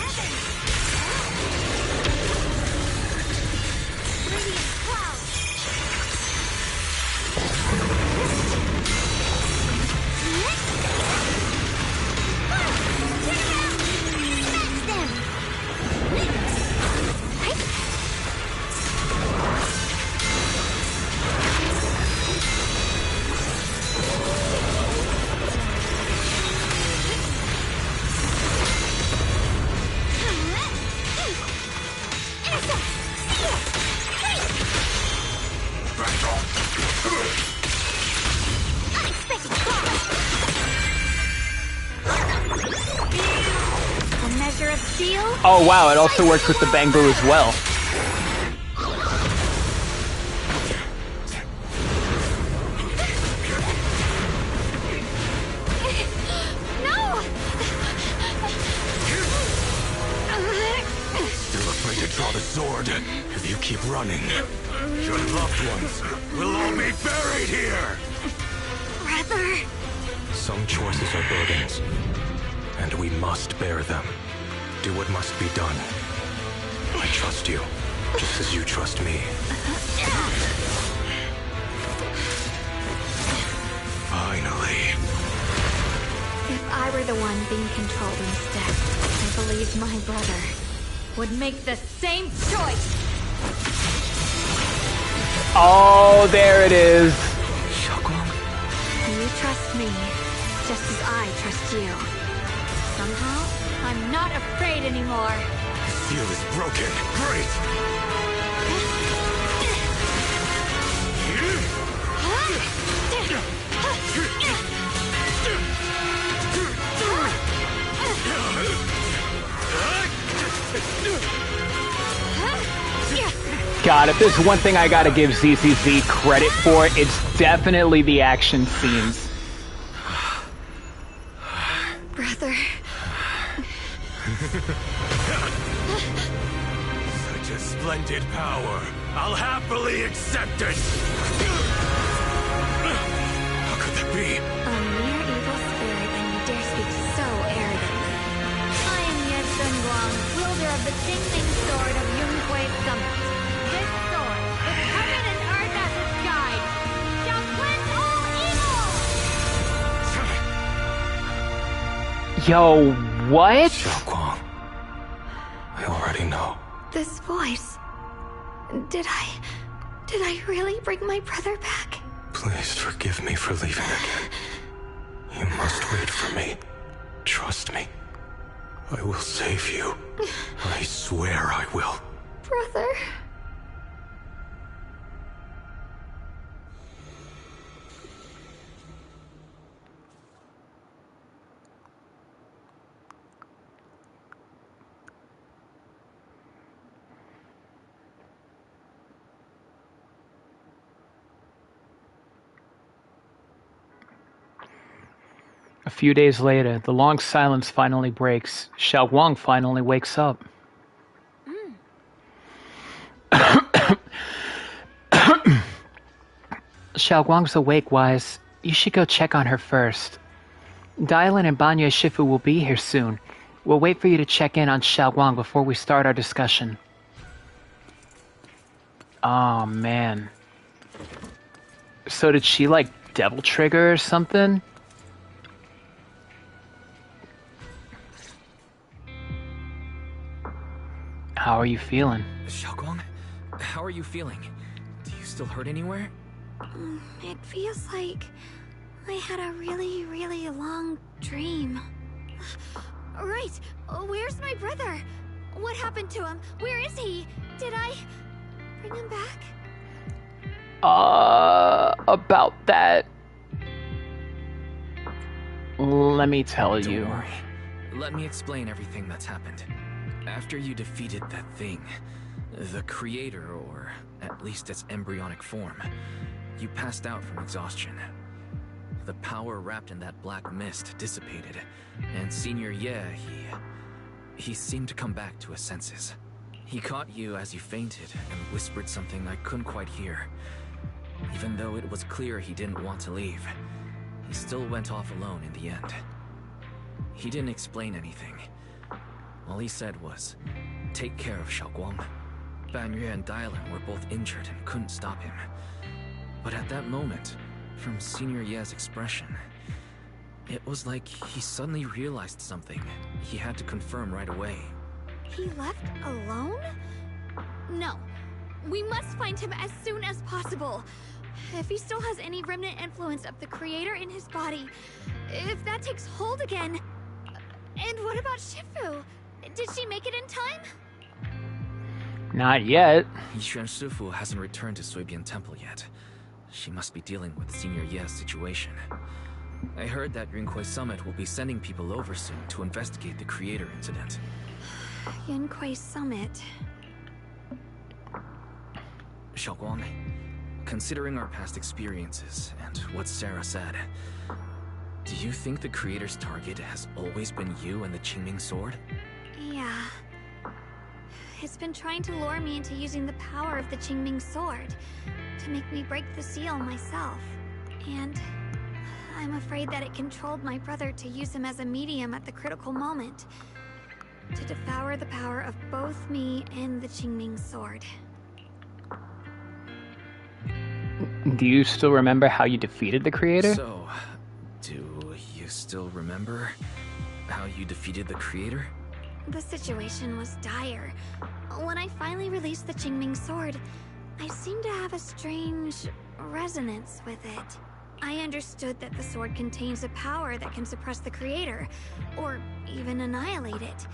Oh wow, it also works with the Bangbu as well. No! Still afraid to draw the sword. If you keep running, your loved ones will all be buried here! Brother! Some choices are burdens, and we must bear them. Do what must be done. I trust you, just as you trust me. Finally. If I were the one being controlled instead, I believe my brother would make the same choice! Oh, there it is. You trust me, just as I trust you. Somehow, I'm not afraid anymore. The seal is broken. Great! God, if there's one thing I gotta give ZZZ credit for, it's definitely the action scenes. Brother. Such a splendid power. I'll happily accept it. How could that be? A mere evil spirit, and you dare speak so arrogantly. I am Ye Shunguang, wielder of the Jingming sword of Yunhui Summit. This sword, with heaven and earth as its guide, shall cleanse all evil! Yo, what? Shunguang. I already know. This voice... Did I really bring my brother back? Please forgive me for leaving again. You must wait for me. Trust me. I will save you. I swear I will. Brother... A few days later, the long silence finally breaks. Shunguang finally wakes up. Shunguang's awake, Wise. You should go check on her first. Dylan and Banya Shifu will be here soon. We'll wait for you to check in on Shunguang before we start our discussion. Oh, man. So did she, like, devil trigger or something? How are you feeling? Shunguang, how are you feeling? Do you still hurt anywhere? It feels like I had a really, really long dream. Right, where's my brother? What happened to him? Where is he? Did I bring him back? About that... Let me tell you. Don't worry. Let me explain everything that's happened. After you defeated that thing, the creator, or at least its embryonic form, you passed out from exhaustion. The power wrapped in that black mist dissipated, and Senior Ye, he seemed to come back to his senses. He caught you as you fainted and whispered something I couldn't quite hear. Even though it was clear he didn't want to leave, he still went off alone in the end. He didn't explain anything. All he said was, take care of Shunguang. Ban Yue and Dylan were both injured and couldn't stop him. But at that moment, from Senior Ye's expression, it was like he suddenly realized something he had to confirm right away. He left alone? No. We must find him as soon as possible. If he still has any remnant influence of the creator in his body, if that takes hold again... And what about Shifu? Did she make it in time? Not yet. Ye Shifu hasn't returned to Suibian Temple yet. She must be dealing with Senior Ye's situation. I heard that Yunhui Summit will be sending people over soon to investigate the creator incident. Yunhui Summit. Shunguang, considering our past experiences and what Sarah said, do you think the creator's target has always been you and the Qingming sword? Yeah. It's been trying to lure me into using the power of the Qingming sword to make me break the seal myself. And I'm afraid that it controlled my brother to use him as a medium at the critical moment, to devour the power of both me and the Qingming sword. Do you still remember how you defeated the creator? So, do you still remember how you defeated the creator? The situation was dire. When I finally released the Qingming sword, I seemed to have a strange resonance with it. I understood that the sword contains a power that can suppress the creator, or even annihilate it.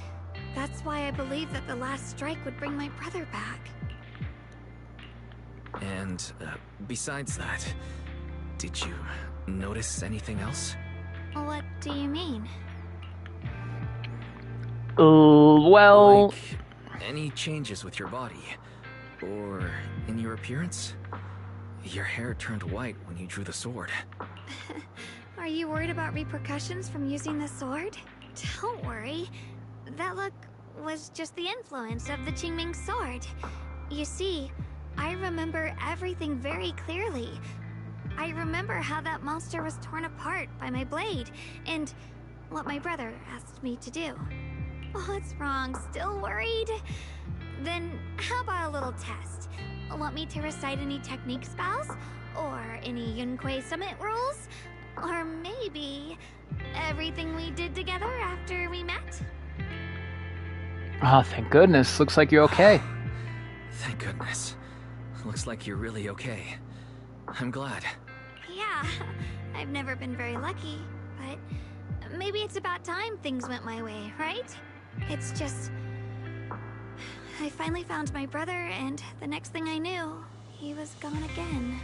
That's why I believed that the last strike would bring my brother back. And besides that, did you notice anything else? What do you mean? Well... Like, any changes with your body? Or in your appearance? Your hair turned white when you drew the sword. Are you worried about repercussions from using the sword? Don't worry. That look was just the influence of the Qingming sword. You see, I remember everything very clearly. I remember how that monster was torn apart by my blade, and what my brother asked me to do. What's wrong? Still worried? Then how about a little test? Want me to recite any technique spells? Or any Yunquei Summit rules? Or maybe everything we did together after we met? Oh, thank goodness. Looks like you're okay. Thank goodness. Looks like you're really okay. I'm glad. Yeah, I've never been very lucky, but maybe it's about time things went my way, right? It's just... I finally found my brother, and the next thing I knew, he was gone again.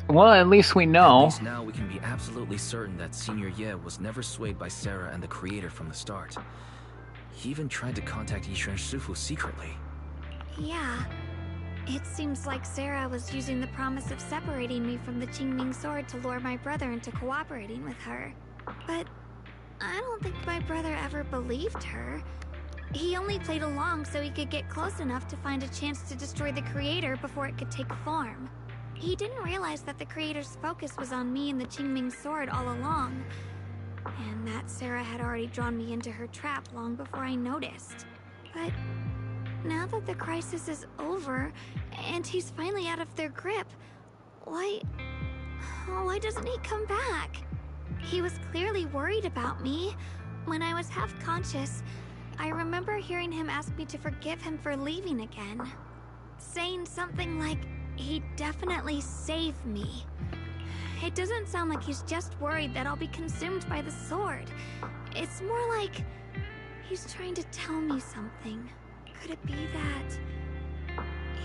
Well, at least we know. At least now we can be absolutely certain that Senior Ye was never swayed by Sarah and the creator from the start. He even tried to contact Ye Shunguang secretly. Yeah. It seems like Sarah was using the promise of separating me from the Qingming sword to lure my brother into cooperating with her. But I don't think my brother ever believed her. He only played along so he could get close enough to find a chance to destroy the creator before it could take form. He didn't realize that the creator's focus was on me and the Qingming sword all along, and that Sarah had already drawn me into her trap long before I noticed. But now that the crisis is over, and he's finally out of their grip, why doesn't he come back? He was clearly worried about me. When I was half conscious, I remember hearing him ask me to forgive him for leaving again, saying something like, he'd definitely save me. It doesn't sound like he's just worried that I'll be consumed by the sword. It's more like he's trying to tell me something. Could it be that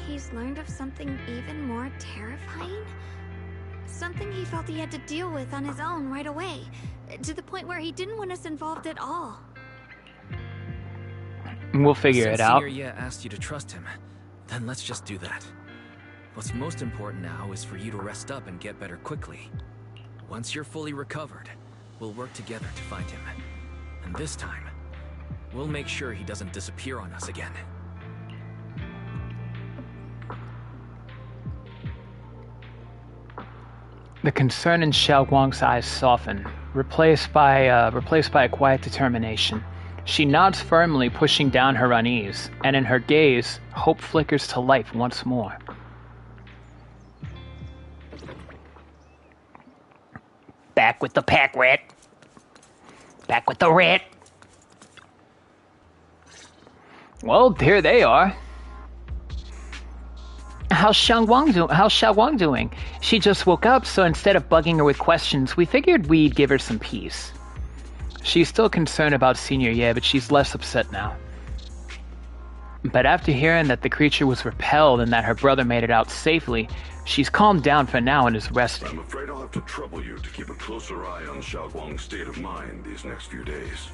he's learned of something even more terrifying? Something he felt he had to deal with on his own right away, to the point where he didn't want us involved at all. We'll figure it out. Since Senior Ye asked you to trust him, then let's just do that. What's most important now is for you to rest up and get better quickly. Once you're fully recovered, we'll work together to find him. And this time, we'll make sure he doesn't disappear on us again. The concern in Shunguang's eyes soften, replaced by a quiet determination. She nods firmly, pushing down her unease, and in her gaze, hope flickers to life once more. Back with the pack rat. Back with the rat. Well, here they are. How's Shunguang doing? She just woke up, so instead of bugging her with questions, we figured we'd give her some peace. She's still concerned about Senior Ye, but she's less upset now. But after hearing that the creature was repelled and that her brother made it out safely, she's calmed down for now and is resting. I'm afraid I'll have to trouble you to keep a closer eye on Shunguang's state of mind these next few days.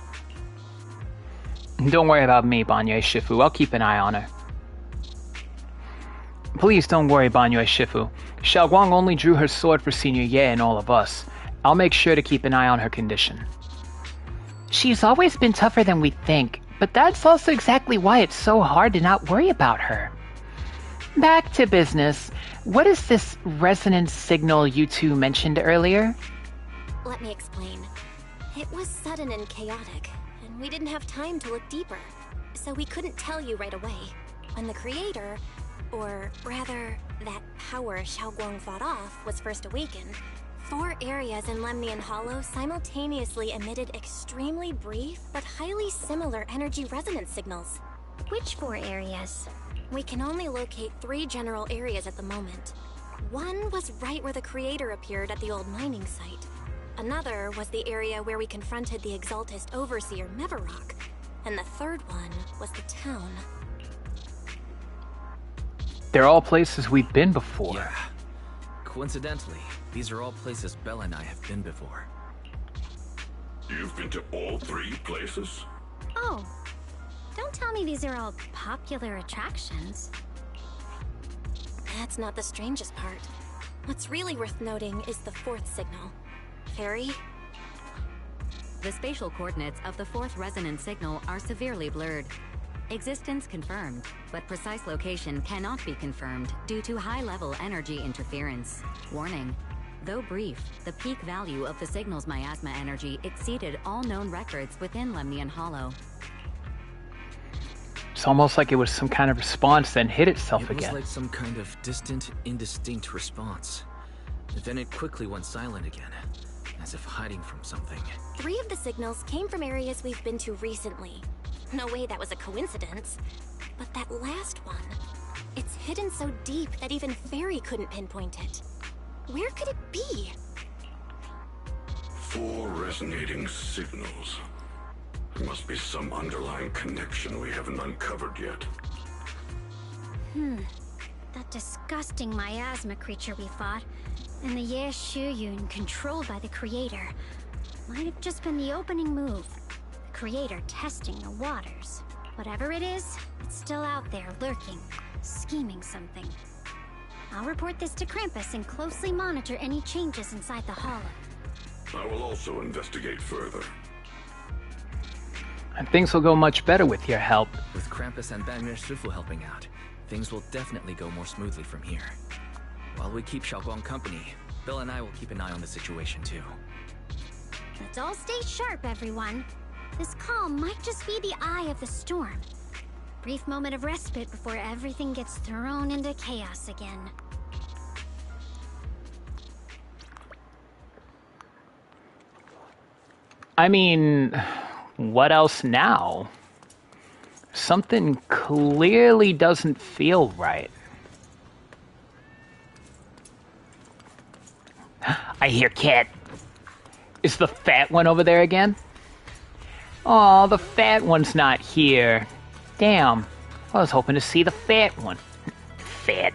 Don't worry about me, Banyue Shifu. I'll keep an eye on her. Please don't worry, Banyue Shifu. Shunguang only drew her sword for Senior Ye and all of us. I'll make sure to keep an eye on her condition. She's always been tougher than we think, but that's also exactly why it's so hard to not worry about her. Back to business. What is this resonance signal you two mentioned earlier? Let me explain. It was sudden and chaotic, and we didn't have time to look deeper, so we couldn't tell you right away. When the creator, or rather, that power Shunguang fought off, was first awakened, 4 areas in Lemnian Hollow simultaneously emitted extremely brief but highly similar energy resonance signals. Which 4 areas? We can only locate 3 general areas at the moment. One was right where the creator appeared at the old mining site. Another was the area where we confronted the Exaltist overseer Mevarok. And the third one was the town. They're all places we've been before. Yeah. Coincidentally, these are all places Bella and I have been before. You've been to all 3 places? Oh, don't tell me these are all popular attractions. That's not the strangest part. What's really worth noting is the 4th signal. Fairy? The spatial coordinates of the 4th resonance signal are severely blurred. Existence confirmed, but precise location cannot be confirmed due to high-level energy interference. Warning. Though brief, the peak value of the signal's miasma energy exceeded all known records within Lemnian Hollow. It's almost like it was some kind of response, then hit itself again. It was like some kind of distant, indistinct response. Then it quickly went silent again, as if hiding from something. 3 of the signals came from areas we've been to recently. No way that was a coincidence. But that last one, it's hidden so deep that even Fairy couldn't pinpoint it. Where could it be? 4 resonating signals. There must be some underlying connection we haven't uncovered yet. That disgusting miasma creature we fought, and the Ye Shunguang controlled by the creator, might have just been the opening move. The creator testing the waters. Whatever it is, it's still out there lurking, scheming something. I'll report this to Krampus and closely monitor any changes inside the hollow. I will also investigate further. And things will go much better with your help. With Krampus and Banner Shifu helping out, things will definitely go more smoothly from here. While we keep Shunguang company, Bill and I will keep an eye on the situation too. Let's all stay sharp, everyone. This calm might just be the eye of the storm. Brief moment of respite before everything gets thrown into chaos again. I mean, what else now? Something clearly doesn't feel right. I hear cat. Is the fat one over there again? Oh, the fat one's not here. Damn. I was hoping to see the fat one. Fat.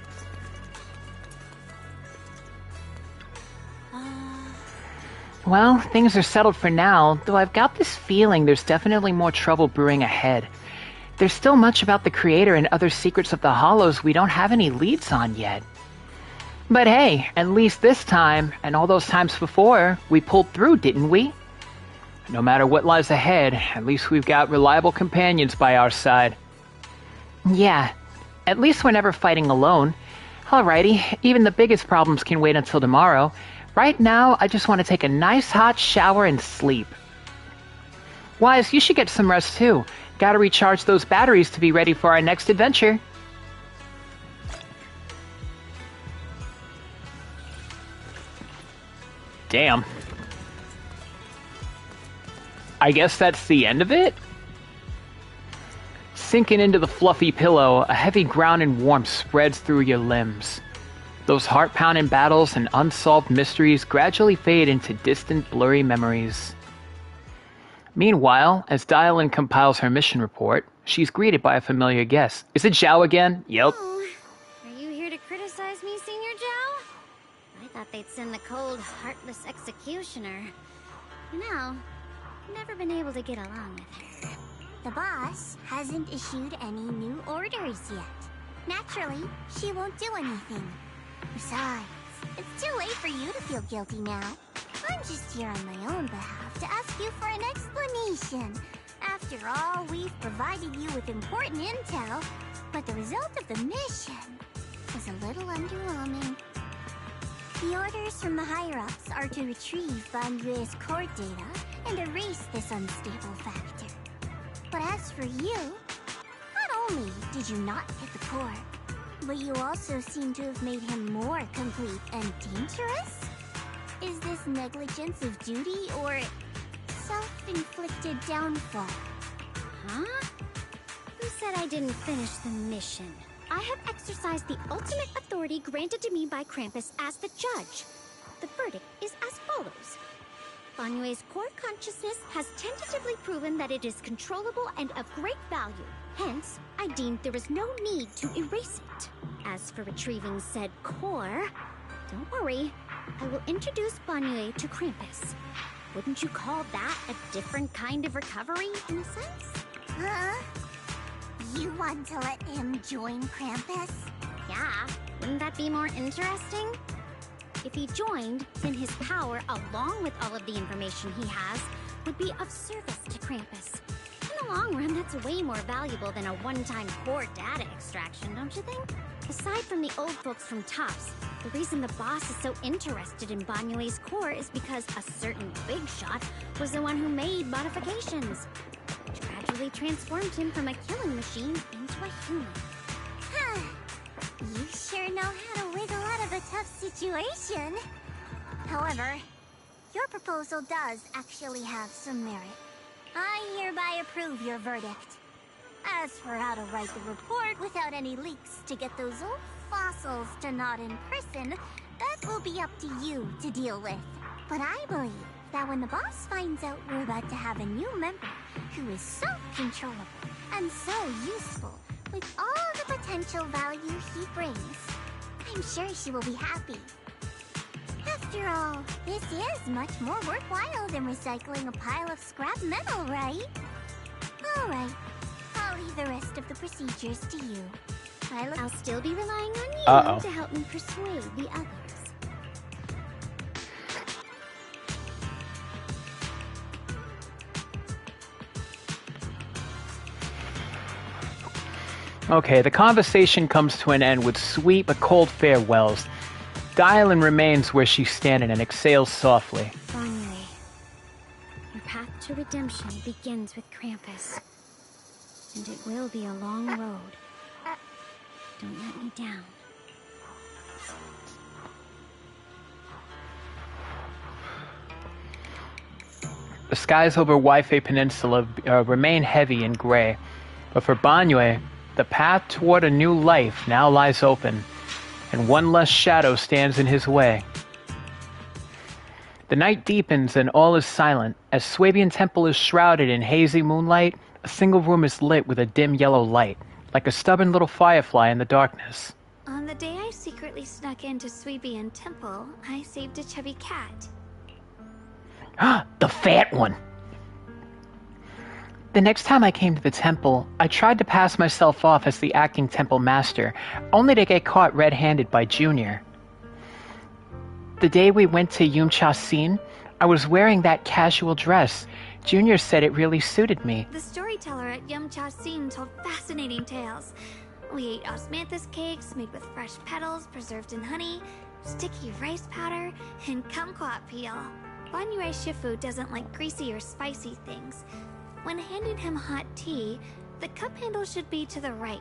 Well, things are settled for now, though I've got this feeling there's definitely more trouble brewing ahead. There's still much about the Creator and other secrets of the Hollows we don't have any leads on yet. But hey, at least this time, and all those times before, we pulled through, didn't we? No matter what lies ahead, at least we've got reliable companions by our side. Yeah, at least we're never fighting alone. Alrighty, even the biggest problems can wait until tomorrow. Right now, I just want to take a nice hot shower and sleep. Wise, you should get some rest too. Gotta recharge those batteries to be ready for our next adventure. Damn. I guess that's the end of it? Sinking into the fluffy pillow, a heavy ground and warmth spreads through your limbs. Those heart-pounding battles and unsolved mysteries gradually fade into distant, blurry memories. Meanwhile, as Dialin compiles her mission report, she's greeted by a familiar guest. Is it Zhao again? Yep. Oh, are you here to criticize me, Senior Zhao? I thought they'd send the cold, heartless executioner. No, never been able to get along with her. The boss hasn't issued any new orders yet. Naturally, she won't do anything. Besides, it's too late for you to feel guilty now. I'm just here on my own behalf to ask you for an explanation. mission. After all, we've provided you with important intel, but the result of the mission was a little underwhelming. The orders from the higher-ups are to retrieve Ban Yue's core data and erase this unstable factor. But as for you, not only did you not get the core, but you also seem to have made him more complete and dangerous? Is this negligence of duty or self-inflicted downfall? Huh? Who said I didn't finish the mission? I have exercised the ultimate authority granted to me by Krampus as the judge. The verdict is as follows. Ban Yue's core consciousness has tentatively proven that it is controllable and of great value. Hence, I deemed there is no need to erase it. As for retrieving said core, don't worry. I will introduce Ban Yue to Krampus. Wouldn't you call that a different kind of recovery, in a sense? Huh? You want to let him join Krampus? Yeah, wouldn't that be more interesting? If he joined, then his power, along with all of the information he has, would be of service to Krampus. In the long run, that's way more valuable than a one-time core data extraction, don't you think? Aside from the old folks from TOPS, the reason the boss is so interested in Ban Yue's core is because a certain big shot was the one who made modifications, which gradually transformed him from a killing machine into a human. Huh. You sure know how to wiggle out of a tough situation. However, your proposal does actually have some merit. I hereby approve your verdict. As for how to write the report without any leaks to get those old fossils to not in person, that will be up to you to deal with. But I believe that when the boss finds out we're about to have a new member who is so controllable and so useful with all the potential value he brings, I'm sure she will be happy. After all, this is much more worthwhile than recycling a pile of scrap metal, right? Alright, I'll leave the rest of the procedures to you. I'll still be relying on you to help me persuade the others. Okay, the conversation comes to an end with sweet but cold farewells. Dylan remains where she's standing and exhales softly. Ban Yue, your path to redemption begins with Krampus. And it will be a long road. Don't let me down. The skies over Waifei Peninsula remain heavy and gray, but for Ban Yue, the path toward a new life now lies open, and one less shadow stands in his way. The night deepens and all is silent. As Swabian Temple is shrouded in hazy moonlight, a single room is lit with a dim yellow light, like a stubborn little firefly in the darkness. On the day I secretly snuck into Swabian Temple, I saved a chubby cat. The fat one! The next time I came to the temple, I tried to pass myself off as the acting temple master, only to get caught red-handed by Junior. The day we went to Yumcha-sin, I was wearing that casual dress. Junior said it really suited me. The storyteller at Yumcha-sin told fascinating tales. We ate osmanthus cakes made with fresh petals preserved in honey, sticky rice powder, and kumquat peel. Ban Yue Shifu doesn't like greasy or spicy things. When handing him hot tea, the cup handle should be to the right.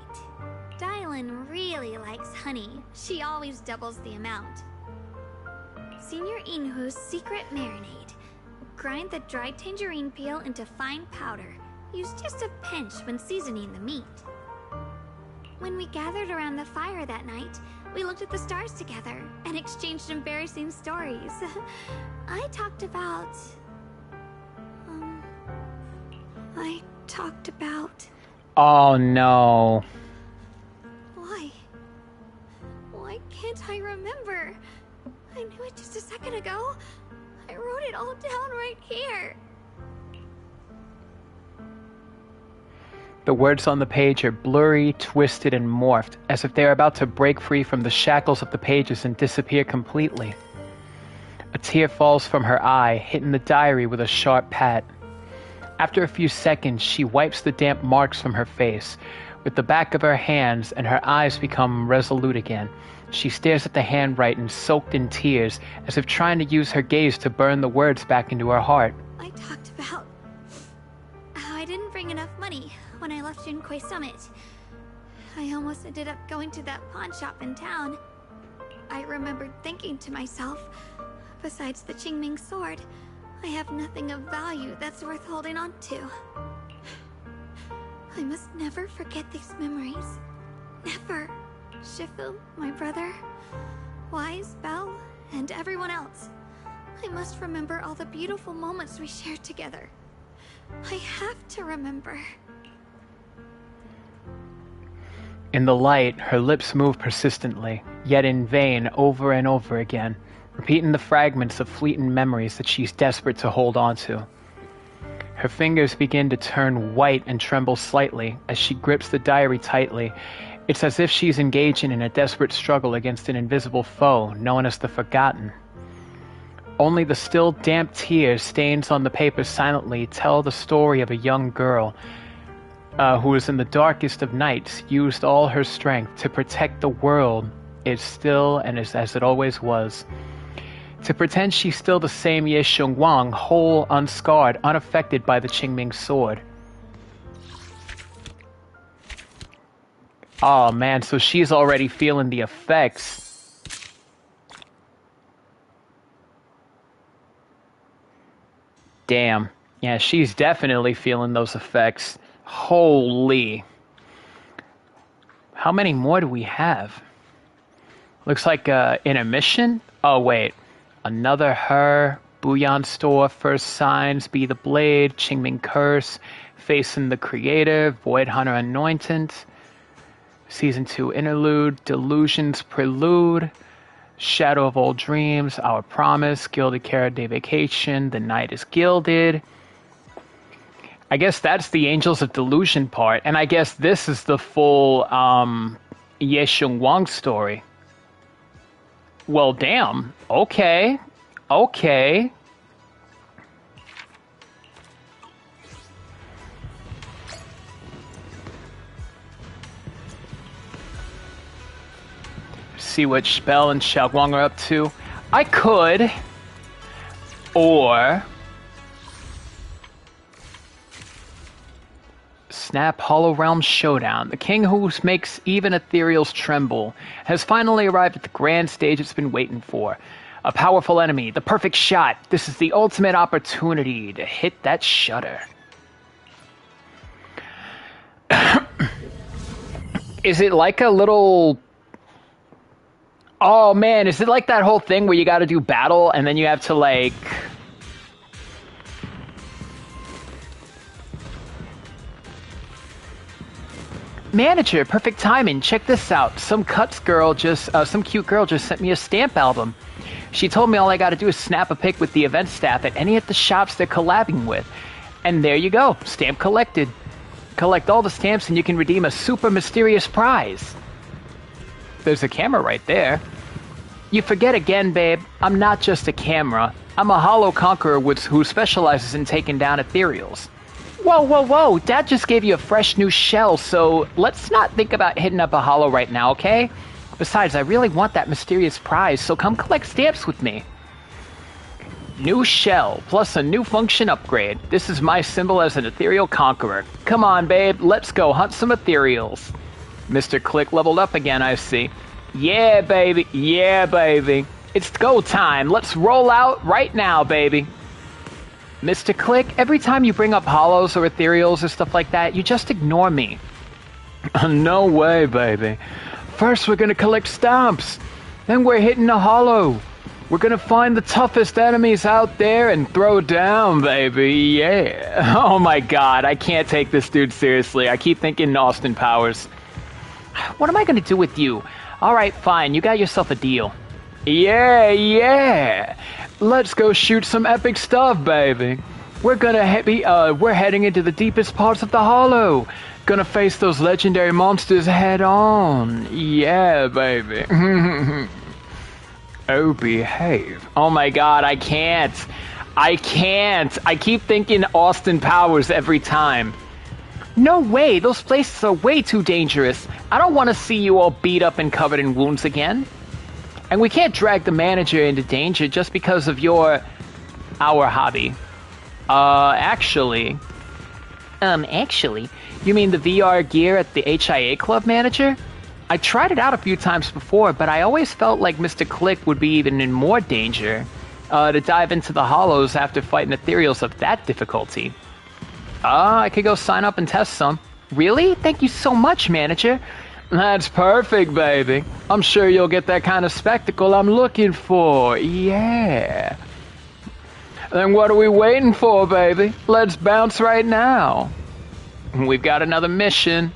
Dylan really likes honey. She always doubles the amount. Senior Inhu's secret marinade. Grind the dried tangerine peel into fine powder. Use just a pinch when seasoning the meat. When we gathered around the fire that night, we looked at the stars together and exchanged embarrassing stories. I talked about... Oh no. Why? Why can't I remember? I knew it just a second ago. I wrote it all down right here. The words on the page are blurry, twisted, and morphed, as if they are about to break free from the shackles of the pages and disappear completely. A tear falls from her eye, hitting the diary with a sharp pat. After a few seconds, she wipes the damp marks from her face with the back of her hands, and her eyes become resolute again. She stares at the handwriting, soaked in tears, as if trying to use her gaze to burn the words back into her heart. I talked about how I didn't bring enough money when I left Junquei Summit. I almost ended up going to that pawn shop in town. I remembered thinking to myself, besides the Qingming sword, I have nothing of value that's worth holding on to. I must never forget these memories. Never. Shifu, my brother, Wise, Belle, and everyone else. I must remember all the beautiful moments we shared together. I have to remember. In the light, her lips move persistently, yet in vain, over and over again, repeating the fragments of fleeting memories that she's desperate to hold on to. Her fingers begin to turn white and tremble slightly as she grips the diary tightly. It's as if she's engaging in a desperate struggle against an invisible foe known as the Forgotten. Only the still damp tears stains on the paper silently tell the story of a young girl who was in the darkest of nights used all her strength to protect the world is still and is as it always was. To pretend she's still the same Ye Shunguang, whole, unscarred, unaffected by the Qingming sword. Oh man, so she's already feeling the effects. Damn. Yeah, she's definitely feeling those effects. Holy. How many more do we have? Looks like intermission? Oh wait. Another Her, Bouillon Store, First Signs, Be the Blade, Qingming Curse, Facing the Creator, Void Hunter Anointed, Season 2 Interlude, Delusions Prelude, Shadow of Old Dreams, Our Promise, Gilded Carrot Day Vacation, The Night is Gilded. I guess that's the Angels of Delusion part, and I guess this is the full Ye Shunguang story. Well, damn. Okay. Okay. See what Spell and Xiaoguang are up to. I could. Or Snap Hollow Realm Showdown. The king who makes even ethereals tremble has finally arrived at the grand stage it's been waiting for. A powerful enemy, the perfect shot. This is the ultimate opportunity to hit that shutter. Is it like a little... Oh man, is it like that whole thing where you gotta do battle and then you have to like... Manager, perfect timing. Check this out. Some cute girl just sent me a stamp album. She told me all I gotta do is snap a pic with the event staff at any of the shops they're collabing with. And there you go, stamp collected. Collect all the stamps and you can redeem a super mysterious prize. There's a camera right there. You forget again, babe. I'm not just a camera. I'm a hollow conqueror who specializes in taking down ethereals. Whoa, whoa, whoa, Dad just gave you a fresh new shell, so let's not think about hitting up a hollow right now, okay? Besides, I really want that mysterious prize, so come collect stamps with me. New shell, plus a new function upgrade. This is my symbol as an ethereal conqueror. Come on, babe, let's go hunt some ethereals. Mr. Click leveled up again, I see. Yeah, baby, yeah, baby. It's go time, let's roll out right now, baby. Mr. Click, every time you bring up hollows or ethereals or stuff like that, you just ignore me. No way, baby. First we're gonna collect stamps. Then we're hitting a hollow. We're gonna find the toughest enemies out there and throw down, baby. Yeah. Oh my god, I can't take this dude seriously. I keep thinking Austin Powers. What am I gonna do with you? Alright, fine. You got yourself a deal. Yeah, yeah. Let's go shoot some epic stuff, baby. We're heading into the deepest parts of the hollow. Gonna face those legendary monsters head on. Yeah, baby. Oh, behave. Oh my god, I can't. I can't. I keep thinking Austin Powers every time. No way, those places are way too dangerous. I don't want to see you all beat up and covered in wounds again. And we can't drag the manager into danger just because of our hobby. Actually, you mean the VR gear at the HIA club, manager? I tried it out a few times before, but I always felt like Mr. Click would be even in more danger to dive into the hollows after fighting ethereals of that difficulty. I could go sign up and test some. Really? Thank you so much, manager. That's perfect, baby. I'm sure you'll get that kind of spectacle I'm looking for. Yeah. Then what are we waiting for, baby? Let's bounce right now. We've got another mission.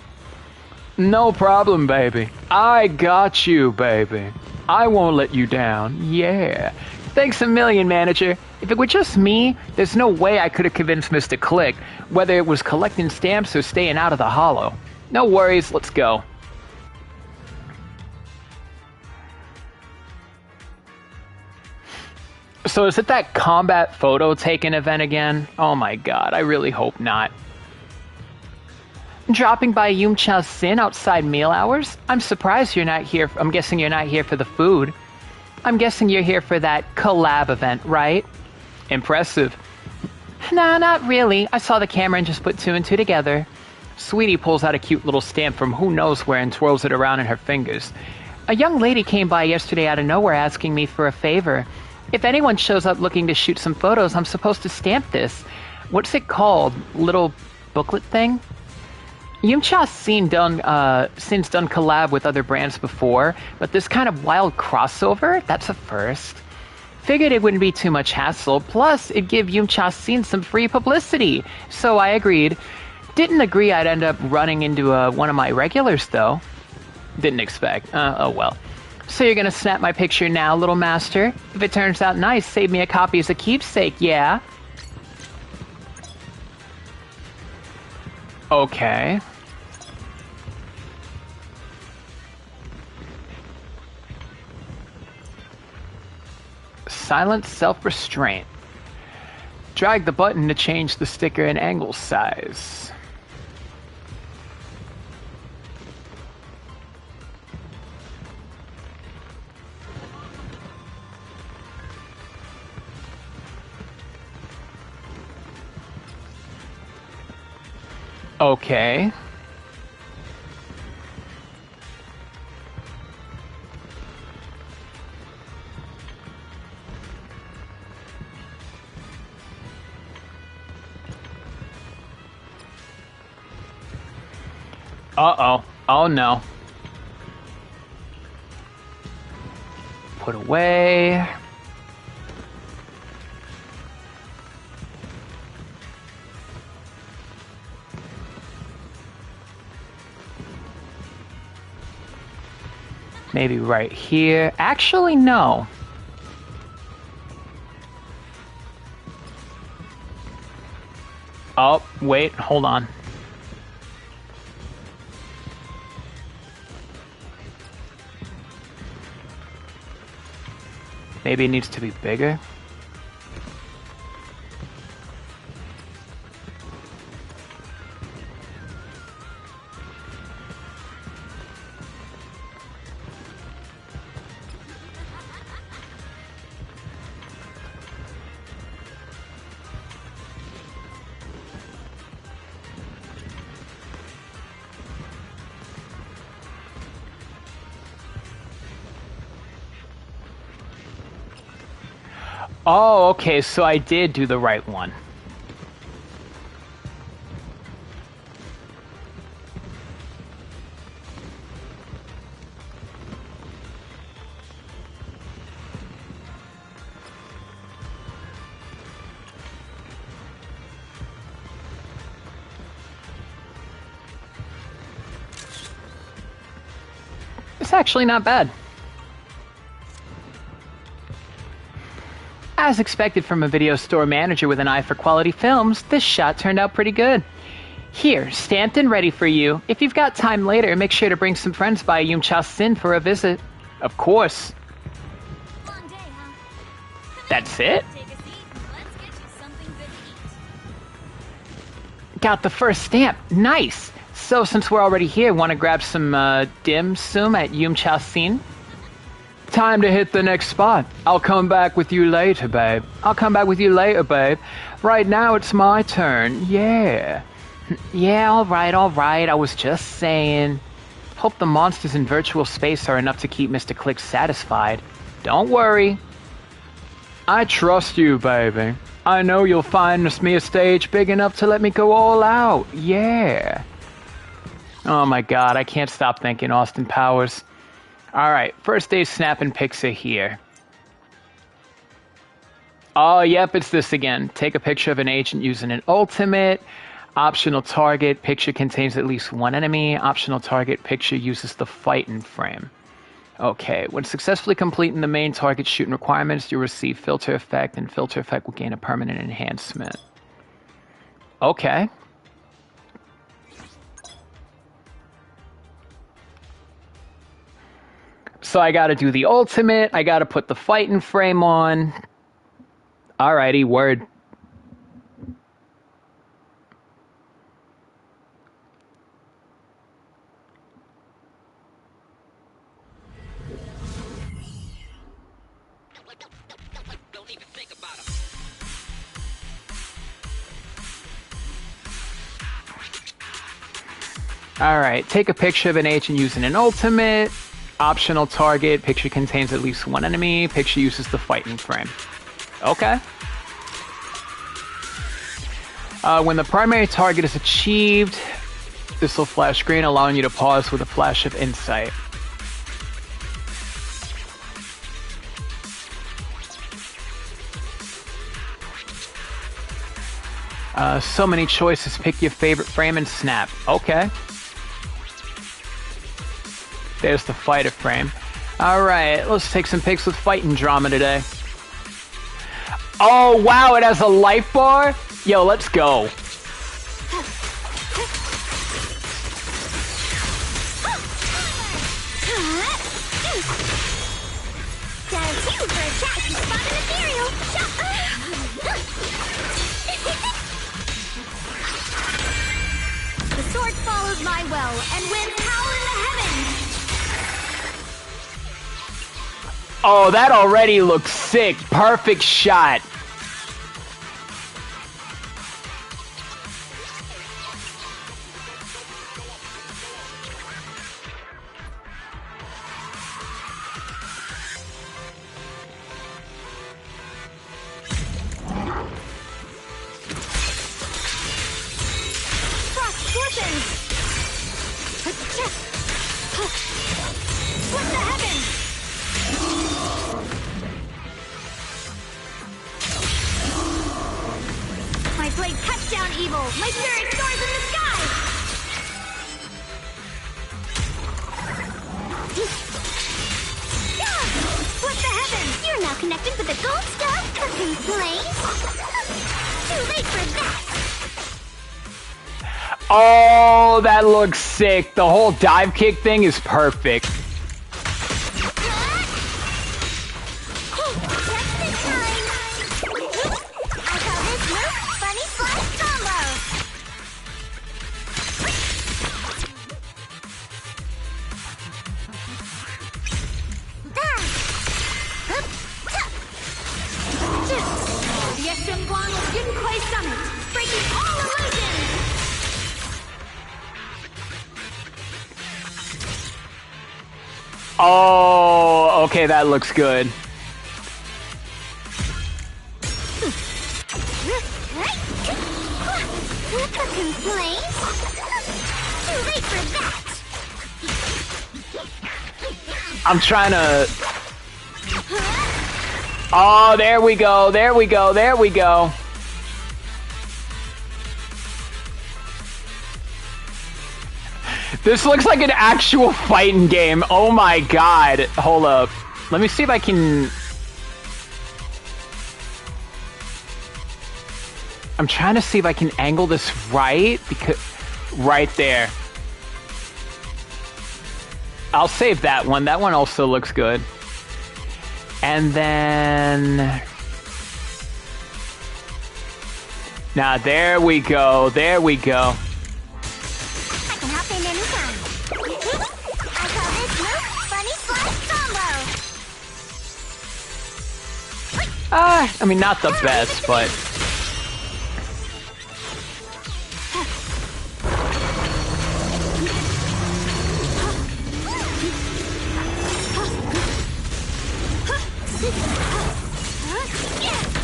No problem, baby. I got you, baby. I won't let you down. Yeah. Thanks a million, manager. If it were just me, there's no way I could have convinced Mr. Click, whether it was collecting stamps or staying out of the hollow. No worries, let's go. So is it that combat photo taking event again? Oh my god, I really hope not. Dropping by Yumcha Sin outside meal hours? I'm surprised you're not here. I'm guessing you're not here for the food. I'm guessing you're here for that collab event, right? Impressive. Nah, not really. I saw the camera and just put two and two together. Sweetie pulls out a cute little stamp from who knows where and twirls it around in her fingers. A young lady came by yesterday out of nowhere asking me for a favor. If anyone shows up looking to shoot some photos, I'm supposed to stamp this. What's it called? Little booklet thing? Yumcha's Sin's done collab with other brands before, but this kind of wild crossover, that's a first. Figured it wouldn't be too much hassle, plus it'd give Yumcha's Sin some free publicity, so I agreed. Didn't agree I'd end up running into one of my regulars, though. Didn't expect. Oh well. So you're gonna snap my picture now, little master? If it turns out nice, save me a copy as a keepsake, yeah? Okay. Silent self-restraint. Drag the button to change the sticker and angle size. Okay. Uh-oh. Oh no. Put away. Maybe right here. Actually, no. Oh, wait, hold on. Maybe it needs to be bigger. Oh, okay, so I did do the right one. It's actually not bad. As expected from a video store manager with an eye for quality films, this shot turned out pretty good. Here, stamped and ready for you. If you've got time later, make sure to bring some friends by Yumcha Sin for a visit. Of course. That's it? Got the first stamp. Nice. So since we're already here, want to grab some dim sum at Yum Cha Sin? Time to hit the next spot. I'll come back with you later, babe. Right now it's my turn. Yeah. Yeah, all right. I was just saying. Hope the monsters in virtual space are enough to keep Mr. Click satisfied. Don't worry. I trust you, baby. I know you'll find me a stage big enough to let me go all out. Yeah. Oh my god, I can't stop thinking Austin Powers. Alright, first day snapping pics are here. Oh, yep, it's this again. Take a picture of an agent using an ultimate. Optional target. Picture contains at least one enemy. Optional target. Picture uses the fighting frame. Okay, when successfully completing the main target shooting requirements, you'll receive filter effect, and filter effect will gain a permanent enhancement. Okay. So I gotta do the ultimate, I gotta put the fighting frame on. Alrighty, word. Alright, take a picture of an agent using an ultimate. Optional target. Picture contains at least one enemy. Picture uses the fighting frame. Okay. When the primary target is achieved, this will flash green, allowing you to pause with a flash of insight. So many choices. Pick your favorite frame and snap. Okay. There's the fighter frame. Alright, let's take some pics with fighting drama today. Oh, wow, it has a life bar? Yo, let's go. The sword follows my will and wins power in the heavens. Oh, that already looks sick. Perfect shot. My blade cuts down evil. My spirit soars in the sky. Split the heavens. You're now connected with the gold stuff cooking flame. Too late for that. Oh, that looks sick. The whole dive kick thing is perfect. Ye Shunguang of Yunquay Summit, breaking all illusions! Oh, okay, that looks good. Cooking flame. Too late for that. I'm trying to... Oh, there we go, there we go, there we go. This looks like an actual fighting game. Oh my god. Hold up. Let me see if I can... I'm trying to see if I can angle this right, because... Right there. I'll save that one. That one also looks good. And then... Now, there we go. There we go. I can hop in anytime. I call this move Funny Slice Combo. I mean, not the best, but...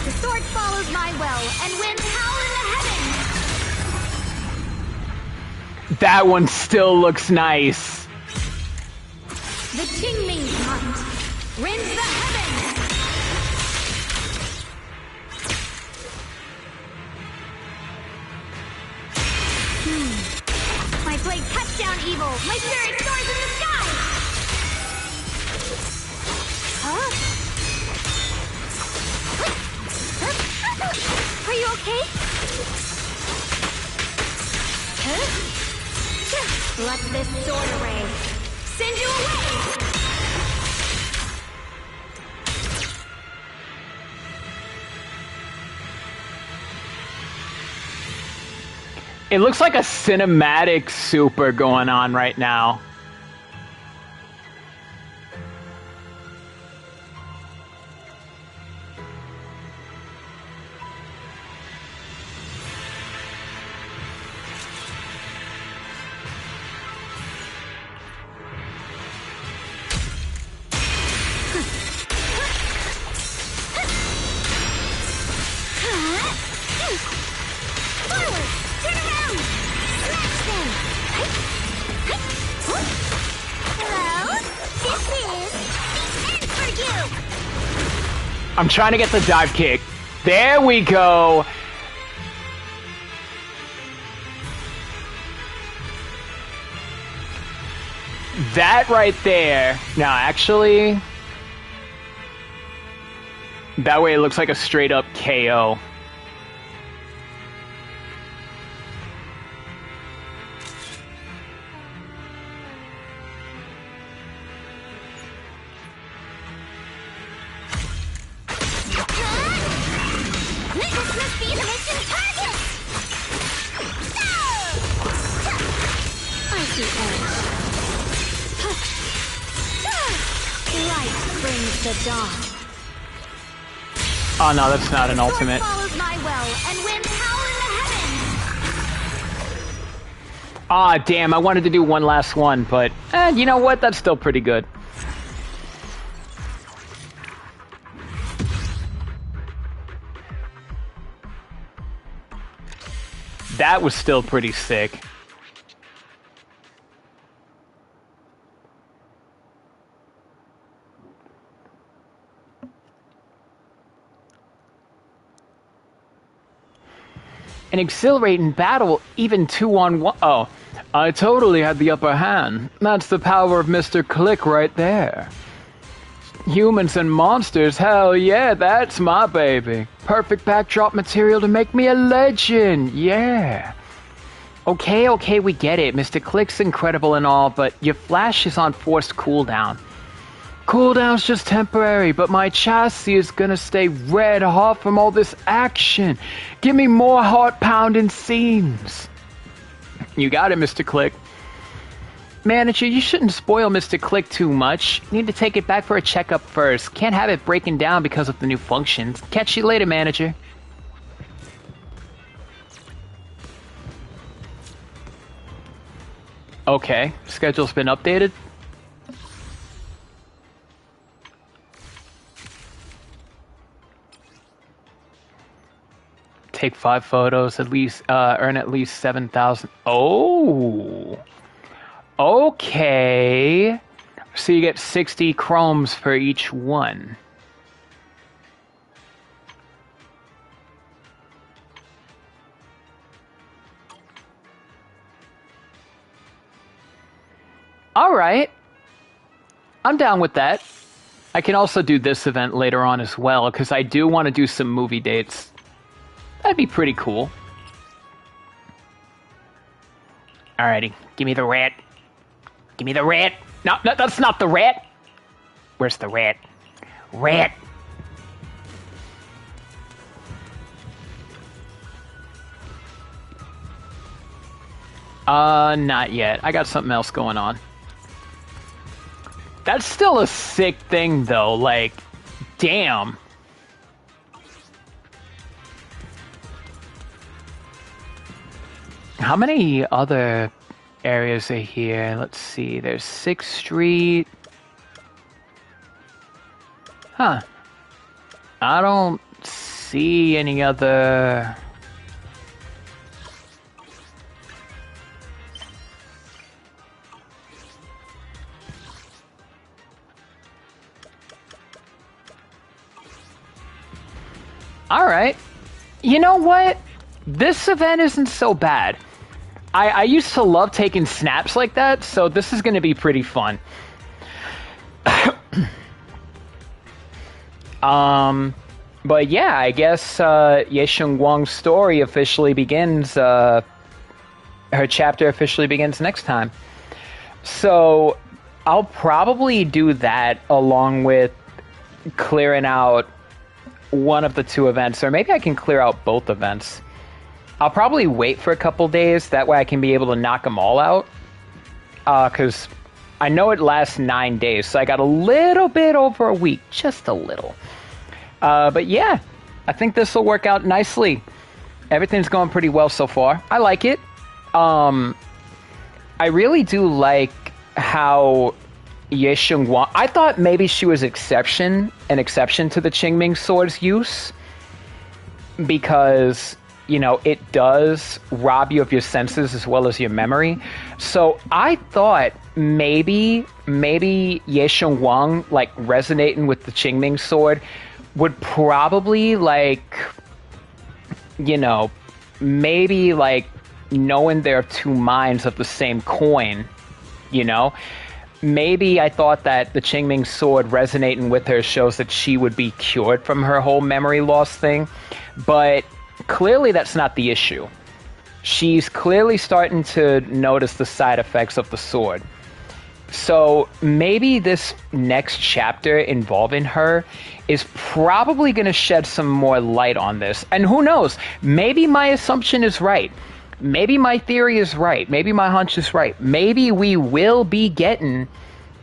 The sword follows my will and wins howl in the heavens. That one still looks nice. The Qingming's might rends the heavens. My blade cuts down evil. My spirit soars in the sky. Huh? Are you okay? Huh? Let this sword array send you away! It looks like a cinematic super going on right now. I'm trying to get the dive kick. There we go. That right there. Now, actually, that way it looks like a straight up KO. Oh no, that's not an ultimate. Ah, damn, I wanted to do one last one, but you know what? That's still pretty good. That was still pretty sick. An exhilarating battle, even 2-on-1. Oh, I totally had the upper hand. That's the power of Mr. Click right there. Humans and monsters, hell yeah, that's my baby. Perfect backdrop material to make me a legend, yeah. Okay, we get it. Mr. Click's incredible and all, but your flash is on forced cooldown. Cooldown's just temporary, but my chassis is gonna stay red hot from all this action. Give me more heart-pounding scenes. You got it, Mr. Click. Manager, you shouldn't spoil Mr. Click too much. You need to take it back for a checkup first. Can't have it breaking down because of the new functions. Catch you later, manager. Okay, schedule's been updated. Take 5 photos, at least earn at least 7,000. Oh, okay. So you get 60 chromes for each one. All right, I'm down with that. I can also do this event later on as well, because I do want to do some movie dates. That'd be pretty cool. Alrighty, give me the rat. Give me the rat. No, that's not the rat. Where's the rat? Rat. Not yet. I got something else going on. That's still a sick thing, though. Like, damn. How many other areas are here? Let's see. There's 6th Street. Huh. I don't see any other... Alright. You know what? This event isn't so bad. I used to love taking snaps like that, so this is going to be pretty fun. But yeah, I guess Ye Shunguang's story officially begins, her chapter officially begins next time. So I'll probably do that along with clearing out one of the 2 events, or maybe I can clear out both events. I'll probably wait for a couple days, that way I can be able to knock them all out. Because I know it lasts 9 days, so I got a little bit over a week, just a little. But yeah, I think this will work out nicely. Everything's going pretty well so far. I like it. I really do like how Ye Shunguang... I thought maybe she was an exception to the Qingming Sword's use, because... you know, it does rob you of your senses as well as your memory. So I thought maybe Ye Shunguang, like, resonating with the Qingming Sword would probably, like, you know, maybe, like, knowing there are 2 minds of the same coin, you know? Maybe I thought that the Qingming Sword resonating with her shows that she would be cured from her whole memory loss thing. But... clearly that's not the issue. She's clearly starting to notice the side effects of the sword. So maybe this next chapter involving her is probably going to shed some more light on this. And who knows? Maybe my assumption is right. Maybe my theory is right. Maybe my hunch is right. Maybe we will be getting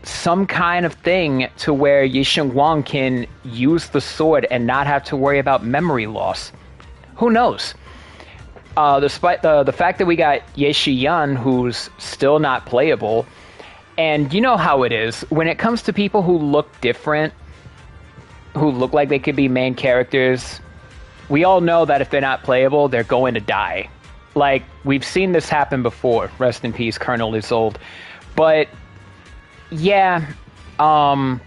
some kind of thing to where Ye Shunguang can use the sword and not have to worry about memory loss. Who knows? Despite the fact that we got Ye Shiyan, who's still not playable, and you know how it is, when it comes to people who look different, who look like they could be main characters, we all know that if they're not playable, they're going to die. Like, we've seen this happen before. Rest in peace, Colonel Isolde. But, yeah, I'm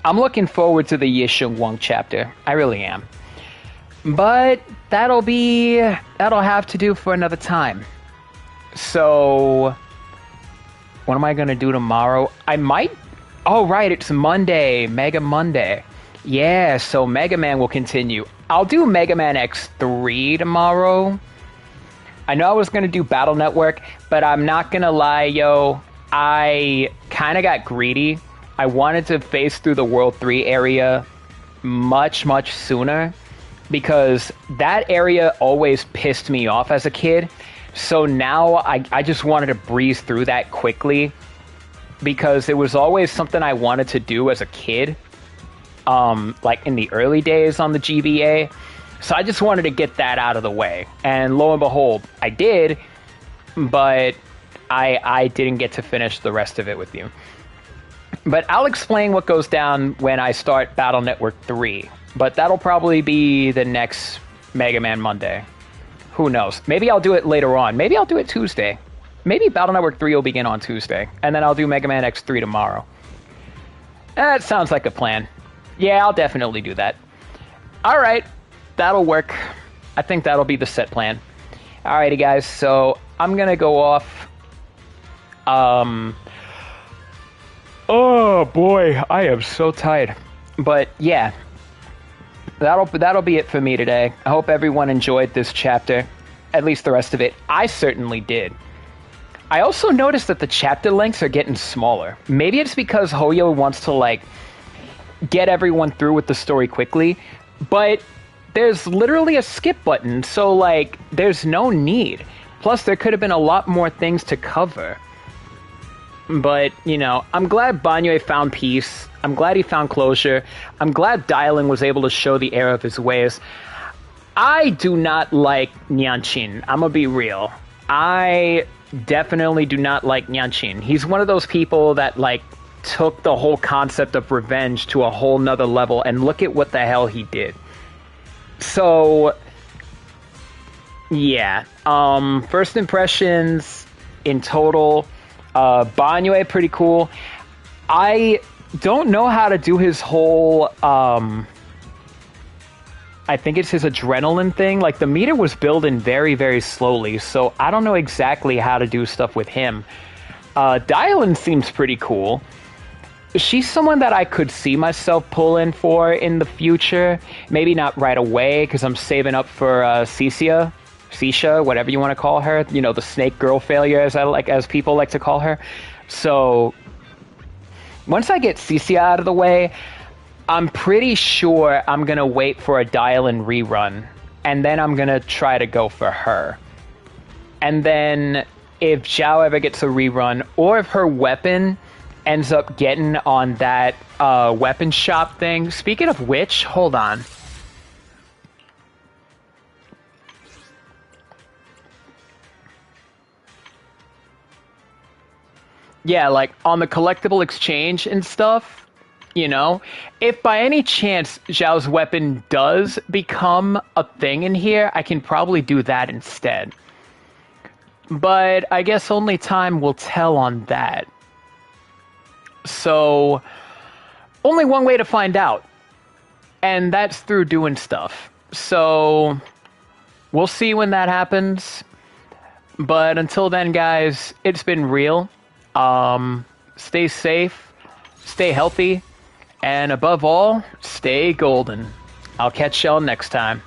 looking forward to the Ye Shunguang chapter. I really am. But that'll have to do for another time. So, what am I going to do tomorrow? I might... oh, right, it's Monday. Mega Monday. Yeah, so Mega Man will continue. I'll do Mega Man X3 tomorrow. I know I was going to do Battle Network, but I'm not going to lie, yo. I kind of got greedy. I wanted to phase through the World 3 area much, much sooner, because that area always pissed me off as a kid. So now I just wanted to breeze through that quickly, because it was always something I wanted to do as a kid, like in the early days on the GBA. So I just wanted to get that out of the way. And lo and behold, I did, but I didn't get to finish the rest of it with you. But I'll explain what goes down when I start Battle Network 3. But that'll probably be the next Mega Man Monday. Who knows? Maybe I'll do it later on. Maybe I'll do it Tuesday. Maybe Battle Network 3 will begin on Tuesday. And then I'll do Mega Man X3 tomorrow. That sounds like a plan. Yeah, I'll definitely do that. Alright, that'll work. I think that'll be the set plan. Alrighty guys, so I'm gonna go off. Oh boy, I am so tired. But yeah, that'll be it for me today. I hope everyone enjoyed this chapter, at least the rest of it. I certainly did. I also noticed that the chapter lengths are getting smaller. Maybe it's because Hoyo wants to, like, get everyone through with the story quickly, but there's literally a skip button, so, like, there's no need Plus, there could have been a lot more things to cover. But, you know, I'm glad Banyue found peace. I'm glad he found closure. I'm glad Dialing was able to show the error of his ways. I do not like Nianqin. I'm gonna be real. I definitely do not like Nianqin. He's one of those people that, like, took the whole concept of revenge to a whole nother level, and look at what the hell he did. So, yeah. First impressions in total... Banyue, pretty cool. I don't know how to do his whole, I think it's his adrenaline thing. Like, the meter was building very, very slowly, so I don't know exactly how to do stuff with him. Dylan seems pretty cool. She's someone that I could see myself pulling for in the future. Maybe not right away, because I'm saving up for Sisha, whatever you want to call her, you know, the snake girl failure, as people like to call her. So once I get Sisha out of the way, I'm pretty sure I'm gonna wait for a Dial-In rerun, and then I'm gonna try to go for her. And then if Zhao ever gets a rerun, or if her weapon ends up getting on that weapon shop thing. Speaking of which, hold on. Yeah, like, on the collectible exchange and stuff, you know? If by any chance Zhao's weapon does become a thing in here, I can probably do that instead. But I guess only time will tell on that. So, only one way to find out. And that's through doing stuff. So, we'll see when that happens. But until then, guys, it's been real. Stay safe, stay healthy, and above all, stay golden. I'll catch y'all next time.